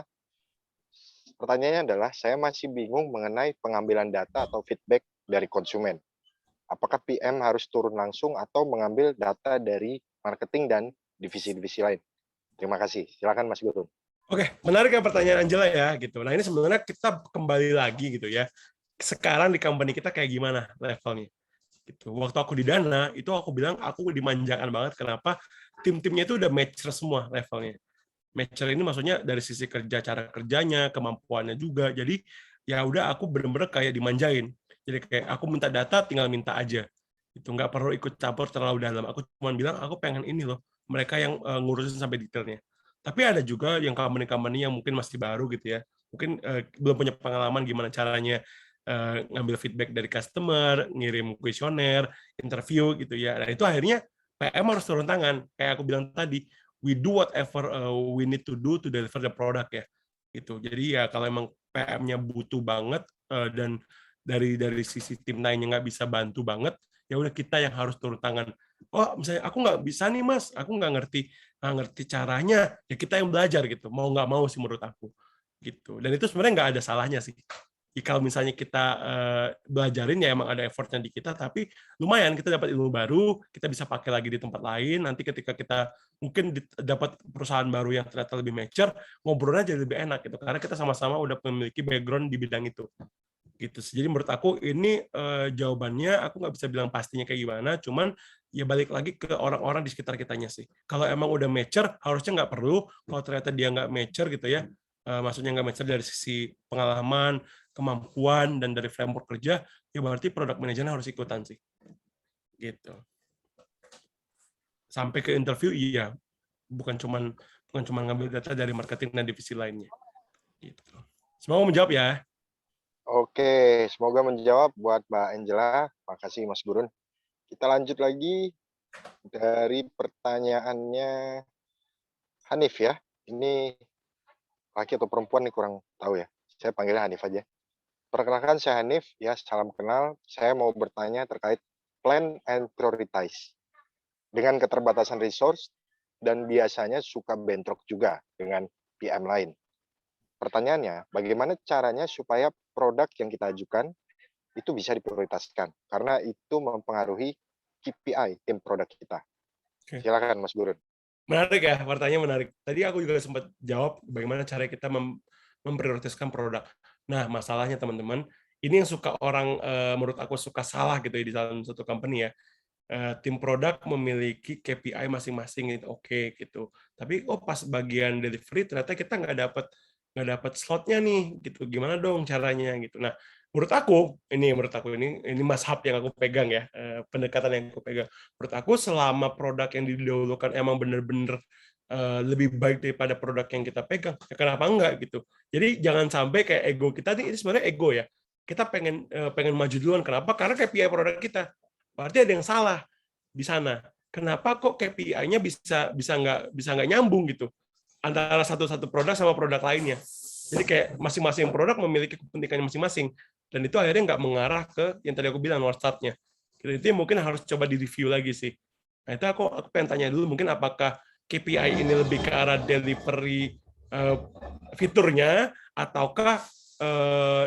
Pertanyaannya adalah, saya masih bingung mengenai pengambilan data atau feedback dari konsumen. Apakah PM harus turun langsung atau mengambil data dari marketing dan divisi-divisi lain? Terima kasih. Silakan Mas Gurun. Oke, menarik ya pertanyaan Angela ya, gitu. Nah ini sebenarnya kita kembali lagi gitu ya. Sekarang di company kita kayak gimana levelnya? Gitu. Waktu aku di Dana, itu aku bilang aku dimanjakan banget. Kenapa? Tim-timnya itu udah mature semua levelnya. Mature ini maksudnya dari sisi kerja, cara kerjanya, kemampuannya juga. Jadi ya udah aku bener-bener kayak dimanjain. Jadi kayak aku minta data, tinggal minta aja. Itu nggak perlu ikut campur terlalu dalam. Aku cuma bilang aku pengen ini loh. Mereka yang ngurusin sampai detailnya. Tapi ada juga yang company-company yang mungkin masih baru gitu ya. Mungkin belum punya pengalaman gimana caranya ngambil feedback dari customer, ngirim kuesioner, interview gitu ya. Nah, itu akhirnya PM harus turun tangan. Kayak aku bilang tadi, we do whatever we need to do to deliver the product ya. Gitu. Jadi ya kalau emang PM-nya butuh banget dan dari sisi tim lainnya nggak bisa bantu banget, ya udah kita yang harus turun tangan. Oh, misalnya aku nggak bisa nih mas, aku nggak ngerti caranya, ya kita yang belajar gitu. Mau nggak mau sih menurut aku. Gitu. Dan itu sebenarnya nggak ada salahnya sih. Kalau misalnya kita belajarin ya emang ada effortnya di kita, tapi lumayan kita dapat ilmu baru, kita bisa pakai lagi di tempat lain. Nanti ketika kita mungkin dapat perusahaan baru yang ternyata lebih mature, ngobrolnya jadi lebih enak gitu, karena kita sama-sama udah memiliki background di bidang itu. Gitu. Jadi menurut aku ini jawabannya aku nggak bisa bilang pastinya kayak gimana, cuman ya balik lagi ke orang-orang di sekitar kitanya sih. Kalau emang udah mature, harusnya nggak perlu. Kalau ternyata dia nggak mature gitu ya, maksudnya nggak mature dari sisi pengalaman, kemampuan, dan dari framework kerja, ya berarti product manager harus ikutan sih. Gitu. Sampai ke interview, iya. Bukan cuman ngambil data dari marketing dan divisi lainnya. Gitu. Semoga menjawab ya. Oke, semoga menjawab buat Mbak Angela. Makasih Mas Gurun. Kita lanjut lagi dari pertanyaannya Hanif ya. Ini laki atau perempuan nih kurang tahu ya. Saya panggilnya Hanif aja. Perkenalkan saya Hanif, ya salam kenal. Saya mau bertanya terkait plan and prioritize. Dengan keterbatasan resource dan biasanya suka bentrok juga dengan PM lain. Pertanyaannya, bagaimana caranya supaya produk yang kita ajukan itu bisa diprioritaskan? Karena itu mempengaruhi KPI tim produk kita. Silakan Mas Gurun. Menarik ya, pertanyaan menarik. Tadi aku juga sempat jawab bagaimana cara kita memprioritaskan produk. Nah, masalahnya teman-teman, ini yang suka orang, menurut aku suka salah gitu ya di dalam satu company ya. Tim produk memiliki KPI masing-masing gitu, oke gitu. Tapi pas bagian delivery ternyata kita nggak dapat slotnya nih gitu. Gimana dong caranya gitu. Nah, menurut aku ini mazhab yang aku pegang ya, pendekatan yang aku pegang. Menurut aku selama produk yang didahulukan emang benar-benar lebih baik daripada produk yang kita pegang, ya kenapa enggak gitu. Jadi jangan sampai kayak ego kita ini sebenarnya ego ya. Kita pengen maju duluan. Kenapa? Karena KPI produk kita. Berarti ada yang salah di sana. Kenapa kok KPI-nya bisa nggak nyambung gitu antara satu produk sama produk lainnya. Jadi kayak masing-masing produk memiliki kepentingannya masing-masing dan itu akhirnya nggak mengarah ke yang tadi aku bilang North Star-nya. Itu mungkin harus coba di-review lagi sih. Nah itu aku pengen tanya dulu mungkin apakah KPI ini lebih ke arah delivery fiturnya ataukah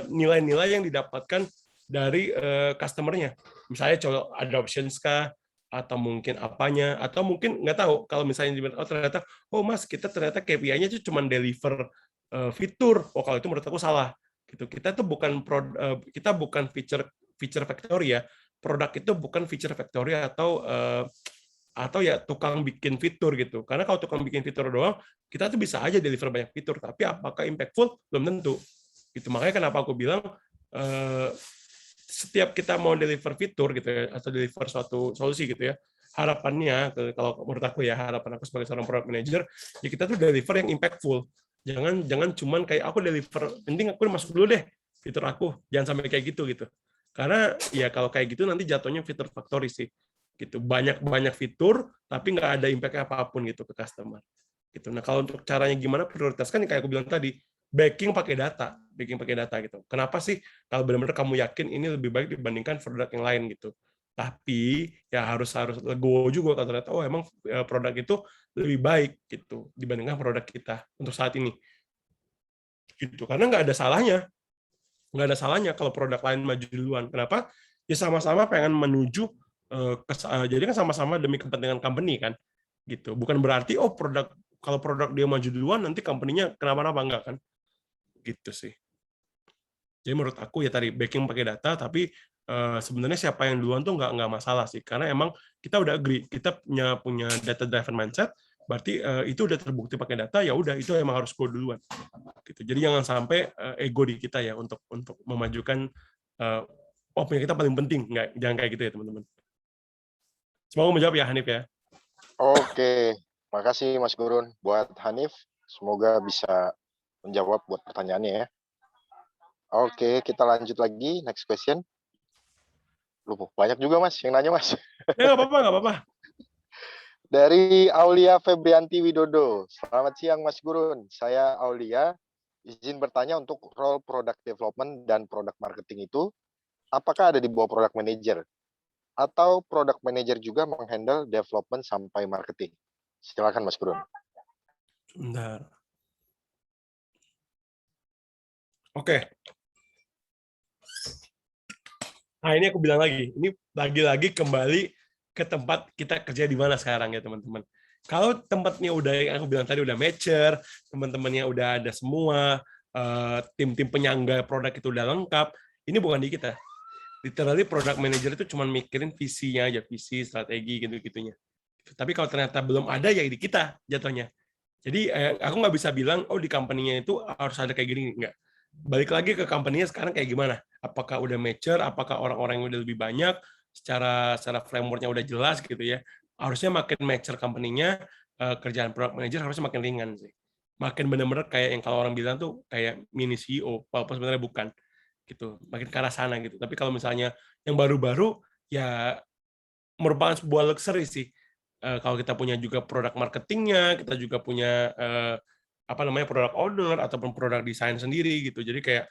nilai-nilai yang didapatkan dari customer-nya. Misalnya contoh adoptions kah, atau mungkin apanya, atau mungkin nggak tahu kalau misalnya oh ternyata oh mas kita ternyata KPI-nya itu cuma deliver fitur. Oh kalau itu menurut aku salah gitu. Kita tuh bukan kita bukan feature factory ya. Produk itu bukan feature factory atau ya tukang bikin fitur gitu. Karena kalau tukang bikin fitur doang, kita tuh bisa aja deliver banyak fitur, tapi apakah impactful belum tentu. Gitu. Makanya kenapa aku bilang setiap kita mau deliver fitur gitu ya, atau deliver suatu solusi gitu ya, harapannya kalau menurut aku ya, harapan aku sebagai seorang product manager ya kita tuh deliver yang impactful. Jangan cuman kayak aku deliver, penting aku masuk dulu deh fitur aku, jangan sampai kayak gitu gitu. Karena ya kalau kayak gitu nanti jatuhnya fitur factory sih. Gitu. Banyak fitur tapi nggak ada impact apapun gitu ke customer. Gitu. Nah, kalau untuk caranya gimana prioritaskan kayak aku bilang tadi, backing pakai data gitu. Kenapa sih kalau benar-benar kamu yakin ini lebih baik dibandingkan produk yang lain gitu. Tapi ya harus legowo juga kalau ternyata oh emang produk itu lebih baik gitu dibandingkan produk kita untuk saat ini. Gitu. Karena nggak ada salahnya kalau produk lain maju duluan. Kenapa? Ya sama-sama pengen menuju jadi kan sama-sama demi kepentingan company kan. Gitu. Bukan berarti oh kalau produk dia maju duluan nanti company-nya kenapa-napa, enggak kan. Gitu sih. Jadi menurut aku ya tadi backing pakai data, tapi sebenarnya siapa yang duluan tuh nggak masalah sih, karena emang kita udah agree, kita punya data driven mindset, berarti itu udah terbukti pakai data, ya udah itu emang harus go duluan. Gitu. Jadi jangan sampai ego di kita ya untuk memajukan punya kita paling penting, jangan kayak gitu ya teman-teman. Semoga menjawab ya Hanif ya. Oke, makasih Mas Gurun buat Hanif. Semoga bisa menjawab buat pertanyaannya ya. Oke, kita lanjut lagi. Next question. Lupa, banyak juga Mas yang nanya Mas. Ya nggak apa-apa. Dari Aulia Febrianti Widodo. Selamat siang Mas Gurun. Saya Aulia. Izin bertanya untuk role product development dan product marketing itu, apakah ada di bawah product manager? Atau product manager juga menghandle development sampai marketing? Silakan Mas Gurun. Bentar. Oke. Nah ini aku bilang lagi, ini lagi-lagi kembali ke tempat kita kerja di mana sekarang ya teman-teman. Kalau tempatnya udah yang aku bilang tadi udah mature, teman-temannya udah ada semua, tim-tim penyangga produk itu udah lengkap, ini bukan di kita. Literally product manager itu cuma mikirin visinya aja, visi, strategi gitu-gitunya. Tapi kalau ternyata belum ada ya di kita jatuhnya. Jadi aku nggak bisa bilang oh di company-nya itu harus ada kayak gini, nggak. Balik lagi ke company-nya sekarang kayak gimana? Apakah udah mature, apakah orang-orang yang udah lebih banyak, secara framework-nya udah jelas gitu ya. Harusnya makin mature company-nya, kerjaan product manager harusnya makin ringan sih. Makin benar-benar kayak yang kalau orang bilang tuh kayak mini CEO, walaupun sebenarnya bukan. Gitu, makin ke arah sana gitu. Tapi kalau misalnya yang baru-baru ya merupakan sebuah luxury sih. Kalau kita punya juga produk marketingnya, kita juga punya product owner ataupun produk desain sendiri gitu. Jadi kayak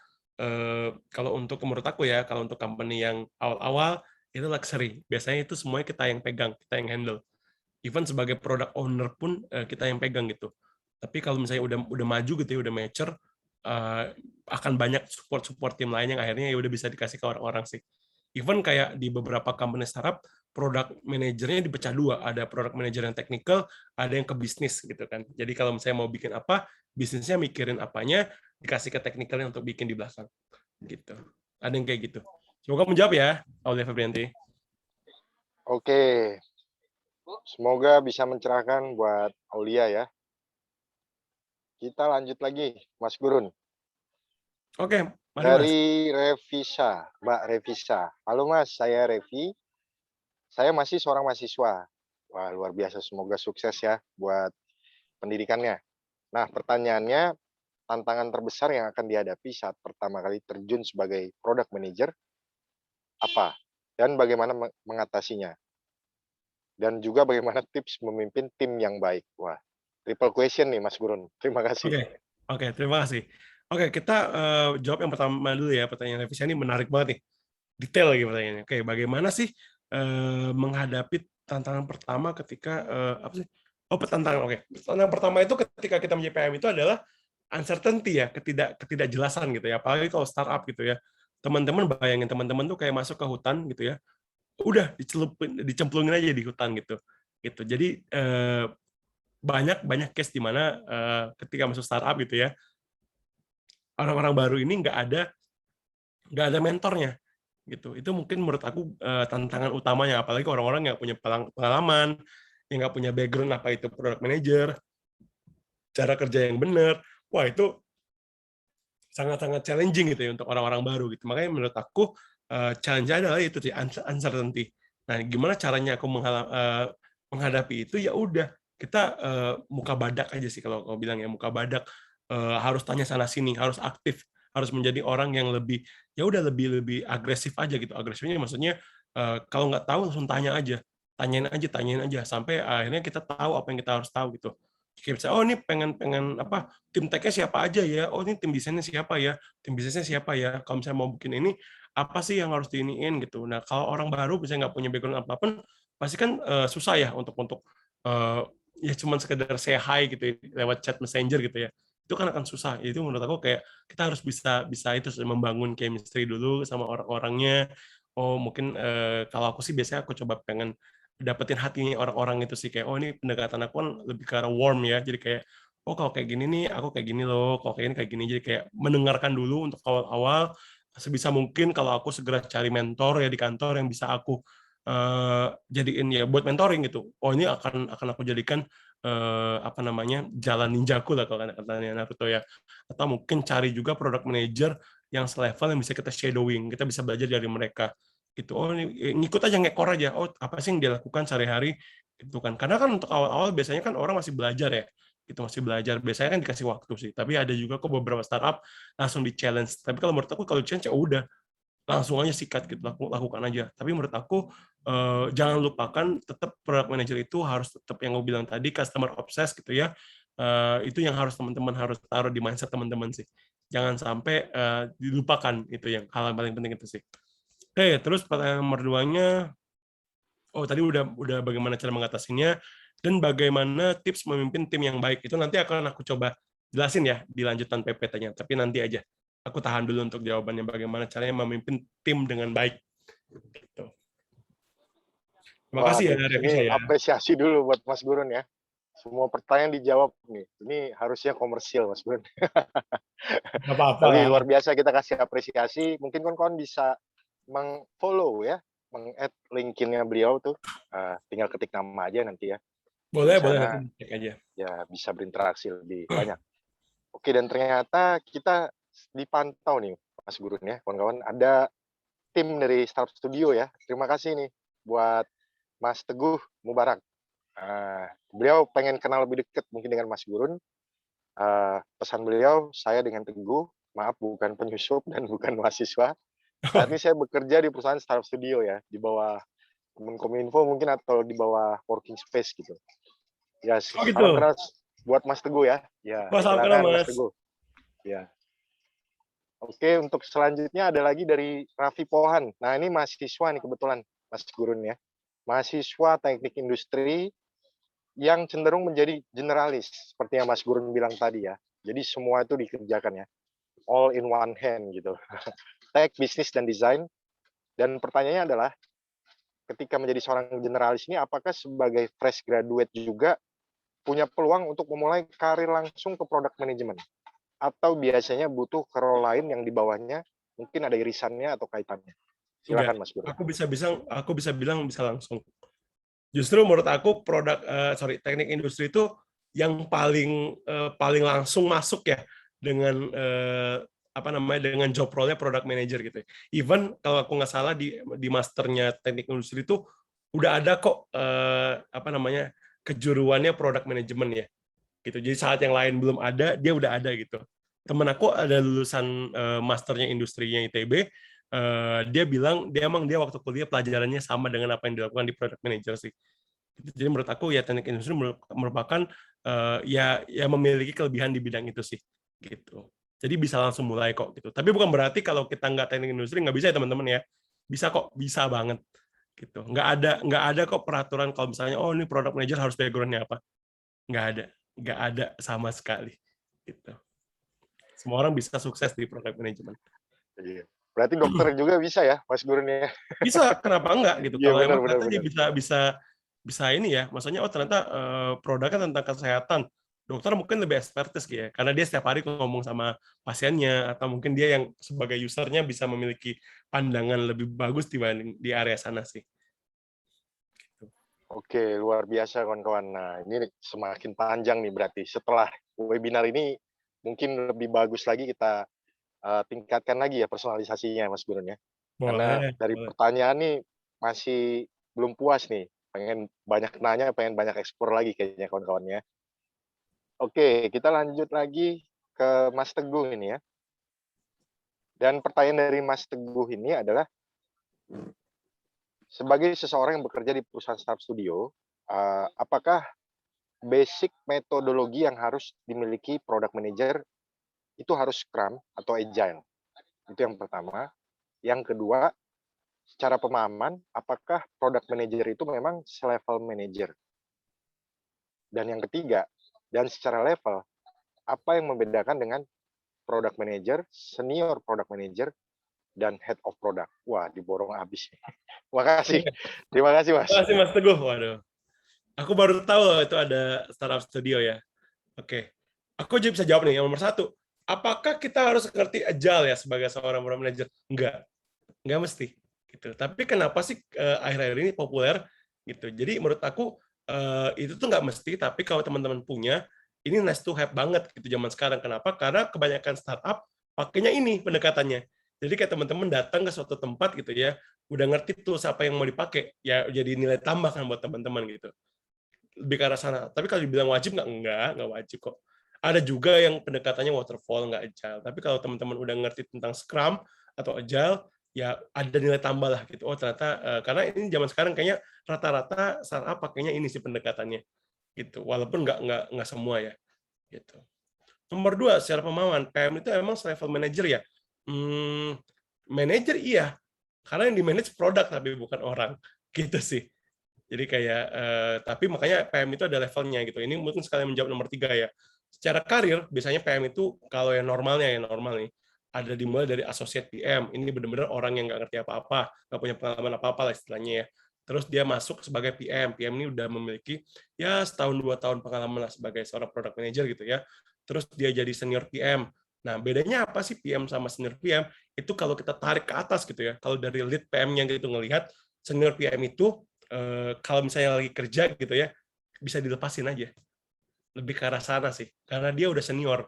kalau untuk menurut aku ya, kalau untuk company yang awal-awal itu luxury. Biasanya itu semuanya kita yang pegang, kita yang handle. Even sebagai product owner pun kita yang pegang gitu. Tapi kalau misalnya udah maju gitu ya, udah mature, akan banyak support tim lain yang akhirnya ya udah bisa dikasih ke orang-orang sih. Even kayak di beberapa company startup, product manajernya dipecah dua. Ada product manager yang technical, ada yang ke bisnis gitu kan. Jadi kalau misalnya mau bikin apa, bisnisnya mikirin apanya, dikasih ke technicalnya untuk bikin di belakang. Gitu. Ada yang kayak gitu. Semoga menjawab ya, Aulia Febrianti. Oke. Semoga bisa mencerahkan buat Aulia ya. Kita lanjut lagi, Mas Gurun. Oke, mari dari Mas. Revisa, Mbak Revisa. Halo Mas, saya Revi. Saya masih seorang mahasiswa. Wah, luar biasa. Semoga sukses ya buat pendidikannya. Nah, pertanyaannya, tantangan terbesar yang akan dihadapi saat pertama kali terjun sebagai product manager apa? Dan bagaimana mengatasinya? Dan juga bagaimana tips memimpin tim yang baik? Wah, triple question nih Mas Gurun. Terima kasih. Oke, terima kasih. Oke, kita jawab yang pertama dulu ya. Pertanyaan Revisa ini menarik banget nih. Detail lagi pertanyaannya. Oke, bagaimana sih menghadapi tantangan pertama ketika apa sih? Oh, tantangan. Oke. Tantangan pertama itu ketika kita menjadi PM itu adalah uncertainty ya, ketidakjelasan gitu ya. Apalagi kalau startup gitu ya. Teman-teman bayangin teman-teman tuh kayak masuk ke hutan gitu ya. udah dicemplungin aja di hutan gitu. Jadi banyak case di mana ketika masuk startup gitu ya, orang-orang baru ini nggak ada mentornya gitu. Itu mungkin menurut aku tantangan utamanya, apalagi orang-orang yang punya pengalaman, yang nggak punya background apa itu product manager, cara kerja yang benar. Wah, itu sangat-sangat challenging gitu ya untuk orang-orang baru gitu. Makanya menurut aku challenge adalah itu sih, uncertainty. Nah, gimana caranya aku menghadapi itu? Ya udah, kita muka badak aja sih kalau bilang ya, muka badak. Harus tanya sana sini, harus aktif, harus menjadi orang yang lebih, ya udah, lebih agresif aja gitu. Agresifnya maksudnya kalau nggak tahu langsung tanyain aja sampai akhirnya kita tahu apa yang kita harus tahu gitu. Kayak misalnya, oh ini pengen apa, tim tech-nya siapa aja ya, oh ini tim desainnya siapa ya, tim bisnisnya siapa ya, kalau misalnya mau bikin ini apa sih yang harus diiniin gitu. Nah, kalau orang baru misalnya nggak punya background apapun, pasti kan susah ya untuk eh, ya cuman sekedar say hi gitu ya, lewat chat messenger gitu ya, itu kan akan susah. Itu menurut aku kayak kita harus bisa bisa itu membangun chemistry dulu sama orang-orangnya. Oh mungkin kalau aku sih biasanya aku coba pengen dapetin hatinya orang-orang itu sih, kayak oh ini pendekatan aku kan lebih ke arah warm ya, jadi kayak oh kalau kayak gini nih aku kayak gini loh, kalau kayak ini kayak gini, jadi kayak mendengarkan dulu untuk awal-awal. Sebisa mungkin kalau aku segera cari mentor ya di kantor yang bisa aku jadiin ya buat mentoring gitu. Oh ini akan aku jadikan apa namanya, jalan ninjaku lah kalau katanya Naruto ya. Atau mungkin cari juga product manager yang selevel yang bisa kita shadowing, kita bisa belajar dari mereka gitu. Oh ini ngikut aja, ngekor aja, oh apa sih yang dia lakukan sehari-hari gitu kan. Karena kan untuk awal-awal biasanya kan orang masih belajar ya, itu masih belajar, biasanya kan dikasih waktu sih. Tapi ada juga kok beberapa startup langsung di challenge. Tapi kalau menurut aku kalau challenge ya udah langsung aja sikat gitu, lakukan aja. Tapi menurut aku jangan lupakan tetap product manager itu harus tetap yang gue bilang tadi, customer obsessed gitu ya. Itu yang harus teman-teman harus taruh di mindset teman-teman sih. Jangan sampai dilupakan, itu yang hal yang paling penting itu sih. Oke, terus pertanyaan nomor 2-nya, oh tadi udah bagaimana cara mengatasinya dan bagaimana tips memimpin tim yang baik. Itu nanti akan aku coba jelasin ya di lanjutan PPT-nya, tapi nanti aja. Aku tahan dulu untuk jawabannya bagaimana caranya memimpin tim dengan baik. Gitu. Terima kasih ya Waduh, Revisha ini ya. apresiasi dulu buat Mas Gurun ya. Semua pertanyaan dijawab nih. Ini harusnya komersil, Mas Gurun. Gak apa-apa Tapi lah. luar biasa, kita kasih apresiasi. Mungkin kawan-kawan bisa meng-follow ya, meng-add LinkedIn-nya beliau tuh. Tinggal ketik nama aja nanti ya. Di Boleh nanti sana cek aja. ya bisa berinteraksi lebih banyak. Oke, dan ternyata kita dipantau nih, Mas Gurun ya, kawan-kawan. Ada tim dari Startup Studio ya. Terima kasih nih buat Mas Teguh Mubarak. Beliau pengen kenal lebih dekat mungkin dengan Mas Gurun. Pesan beliau, saya dengan Teguh, maaf bukan penyusup dan bukan mahasiswa. Saat ini saya bekerja di perusahaan Startup Studio ya, di bawah Kemenkominfo mungkin atau di bawah Working Space gitu. Ya, Oh salam gitu. kenal buat Mas Teguh ya. Ya, Mas, salam kenal silakan Mas Mas. Teguh. Ya. Oke, untuk selanjutnya ada lagi dari Raffi Pohan. Nah, ini mahasiswa nih kebetulan, Mas Gurun ya. Mahasiswa teknik industri yang cenderung menjadi generalis, seperti yang Mas Gurun bilang tadi ya. Jadi semua itu dikerjakan ya, all in one hand gitu. Tech, bisnis, dan desain. Dan pertanyaannya adalah, ketika menjadi seorang generalis ini, apakah sebagai fresh graduate juga punya peluang untuk memulai karir langsung ke product management? Atau biasanya butuh ke role lain yang di bawahnya, mungkin ada irisannya atau kaitannya? Enggak. Silakan Mas Gurun. Aku bisa bilang bisa langsung. Justru menurut aku teknik industri itu yang paling langsung masuk ya dengan apa namanya, dengan job role-nya product manager gitu. Even kalau aku nggak salah di masternya teknik industri itu udah ada kok apa namanya, kejuruannya product management ya gitu. Jadi saat yang lain belum ada, dia udah ada gitu. Temen aku ada lulusan masternya industrinya ITB, dia bilang dia waktu kuliah pelajarannya sama dengan apa yang dilakukan di product manager sih. Jadi menurut aku ya teknik industri merupakan ya memiliki kelebihan di bidang itu sih gitu. Jadi bisa langsung mulai kok gitu. Tapi bukan berarti kalau kita nggak teknik industri nggak bisa ya teman-teman ya. Bisa kok, bisa banget gitu. Nggak ada kok peraturan kalau misalnya oh ini product manager harus background-nya apa. Nggak ada sama sekali gitu. Semua orang bisa sukses di product management. Iya. Berarti dokter juga bisa ya, Mas Gurun ya? Bisa, kenapa enggak gitu. Iya Kalau benar emang benar ternyata dia benar. bisa ini ya, maksudnya oh ternyata produknya tentang kesehatan. Dokter mungkin lebih ekspertis gitu ya, karena dia setiap hari ngomong sama pasiennya, atau mungkin dia yang sebagai usernya bisa memiliki pandangan lebih bagus dibanding di area sana sih. Oke, luar biasa kawan-kawan. Nah, ini semakin panjang nih berarti. Setelah webinar ini mungkin lebih bagus lagi kita tingkatkan lagi ya personalisasinya, Mas Gurun ya. Karena Boleh, dari boleh. pertanyaan nih masih belum puas nih. Pengen banyak nanya, pengen banyak eksplor lagi kayaknya kawan-kawannya. Oke, kita lanjut lagi ke Mas Teguh ini ya. Dan pertanyaan dari Mas Teguh ini adalah, sebagai seseorang yang bekerja di perusahaan startup studio, apakah basic metodologi yang harus dimiliki product manager itu harus Scrum atau Agile? Itu yang pertama. Yang kedua, secara pemahaman, apakah product manager itu memang selevel manager? Dan yang ketiga, dan secara level, apa yang membedakan dengan product manager, senior product manager, dan head of product? Wah, diborong habis. Makasih. Terima kasih, Mas. Terima kasih Mas Teguh. Waduh, aku baru tahu loh itu ada startup studio ya. Oke, aku juga bisa jawab nih. Yang nomor satu, apakah kita harus ngerti agile ya sebagai seorang product manager? Enggak mesti. Gitu. Tapi kenapa sih akhir-akhir ini populer? Gitu. Jadi menurut aku itu tuh nggak mesti. Tapi kalau teman-teman punya, ini nice to have banget gitu zaman sekarang. Kenapa? Karena kebanyakan startup pakainya ini pendekatannya. Jadi kayak teman-teman datang ke suatu tempat gitu ya, udah ngerti tuh siapa yang mau dipakai, ya jadi nilai tambah kan buat teman-teman gitu. Lebih ke arah sana. Tapi kalau dibilang wajib nggak wajib kok. Ada juga yang pendekatannya waterfall, nggak agile. Tapi kalau teman-teman udah ngerti tentang Scrum atau agile, ya ada nilai tambah lah gitu. Oh ternyata, karena ini zaman sekarang kayaknya rata-rata startup pakainya ini sih pendekatannya. Gitu. Walaupun nggak semua ya. Gitu. Nomor dua, secara pemahaman, PM itu emang level manager ya? Manager iya, karena yang di-manage produk tapi bukan orang. Gitu sih. Jadi kayak, tapi makanya PM itu ada levelnya gitu. Ini mungkin sekalian menjawab nomor 3 ya. Secara karir, biasanya PM itu kalau yang normalnya, yang normal nih, ada dimulai dari associate PM. Ini benar-benar orang yang nggak ngerti apa-apa, nggak punya pengalaman apa-apa lah istilahnya ya. Terus dia masuk sebagai PM. PM ini udah memiliki ya setahun 2 tahun pengalaman lah sebagai seorang product manager gitu ya. Terus dia jadi senior PM. Nah, bedanya apa sih PM sama senior PM? Itu kalau kita tarik ke atas gitu ya. Kalau dari lead PM-nya gitu ngelihat, senior PM itu kalau misalnya lagi kerja gitu ya, bisa dilepasin aja. Lebih ke arah sana sih, karena dia udah senior.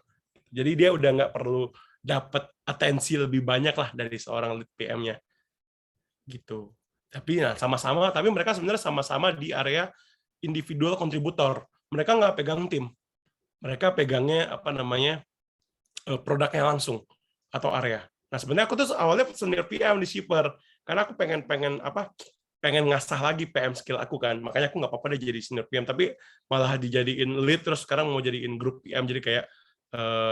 Jadi dia udah nggak perlu dapat atensi lebih banyak lah dari seorang lead PM-nya. Gitu. Tapi nah sama-sama, tapi mereka sebenarnya sama-sama di area individual kontributor. Mereka nggak pegang tim. Mereka pegangnya apa namanya produknya langsung atau area. Nah sebenarnya aku tuh awalnya senior PM di Shipper karena aku pengen ngasah lagi PM skill aku kan, makanya aku nggak apa-apa deh jadi senior PM, tapi malah dijadiin lead terus sekarang mau jadiin grup PM, jadi kayak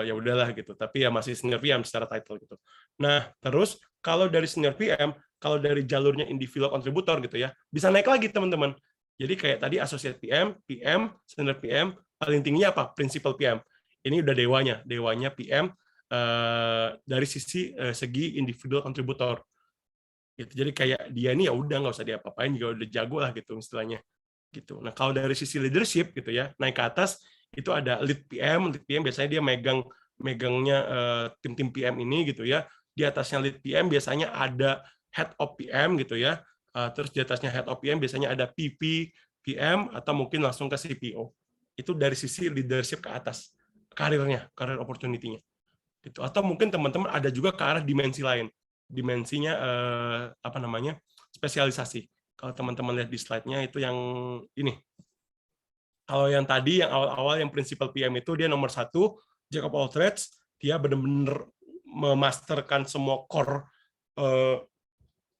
ya udahlah gitu, tapi ya masih senior PM secara title gitu. Nah terus kalau dari senior PM, kalau dari jalurnya individual contributor gitu ya, bisa naik lagi teman-teman. Jadi kayak tadi associate PM, PM, senior PM, paling tingginya apa? Principal PM. Ini udah dewanya PM dari sisi segi individual contributor. Gitu. Jadi kayak dia ini ya udah nggak usah diapa-apain juga udah jago lah gitu istilahnya. Gitu. Nah kalau dari sisi leadership gitu ya naik ke atas itu ada lead PM biasanya dia megangnya tim-tim PM ini gitu ya. Di atasnya lead PM biasanya ada head of PM gitu ya. Terus di atasnya head of PM biasanya ada PP, PM atau mungkin langsung ke CPO. Itu dari sisi leadership ke atas karirnya, karir opportunity-nya. Gitu. Atau mungkin teman-teman ada juga ke arah dimensi lain. Dimensinya spesialisasi. Kalau teman-teman lihat di slide-nya itu yang ini. Kalau yang tadi yang awal-awal yang principal PM itu dia nomor 1, jack of all trades, dia benar-benar memasterkan semua core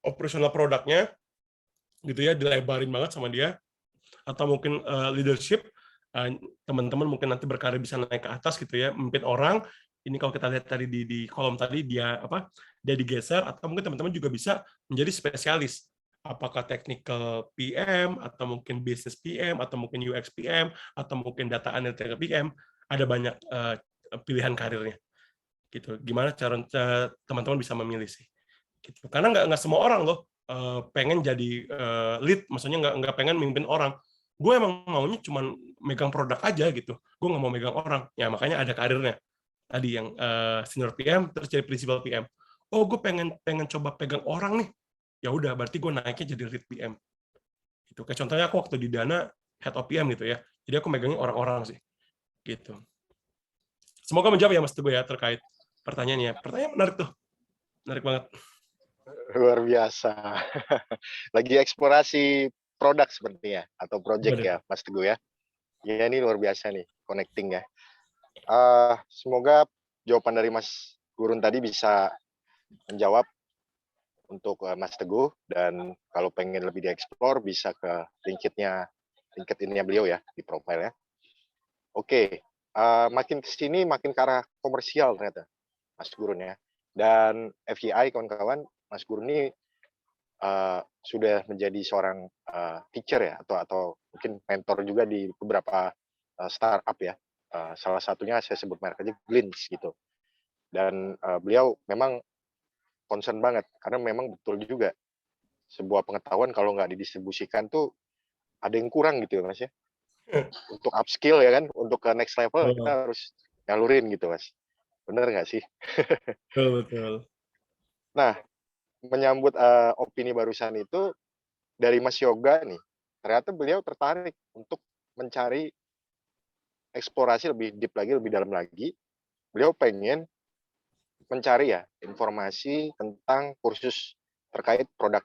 operational produknya gitu ya, dilebarin banget sama dia. Atau mungkin leadership, teman-teman mungkin nanti berkarir bisa naik ke atas gitu ya, memimpin orang. Ini kalau kita lihat tadi di kolom tadi dia digeser, atau mungkin teman-teman juga bisa menjadi spesialis. Apakah technical PM atau mungkin business PM atau mungkin UX PM atau mungkin data analytics PM, ada banyak pilihan karirnya. Gitu. Gimana cara teman-teman bisa memilih sih? gitu. Karena nggak semua orang loh pengen jadi lead, maksudnya nggak pengen mimpin orang. Gue emang maunya cuman megang produk aja gitu. Gue nggak mau megang orang. Ya makanya ada karirnya. Tadi yang senior PM terus jadi principal PM. Oh, gue pengen coba pegang orang nih. Ya udah, berarti gue naiknya jadi lead PM. Gitu. Kayak contohnya aku waktu di Dana head of PM gitu ya. Jadi aku megangnya orang-orang sih. Gitu. Semoga menjawab ya Mas Teguh ya terkait pertanyaannya. Pertanyaan menarik tuh. Menarik banget. Luar biasa. Lagi eksplorasi produk sepertinya atau project ya, Mas Teguh ya. Ya ini luar biasa nih connecting ya. Semoga jawaban dari Mas Gurun tadi bisa menjawab untuk Mas Teguh, dan kalau pengen lebih dieksplor bisa ke LinkedIn-nya beliau ya di profile ya. Oke, makin kesini makin ke arah komersial ternyata Mas Gurun ya. Dan FYI kawan-kawan, Mas Gurun ini sudah menjadi seorang teacher ya, atau mungkin mentor juga di beberapa startup ya. Salah satunya saya sebut merek aja Glints gitu. Dan beliau memang concern banget karena memang betul juga sebuah pengetahuan kalau nggak didistribusikan tuh ada yang kurang gitu ya Mas ya. Untuk upskill ya kan, untuk ke next level kita harus nyalurin gitu Mas. Bener nggak sih? Betul. Nah, menyambut opini barusan itu dari Mas Yoga nih, ternyata beliau tertarik untuk mencari eksplorasi lebih deep lagi, lebih dalam lagi. Beliau pengen mencari ya informasi tentang kursus terkait produk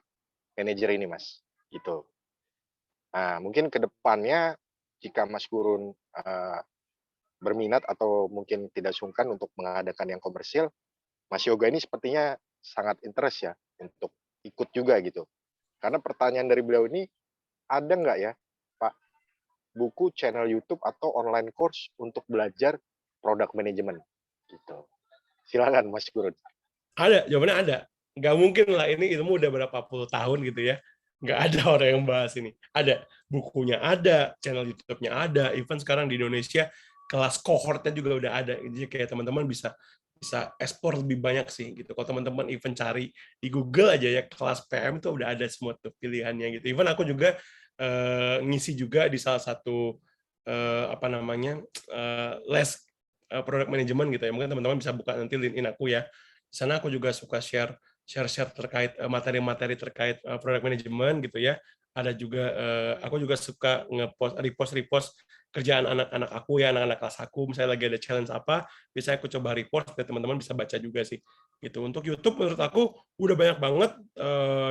manager ini Mas, gitu. Nah, mungkin ke depannya jika Mas Gurun berminat atau mungkin tidak sungkan untuk mengadakan yang komersil, Mas Yoga ini sepertinya sangat interest ya untuk ikut juga gitu. Karena pertanyaan dari beliau ini, ada nggak ya Pak buku, channel YouTube atau online course untuk belajar product management gitu. Silakan Mas Gurun. Ada, jawabannya ada. Nggak mungkin lah, ini ilmu udah berapa puluh tahun gitu ya. Nggak ada orang yang bahas ini. Ada, bukunya ada, channel YouTube-nya ada, even sekarang di Indonesia kelas cohort-nya juga udah ada. Jadi kayak teman-teman bisa ekspor lebih banyak sih gitu. Kalau teman-teman even cari di Google aja ya, kelas PM tuh udah ada semua tuh pilihannya gitu. Even aku juga ngisi juga di salah satu apa namanya les product management gitu ya. Mungkin teman-teman bisa buka nanti LinkedIn aku ya. Di sana aku juga suka share terkait materi-materi terkait product management gitu ya. Ada juga aku juga suka repost kerjaan anak-anak aku ya, anak-anak kelas aku, misalnya lagi ada challenge apa, biasanya aku coba repost dan teman-teman bisa baca juga sih. Gitu. Untuk YouTube menurut aku udah banyak banget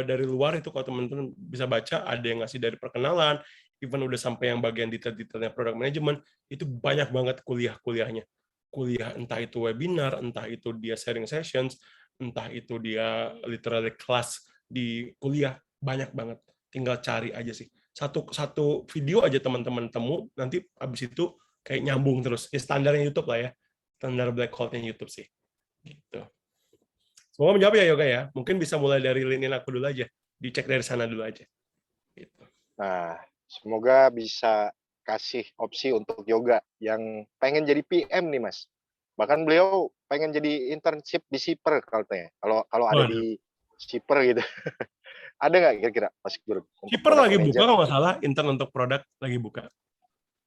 dari luar itu kalau teman-teman bisa baca, ada yang ngasih dari perkenalan, even udah sampai yang bagian detail-detailnya product management, itu banyak banget kuliah-kuliahnya. Kuliah entah itu webinar, entah itu dia sharing sessions, entah itu dia literally kelas di kuliah, banyak banget. Tinggal cari aja sih. Satu video aja teman-teman temu, nanti habis itu kayak nyambung terus. Ya, standarnya YouTube lah ya. Standar black hole-nya YouTube sih. Gitu. Semoga menjawab ya Yoga ya. Mungkin bisa mulai dari LinkedIn aku dulu aja. Dicek dari sana dulu aja. Gitu. Nah, semoga bisa kasih opsi untuk Yoga yang pengen jadi PM nih Mas. Bahkan beliau pengen jadi internship di Shipper kalau ada di Shipper gitu. Ada nggak kira-kira Mas Gurun untuk Shipper product lagi manager? buka kalau nggak salah, intern untuk produk lagi buka.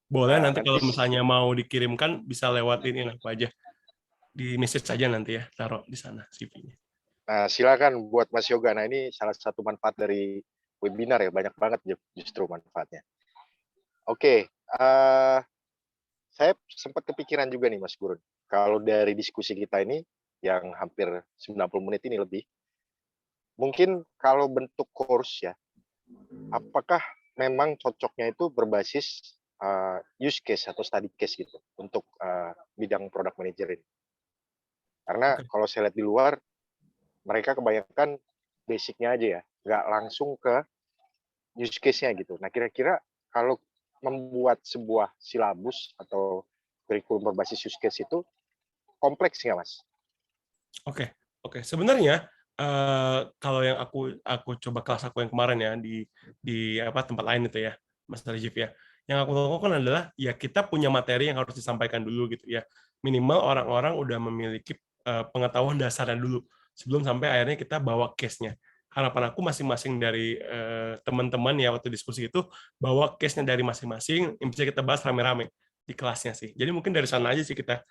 Boleh Nah, nanti kalau misalnya mau dikirimkan bisa lewat ini apa aja. Di message saja nanti ya, taruh di sana CV-nya. Nah, silakan buat Mas Yoga. Nah, ini salah satu manfaat dari webinar ya, banyak banget justru manfaatnya. Oke, saya sempat kepikiran juga nih Mas Gurun. Kalau dari diskusi kita ini yang hampir 90 menit ini lebih, mungkin kalau bentuk course ya, apakah memang cocoknya itu berbasis use case atau study case gitu untuk bidang product manager ini? Karena kalau saya lihat di luar, mereka kebanyakan basicnya aja ya, nggak langsung ke use case-nya gitu. Nah, kira-kira kalau membuat sebuah silabus atau kurikulum berbasis use case itu kompleks nggak, Mas? Oke. Sebenarnya kalau yang aku coba kelas aku yang kemarin ya di tempat lain itu ya, Mas Najib ya. Yang aku lakukan adalah ya kita punya materi yang harus disampaikan dulu gitu ya. Minimal orang-orang udah memiliki pengetahuan dasarnya dulu. sebelum sampai akhirnya kita bawa case-nya. Harapan aku masing-masing dari teman-teman ya waktu diskusi itu bawa case-nya dari masing-masing yang bisa kita bahas rame-rame di kelasnya sih. Jadi mungkin dari sana aja sih kita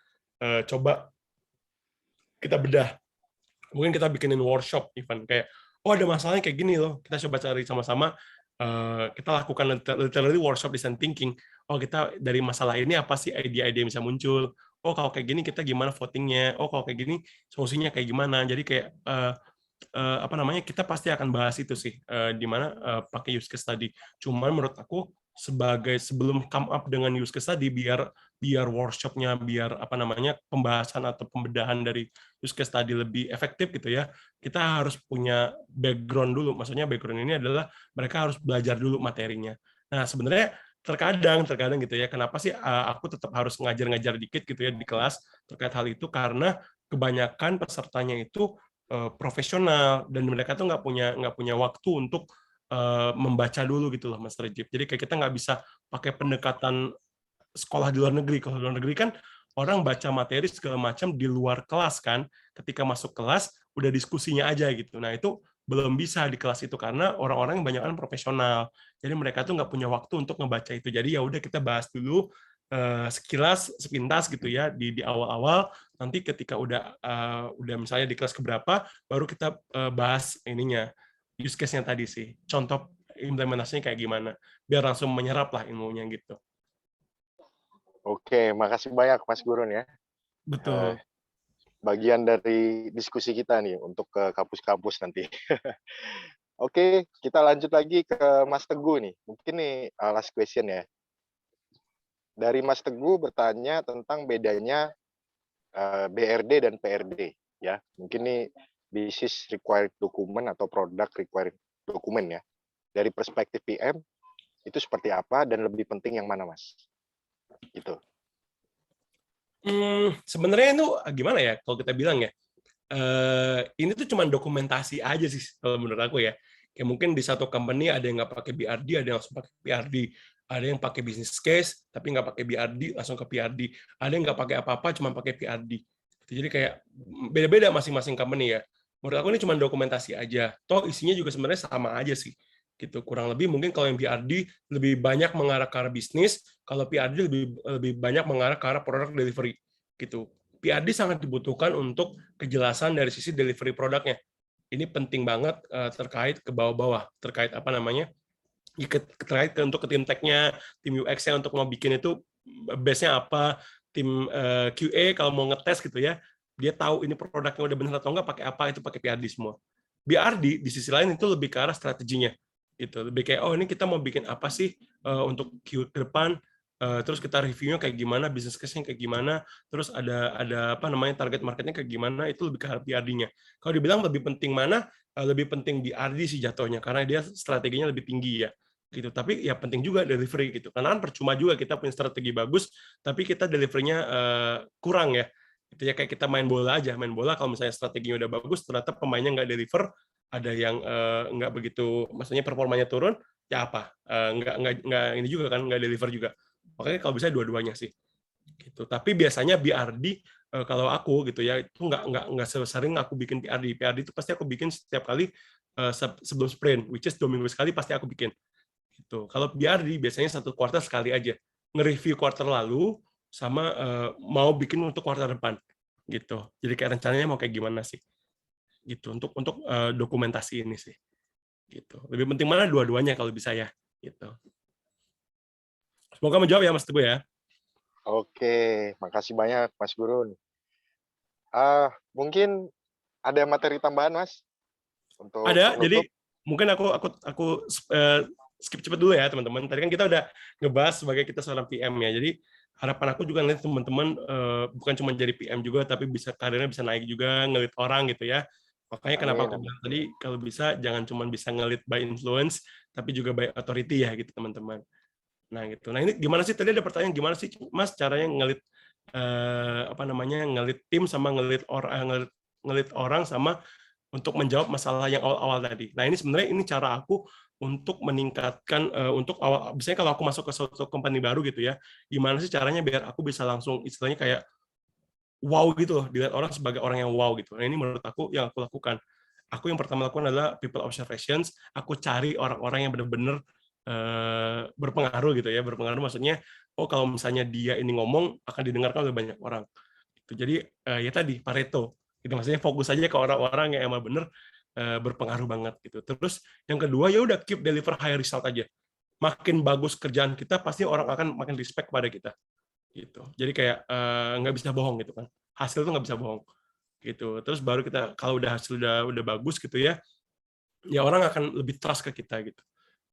coba kita bedah. Mungkin kita bikinin workshop event kayak ada masalahnya kayak gini loh. Kita coba cari sama-sama, kita lakukan literally workshop design thinking. Kita dari masalah ini apa sih ide-ide yang bisa muncul? Kalau kayak gini kita gimana votingnya? Kalau kayak gini solusinya kayak gimana? Jadi kayak apa namanya, kita pasti akan bahas itu sih, di mana pakai use case tadi. Cuman menurut aku sebagai sebelum come up dengan use case tadi, biar workshopnya, biar apa namanya, pembahasan atau pembedahan dari use case tadi lebih efektif gitu ya, kita harus punya background dulu. Maksudnya background ini adalah mereka harus belajar dulu materinya. Nah sebenarnya terkadang gitu ya, kenapa sih aku tetap harus ngajar-ngajar dikit gitu ya di kelas terkait hal itu, karena kebanyakan pesertanya itu profesional dan mereka tuh nggak punya waktu untuk membaca dulu gitu loh, Mas Rejip. Jadi kayak kita nggak bisa pakai pendekatan sekolah di luar negeri. Kalau di luar negeri kan orang baca materi segala macam di luar kelas kan, ketika masuk kelas udah diskusinya aja gitu. Nah itu belum bisa di kelas itu karena orang-orang yang banyak kan profesional. Jadi mereka tuh nggak punya waktu untuk ngebaca itu. Jadi ya udah kita bahas dulu sekilas, sepintas gitu ya di awal-awal. Nanti ketika udah misalnya di kelas keberapa, baru kita bahas ininya use case-nya tadi sih. Contoh implementasinya kayak gimana, biar langsung menyerap lah ilmunya gitu. Oke, makasih banyak Mas Gurun ya. Betul. Bagian dari diskusi kita nih untuk ke kampus-kampus nanti. Oke, kita lanjut lagi ke Mas Teguh nih. Mungkin nih last question ya. Dari Mas Teguh bertanya tentang bedanya BRD dan PRD ya. Mungkin nih business required document atau product required document ya. Dari perspektif PM itu seperti apa dan lebih penting yang mana Mas? Gitu. Sebenarnya itu gimana ya kalau kita bilang ya, ini tuh cuma dokumentasi aja sih kalau menurut aku ya. Kayak mungkin di satu company ada yang nggak pakai BRD, ada yang langsung pakai PRD, ada yang pakai business case tapi nggak pakai BRD langsung ke PRD, ada yang nggak pakai apa-apa cuma pakai PRD. Jadi kayak beda-beda masing-masing company ya. Menurut aku ini cuma dokumentasi aja. Toh isinya juga sebenarnya sama aja sih. Gitu, kurang lebih mungkin kalau yang BRD lebih banyak mengarah ke arah bisnis, kalau PRD lebih banyak mengarah ke arah product delivery gitu. PRD sangat dibutuhkan untuk kejelasan dari sisi delivery produknya. Ini penting banget terkait ke bawah-bawah, terkait apa namanya, terkait untuk ke tim tech-nya, tim UX-nya untuk mau bikin itu base-nya apa, tim QA kalau mau ngetes gitu ya, dia tahu ini produknya udah benar atau enggak, pakai apa, itu pakai PRD semua. BRD di sisi lain itu lebih ke arah strateginya. Gitu. Lebih kayak, ini kita mau bikin apa sih untuk ke depan, terus kita reviewnya kayak gimana, business case-nya kayak gimana, terus ada apa namanya target marketnya kayak gimana, itu lebih ke arah BRD-nya. Kalau dibilang lebih penting mana, lebih penting BRD sih jatuhnya, karena dia strateginya lebih tinggi ya. Gitu. Tapi ya penting juga delivery gitu. Karena kan percuma juga kita punya strategi bagus, tapi kita delivery-nya kurang ya. Itu ya kayak kita main bola aja, main bola kalau misalnya strateginya udah bagus, ternyata pemainnya nggak deliver, ada yang nggak begitu, maksudnya performanya turun, ya apa? Nggak ini juga kan, nggak deliver juga. Makanya kalau bisa dua-duanya sih. Gitu. Tapi biasanya BRD kalau aku gitu ya itu nggak sering aku bikin PRD. PRD itu pasti aku bikin setiap kali sebelum sprint, which is 2 minggu sekali pasti aku bikin. Gitu. Kalau BRD biasanya 1 kuartal sekali aja. Nge-review kuartal lalu sama mau bikin untuk kuartal depan. Gitu. Jadi kayak rencananya mau kayak gimana sih? Gitu. Untuk dokumentasi ini sih. Gitu. Lebih penting mana dua-duanya kalau bisa ya. Gitu. Semoga menjawab ya Mas Teguh ya. Oke, makasih banyak Mas Gurun. Mungkin ada materi tambahan Mas untuk Ada, penutup? jadi mungkin aku skip cepat dulu ya teman-teman. Tadi kan kita udah ngebahas sebagai kita seorang PM ya. Jadi harapan aku juga nanti teman-teman bukan cuma jadi PM juga, tapi bisa karirnya bisa naik juga, ngelit orang gitu ya. Makanya kenapa Amin, aku amin. bilang tadi kalau bisa jangan cuma bisa ngelit by influence, tapi juga by authority ya gitu teman-teman. Nah gitu. Nah ini gimana sih tadi ada pertanyaan gimana sih Mas caranya ngelit apa namanya ngelit tim sama ngelit orang sama untuk menjawab masalah yang awal-awal tadi. Nah ini sebenarnya ini cara aku untuk meningkatkan untuk awal, misalnya kalau aku masuk ke suatu company baru gitu ya, gimana sih caranya biar aku bisa langsung istilahnya kayak wow gitu loh, dilihat orang sebagai orang yang wow gitu. Nah, ini menurut aku yang aku lakukan. Aku yang pertama lakukan adalah people observations. Aku cari orang-orang yang benar-benar berpengaruh gitu ya. Berpengaruh maksudnya, oh kalau misalnya dia ini ngomong akan didengarkan oleh banyak orang. Gitu. Jadi ya tadi Pareto. Gitu. Maksudnya fokus aja ke orang-orang yang emang benar berpengaruh banget gitu. Terus yang kedua ya udah keep deliver high result aja. Makin bagus kerjaan kita, pasti orang akan makin respect pada kita gitu. Jadi kayak nggak bisa bohong gitu kan. Hasil tuh nggak bisa bohong gitu. Terus baru kita kalau udah hasil udah bagus gitu ya, ya orang akan lebih trust ke kita gitu.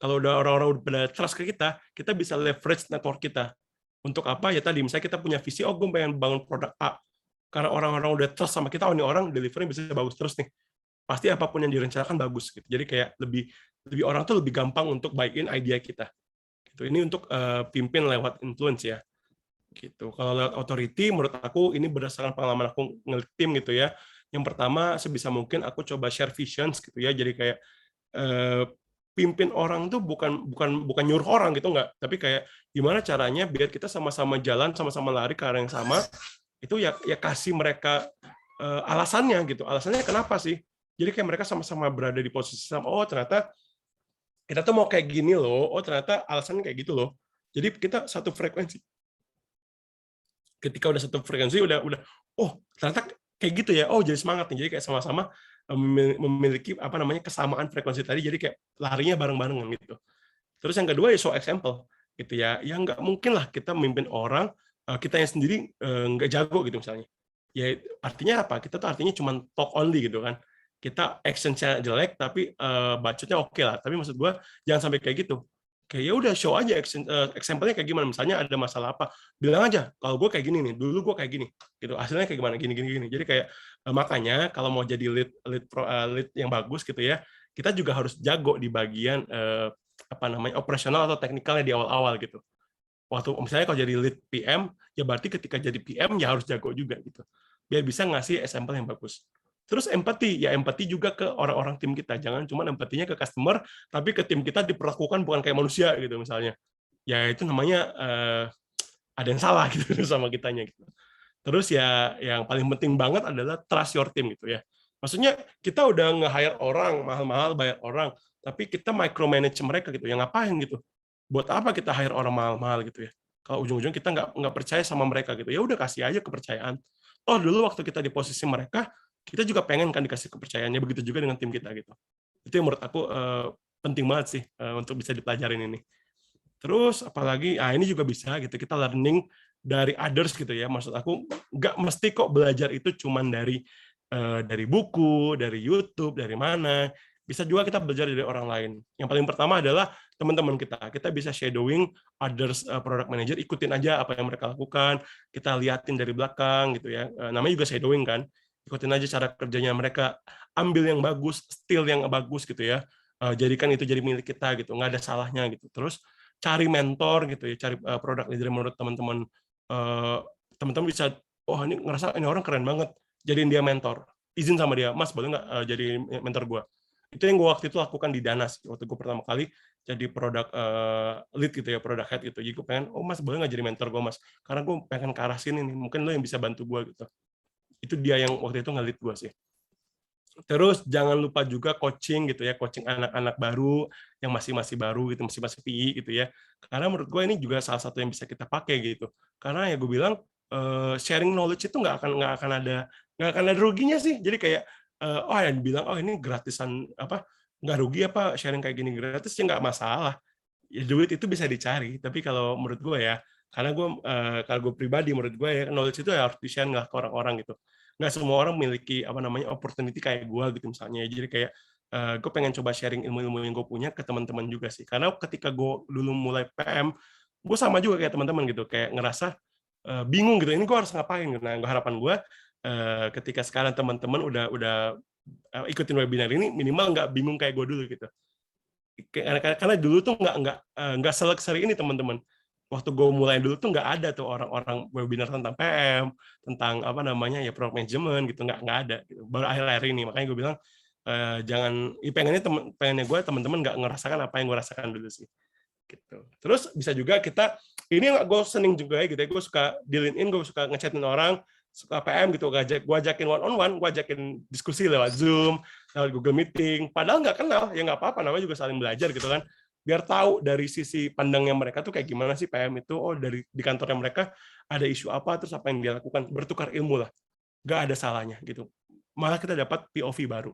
Kalau udah orang-orang udah trust ke kita bisa leverage network kita. Untuk apa? Ya tadi misalnya kita punya visi, oh gue pengen bangun produk A. Karena orang-orang udah trust sama kita, oh ini orang delivery bisa bagus terus nih. Pasti apapun yang direncanakan bagus gitu. Jadi kayak lebih orang tuh lebih gampang untuk buy-in idea kita. Gitu. Ini untuk pimpin lewat influence ya. Gitu. Kalau lewat authority, menurut aku ini berdasarkan pengalaman aku nge-tim gitu ya. Yang pertama, sebisa mungkin aku coba share visions gitu ya. Jadi kayak pimpin orang tuh bukan nyuruh orang gitu nggak, tapi kayak gimana caranya biar kita sama-sama jalan, sama-sama lari ke arah yang sama. Itu ya kasih mereka alasannya gitu. Alasannya kenapa sih? Jadi kayak mereka sama-sama berada di posisi sama. Oh ternyata kita tuh mau kayak gini loh. Oh ternyata alasannya kayak gitu loh. Jadi kita satu frekuensi. Ketika udah satu frekuensi udah oh ternyata kayak gitu ya, oh jadi semangat nih, jadi kayak sama-sama memiliki apa namanya kesamaan frekuensi tadi, jadi kayak larinya bareng-barengan gitu. Terus yang kedua ya show example gitu ya, yang nggak mungkin lah kita memimpin orang kita yang sendiri nggak jago gitu misalnya, ya artinya apa, kita tuh artinya cuma talk only gitu kan, kita action-nya jelek tapi bacotnya oke lah, tapi maksud gua jangan sampai kayak gitu. Kayak ya udah show aja example-nya kayak gimana, misalnya ada masalah apa, bilang aja kalau gue kayak gini nih, dulu gue kayak gini, gitu hasilnya kayak gimana, gini. Jadi kayak makanya kalau mau jadi lead yang bagus gitu ya, kita juga harus jago di bagian apa namanya operasional atau teknikalnya di awal-awal gitu. Waktu misalnya kalau jadi lead PM, ya berarti ketika jadi PM ya harus jago juga gitu, biar bisa ngasih example yang bagus. Terus empati, ya empati juga ke orang-orang tim kita. Jangan cuma empatinya ke customer, tapi ke tim kita diperlakukan bukan kayak manusia gitu misalnya. Ya itu namanya ada yang salah gitu sama kitanya gitu. Terus ya yang paling penting banget adalah trust your team gitu ya. Maksudnya kita udah nge-hire orang, mahal-mahal bayar orang, tapi kita micromanage mereka gitu. Ya ngapain gitu? Buat apa kita hire orang mahal-mahal gitu ya? Kalau ujung-ujung kita nggak percaya sama mereka gitu. Ya udah kasih aja kepercayaan. Oh dulu waktu kita di posisi mereka, kita juga pengen kan dikasih kepercayaannya, begitu juga dengan tim kita gitu. Itu yang menurut aku penting banget sih untuk bisa dipelajarin ini. Terus apalagi, ini juga bisa gitu, kita learning dari others gitu ya. Maksud aku nggak mesti kok belajar itu cuman dari buku, dari YouTube, dari mana. Bisa juga kita belajar dari orang lain. Yang paling pertama adalah teman-teman kita. Kita bisa shadowing others product manager, ikutin aja apa yang mereka lakukan, kita liatin dari belakang gitu ya. Namanya juga shadowing kan. Ikutin aja cara kerjanya mereka, ambil yang bagus, skill yang bagus gitu ya. Jadikan itu jadi milik kita gitu, nggak ada salahnya gitu. Terus cari mentor gitu ya, cari product leader menurut teman-teman. Teman-teman bisa, oh ini ngerasa ini orang keren banget, jadiin dia mentor. Izin sama dia, Mas boleh nggak jadi mentor gue? Itu yang gue waktu itu lakukan di Danas, waktu gue pertama kali jadi produk lead gitu ya, product head gitu. Jadi gue pengen, oh Mas boleh nggak jadi mentor gue Mas? Karena gue pengen ke arah sini nih, mungkin lo yang bisa bantu gue gitu. Itu dia yang waktu itu nge-lead gue sih. Terus jangan lupa juga coaching gitu ya, coaching anak-anak baru yang masih baru gitu, masih PI gitu ya. Karena menurut gue ini juga salah satu yang bisa kita pakai gitu. Karena ya gue bilang sharing knowledge itu nggak akan ada ruginya sih. Jadi kayak oh yang bilang oh ini gratisan apa nggak rugi apa sharing kayak gini gratis ya nggak masalah. Ya duit itu bisa dicari. Tapi kalau menurut gue ya, karena gue kalau gue pribadi menurut gue ya knowledge itu ya harus di-share nggak ke orang-orang gitu. Nggak semua orang memiliki apa namanya opportunity kayak gue gitu misalnya. Jadi kayak gue pengen coba sharing ilmu-ilmu yang gue punya ke teman-teman juga sih. Karena ketika gue dulu mulai PM, gue sama juga kayak teman-teman gitu, kayak ngerasa bingung gitu. Ini gue harus ngapain? Nah, harapan gue ketika sekarang teman-teman udah ikutin webinar ini, minimal nggak bingung kayak gue dulu gitu. Karena dulu tuh nggak sering ini teman-teman. Waktu gue mulai dulu tuh nggak ada tuh orang-orang webinar tentang PM, tentang apa namanya ya product management gitu, nggak ada. Gitu. Baru akhir-akhir ini, makanya gue bilang jangan, pengennya gue teman-teman nggak ngerasakan apa yang gue rasakan dulu sih. Gitu. Terus bisa juga kita, ini gue seneng juga ya gitu, gue suka di LinkedIn, gue suka ngechatin orang, suka PM gitu, gue ajakin one on one, gue ajakin diskusi lewat Zoom, lewat Google Meeting, padahal nggak kenal, ya nggak apa-apa, namanya juga saling belajar gitu kan, biar tahu dari sisi pandangnya mereka tuh kayak gimana sih PM itu, oh dari di kantornya mereka ada isu apa, terus apa yang dia lakukan, bertukar ilmu lah, nggak ada salahnya gitu, malah kita dapat POV baru.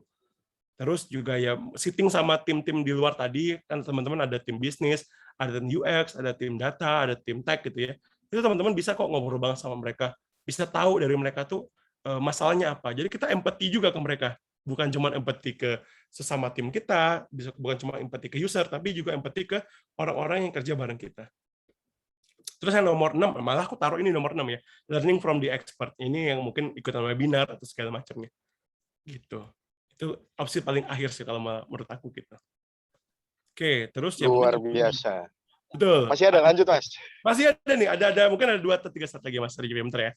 Terus juga ya sitting sama tim-tim di luar tadi, kan teman-teman ada tim bisnis, ada tim UX, ada tim data, ada tim tech gitu ya. Itu teman-teman bisa kok ngobrol banget sama mereka, bisa tahu dari mereka tuh masalahnya apa. Jadi kita empati juga ke mereka, bukan cuma empati ke sesama tim kita, bukan cuma empati ke user, tapi juga empati ke orang-orang yang kerja bareng kita. Terus yang nomor 6, malah aku taruh ini nomor 6 ya, learning from the expert. Ini yang mungkin ikutan webinar atau segala macamnya. Gitu. Itu opsi paling akhir sih kalau menurut aku gitu. Oke, terus ya mungkin Luar biasa. betul. Masih ada lanjut, Mas? Masih ada nih, ada mungkin ada 2 atau 3 strategi Mas dari bentar ya.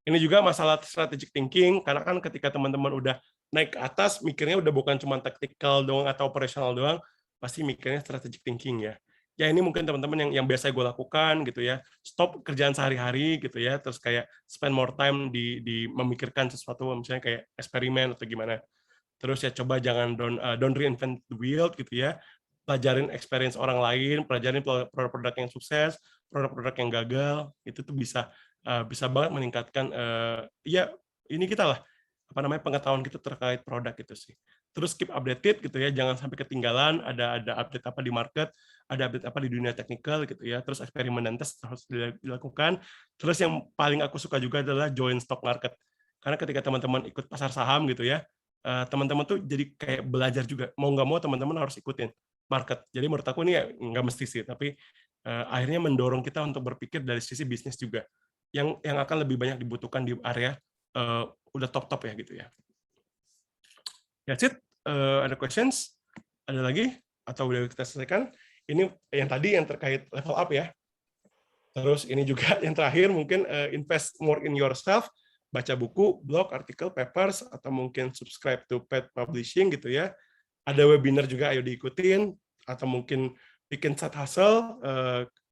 Ini juga masalah strategic thinking, karena kan ketika teman-teman udah naik ke atas, mikirnya udah bukan cuma tactical doang atau operational doang, pasti mikirnya strategic thinking ya. Ya ini mungkin teman-teman yang biasa gue lakukan gitu ya, stop kerjaan sehari-hari gitu ya, terus kayak spend more time di memikirkan sesuatu, misalnya kayak eksperimen atau gimana. Terus ya coba jangan don't reinvent the wheel gitu ya, pelajarin experience orang lain, pelajarin produk-produk yang sukses, produk-produk yang gagal, itu tuh bisa banget meningkatkan ya ini kita lah, apa namanya, pengetahuan kita terkait produk itu sih. Terus keep updated gitu ya, jangan sampai ketinggalan, ada update apa di market, ada update apa di dunia teknikal gitu ya, terus eksperimen dan tes harus dilakukan. Terus yang paling aku suka juga adalah join stock market. Karena ketika teman-teman ikut pasar saham gitu ya, teman-teman tuh jadi kayak belajar juga. Mau nggak mau teman-teman harus ikutin market. Jadi menurut aku ini ya nggak mesti sih, tapi akhirnya mendorong kita untuk berpikir dari sisi bisnis juga. Yang akan lebih banyak dibutuhkan di area udah top-top ya gitu ya. That's it. Ada questions? Ada lagi? Atau udah kita selesaikan? Ini yang tadi yang terkait level up ya. Terus ini juga yang terakhir mungkin invest more in yourself, baca buku, blog, artikel, papers, atau mungkin subscribe to paid publishing gitu ya. Ada webinar juga, ayo diikutin, atau mungkin bikin side hustle,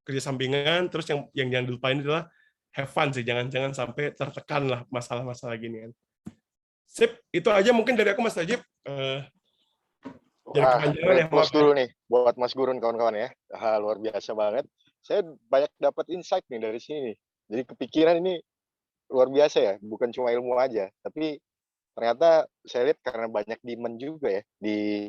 kerja sampingan. Terus yang jangan dilupain adalah have fun sih, jangan sampai tertekan lah masalah-masalah gini kan. Sip, itu aja mungkin dari aku Mas Najib. Jadi kepanjangan ya, Close maaf dulu ya. nih buat Mas Gurun kawan-kawan ya. Luar biasa banget. Saya banyak dapat insight nih dari sini nih. Jadi kepikiran ini luar biasa ya, bukan cuma ilmu aja, tapi ternyata saya lihat karena banyak demand juga ya di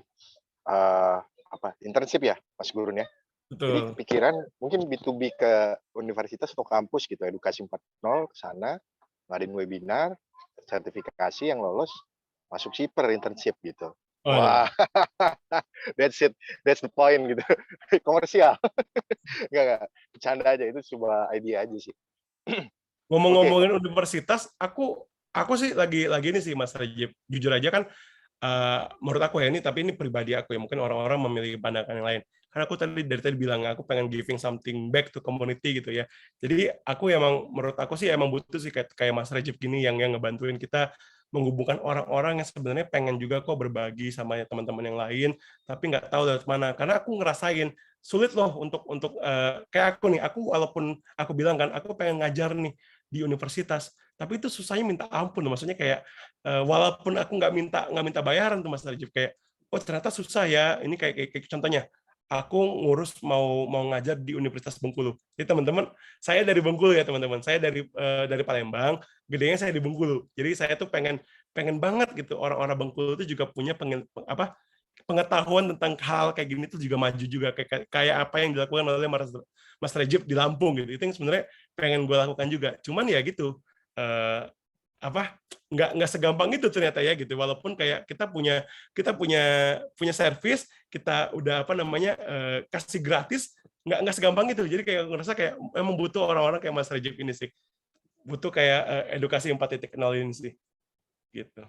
internship ya, Mas Gurun ya. Jadi Betul. kepikiran mungkin B2B ke universitas atau kampus gitu, edukasi 4.0 ke sana, ngadain webinar, sertifikasi yang lolos, masuk shipper internship gitu. Waduh. Wah, that's it, that's the point gitu. Komersial. Enggak, bercanda aja, itu sebuah ide aja sih. Oke. Ngomong-ngomongin universitas, aku sih lagi ini sih Mas Najib. Jujur aja kan, menurut aku ya ini, tapi ini pribadi aku ya, mungkin orang-orang memiliki pandangan yang lain. Karena aku dari tadi bilang aku pengen giving something back to community gitu ya. Jadi aku emang menurut aku sih emang butuh sih kayak Mas Najib gini yang ngebantuin kita menghubungkan orang-orang yang sebenarnya pengen juga kok berbagi sama teman-teman yang lain, tapi nggak tahu dari mana. Karena aku ngerasain sulit loh untuk kayak aku nih, aku walaupun aku bilang kan aku pengen ngajar nih di universitas, tapi itu susahnya minta ampun. Maksudnya kayak walaupun aku nggak minta bayaran tuh Mas Najib, kayak oh ternyata susah ya. Ini kayak contohnya aku ngurus mau ngajar di Universitas Bengkulu. Jadi teman-teman, saya dari Bengkulu ya teman-teman. Saya dari Palembang, gedenya saya di Bengkulu. Jadi saya tuh pengen banget gitu orang-orang Bengkulu itu juga punya pengetahuan tentang hal kayak gini tuh juga maju juga kayak apa yang dilakukan oleh Mas Rejib di Lampung gitu. Itu yang sebenarnya pengen gue lakukan juga. Cuman ya gitu, nggak segampang itu ternyata ya gitu. Walaupun kayak kita punya servis, kita udah kasih gratis, nggak segampang itu. Jadi kayak ngerasa kayak emang butuh orang-orang kayak Mas Rejib ini sih, butuh kayak edukasi 4.0 ini sih gitu.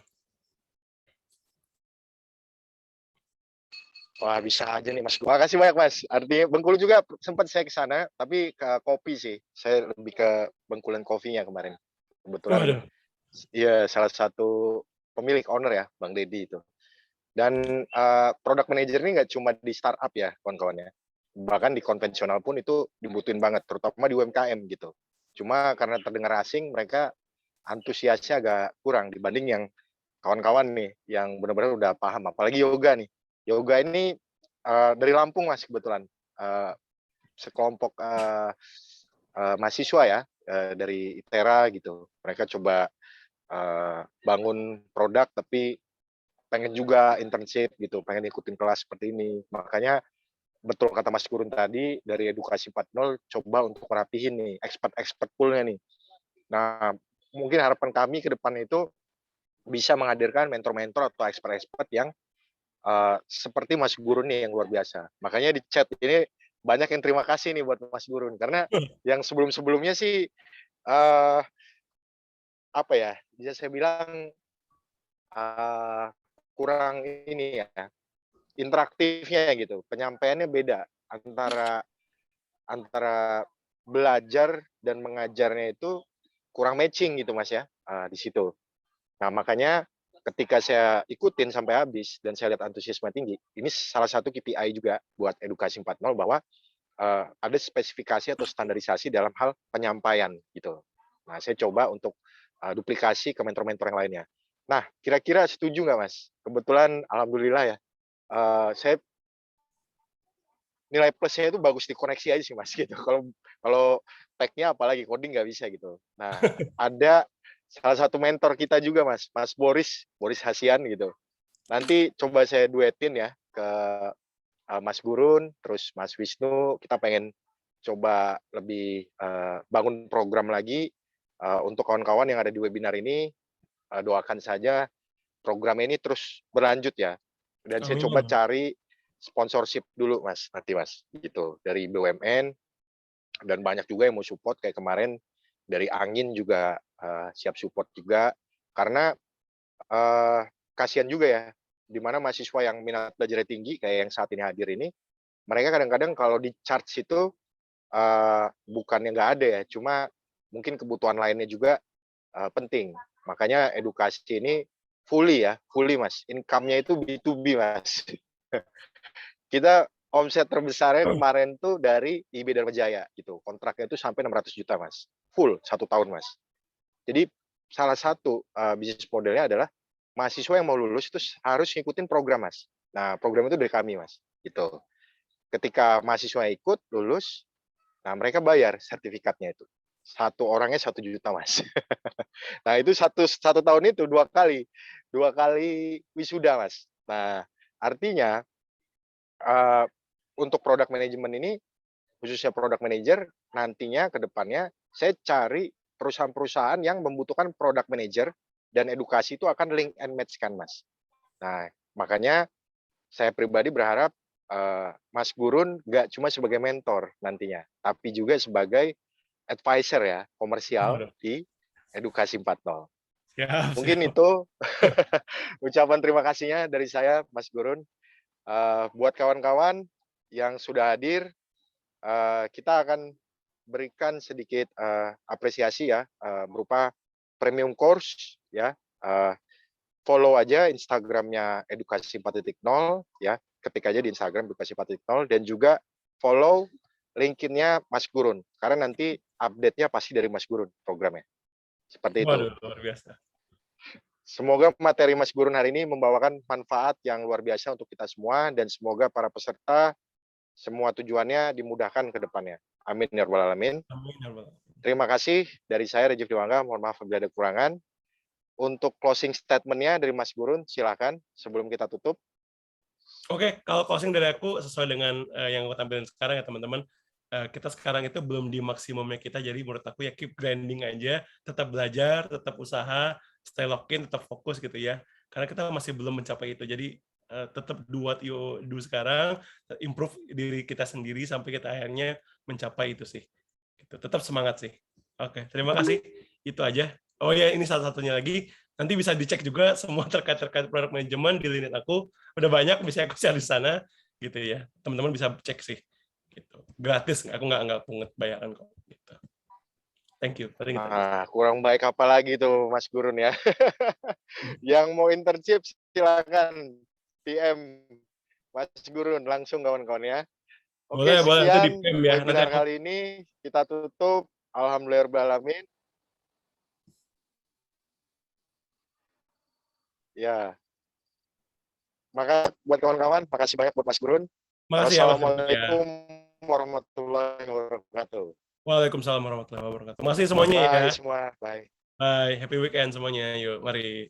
Wah, bisa aja nih Mas. Makasih banyak Mas. Artinya Bengkulu juga sempat saya ke sana, tapi ke kopi sih. Saya lebih ke Bengkulan Coffee-nya kemarin. Kebetulan Waduh. iya salah satu pemilik owner ya, Bang Deddy itu. Dan product manager ini nggak cuma di startup ya, kawan-kawan ya. Bahkan di konvensional pun itu dibutuhin banget, terutama di UMKM gitu. Cuma karena terdengar asing, mereka antusiasnya agak kurang dibanding yang kawan-kawan nih yang benar-benar udah paham. Apalagi yoga nih. Yoga ini dari Lampung Mas kebetulan. Sekelompok mahasiswa ya dari ITERA gitu. Mereka coba bangun produk tapi pengen juga internship gitu, pengen ikutin kelas seperti ini. Makanya betul kata Mas Gurun tadi, dari Edukasi 4.0 coba untuk merapihin nih expert pool-nya nih. Nah, mungkin harapan kami ke depan itu bisa menghadirkan mentor-mentor atau expert-expert yang seperti Mas Gurun nih yang luar biasa. Makanya di chat ini banyak yang terima kasih nih buat Mas Gurun karena yang sebelum-sebelumnya sih apa ya, bisa saya bilang kurang ini ya, interaktifnya gitu, penyampaiannya beda antara belajar dan mengajarnya itu kurang matching gitu Mas ya, di situ. Nah makanya ketika saya ikutin sampai habis dan saya lihat antusiasme tinggi, ini salah satu KPI juga buat Edukasi 4.0 bahwa ada spesifikasi atau standarisasi dalam hal penyampaian gitu. Nah saya coba untuk duplikasi ke mentor-mentor yang lainnya. Nah kira-kira setuju nggak Mas? Kebetulan alhamdulillah ya, saya nilai plusnya itu bagus di koneksi aja sih Mas gitu. Kalau tag-nya apalagi coding nggak bisa gitu. Nah ada salah satu mentor kita juga Mas Boris Hasian gitu. Nanti coba saya duetin ya ke Mas Gurun, terus Mas Wisnu. Kita pengen coba lebih bangun program lagi untuk kawan-kawan yang ada di webinar ini. Doakan saja program ini terus berlanjut ya. Dan saya coba Amin. cari sponsorship dulu Mas, nanti Mas, gitu dari BUMN dan banyak juga yang mau support kayak kemarin dari Angin juga siap support juga karena kasihan juga ya di mana mahasiswa yang minat belajarnya tinggi kayak yang saat ini hadir ini mereka kadang-kadang kalau di charge itu bukannya nggak ada ya cuma mungkin kebutuhan lainnya juga penting makanya edukasi ini fully Mas income-nya itu B2B Mas kita omset terbesarnya kemarin tuh dari IB Dharma Jaya gitu kontraknya itu sampai 600 juta Mas full 1 tahun Mas jadi salah satu bisnis modelnya adalah mahasiswa yang mau lulus itu harus ngikutin program Mas. Nah program itu dari kami Mas. Gitu. Ketika mahasiswa ikut lulus, nah mereka bayar sertifikatnya itu. Satu orangnya 1 juta Mas. Nah itu satu tahun itu dua kali wisuda Mas. Nah artinya untuk product management ini khususnya product manager nantinya ke depannya saya cari perusahaan-perusahaan yang membutuhkan product manager dan edukasi itu akan link and match kan Mas. Nah makanya saya pribadi berharap Mas Gurun nggak cuma sebagai mentor nantinya, tapi juga sebagai advisor ya komersial Waduh. di Edukasi 4.0. Siap, Mungkin siap. itu ucapan terima kasihnya dari saya Mas Gurun. Buat kawan-kawan yang sudah hadir, kita akan berikan sedikit apresiasi ya berupa premium course ya. Follow aja Instagramnya Edukasi 4.0 ya. Ketik aja di Instagram Edukasi 4.0 dan juga follow LinkedIn-nya Mas Gurun karena nanti update-nya pasti dari Mas Gurun programnya. Seperti itu. Waduh, luar biasa. Semoga materi Mas Gurun hari ini membawakan manfaat yang luar biasa untuk kita semua dan semoga para peserta semua tujuannya dimudahkan ke depannya. Amin ya rabbal alamin. Amin ya Rabbal. Terima kasih dari saya Rejif Dewangga. Mohon maaf apabila ada kekurangan. Untuk closing statement-nya dari Mas Gurun, silakan sebelum kita tutup. Oke, kalau closing dari aku sesuai dengan yang aku tampilin sekarang ya teman-teman, kita sekarang itu belum di maksimumnya kita, jadi menurut aku ya keep grinding aja, tetap belajar, tetap usaha, stay lock in, tetap fokus gitu ya. Karena kita masih belum mencapai itu, jadi tetap do what you do sekarang, improve diri kita sendiri sampai kita akhirnya mencapai itu sih. Gitu. Tetap semangat sih. Oke, terima kasih. Itu aja. Oh ya, ini salah satunya lagi. Nanti bisa dicek juga semua terkait produk manajemen di LinkedIn aku. Udah banyak bisa aku share di sana gitu ya. Teman-teman bisa cek sih. Gitu. Gratis, aku nggak pungut bayaran kok. Gitu. Thank you. Paling itu aja. Nah, kurang baik apa lagi tuh Mas Gurun ya. Yang mau internship silakan PM Mas Gurun langsung kawan-kawan ya. Oke, Boleh, boleh. Nanti di sekian PM ya. Nanti webinar aku kali ini kita tutup. Alhamdulillahirobbilalamin. Ya. Maka buat kawan-kawan, makasih banyak buat Mas Gurun. Makasih ya Mas Rizky ya. Wassalamualaikum warahmatullahi wabarakatuh. Waalaikumsalam warahmatullahi wabarakatuh. Makasih semuanya ya. Bye semua. Bye. Bye. Happy weekend semuanya. Yuk, mari.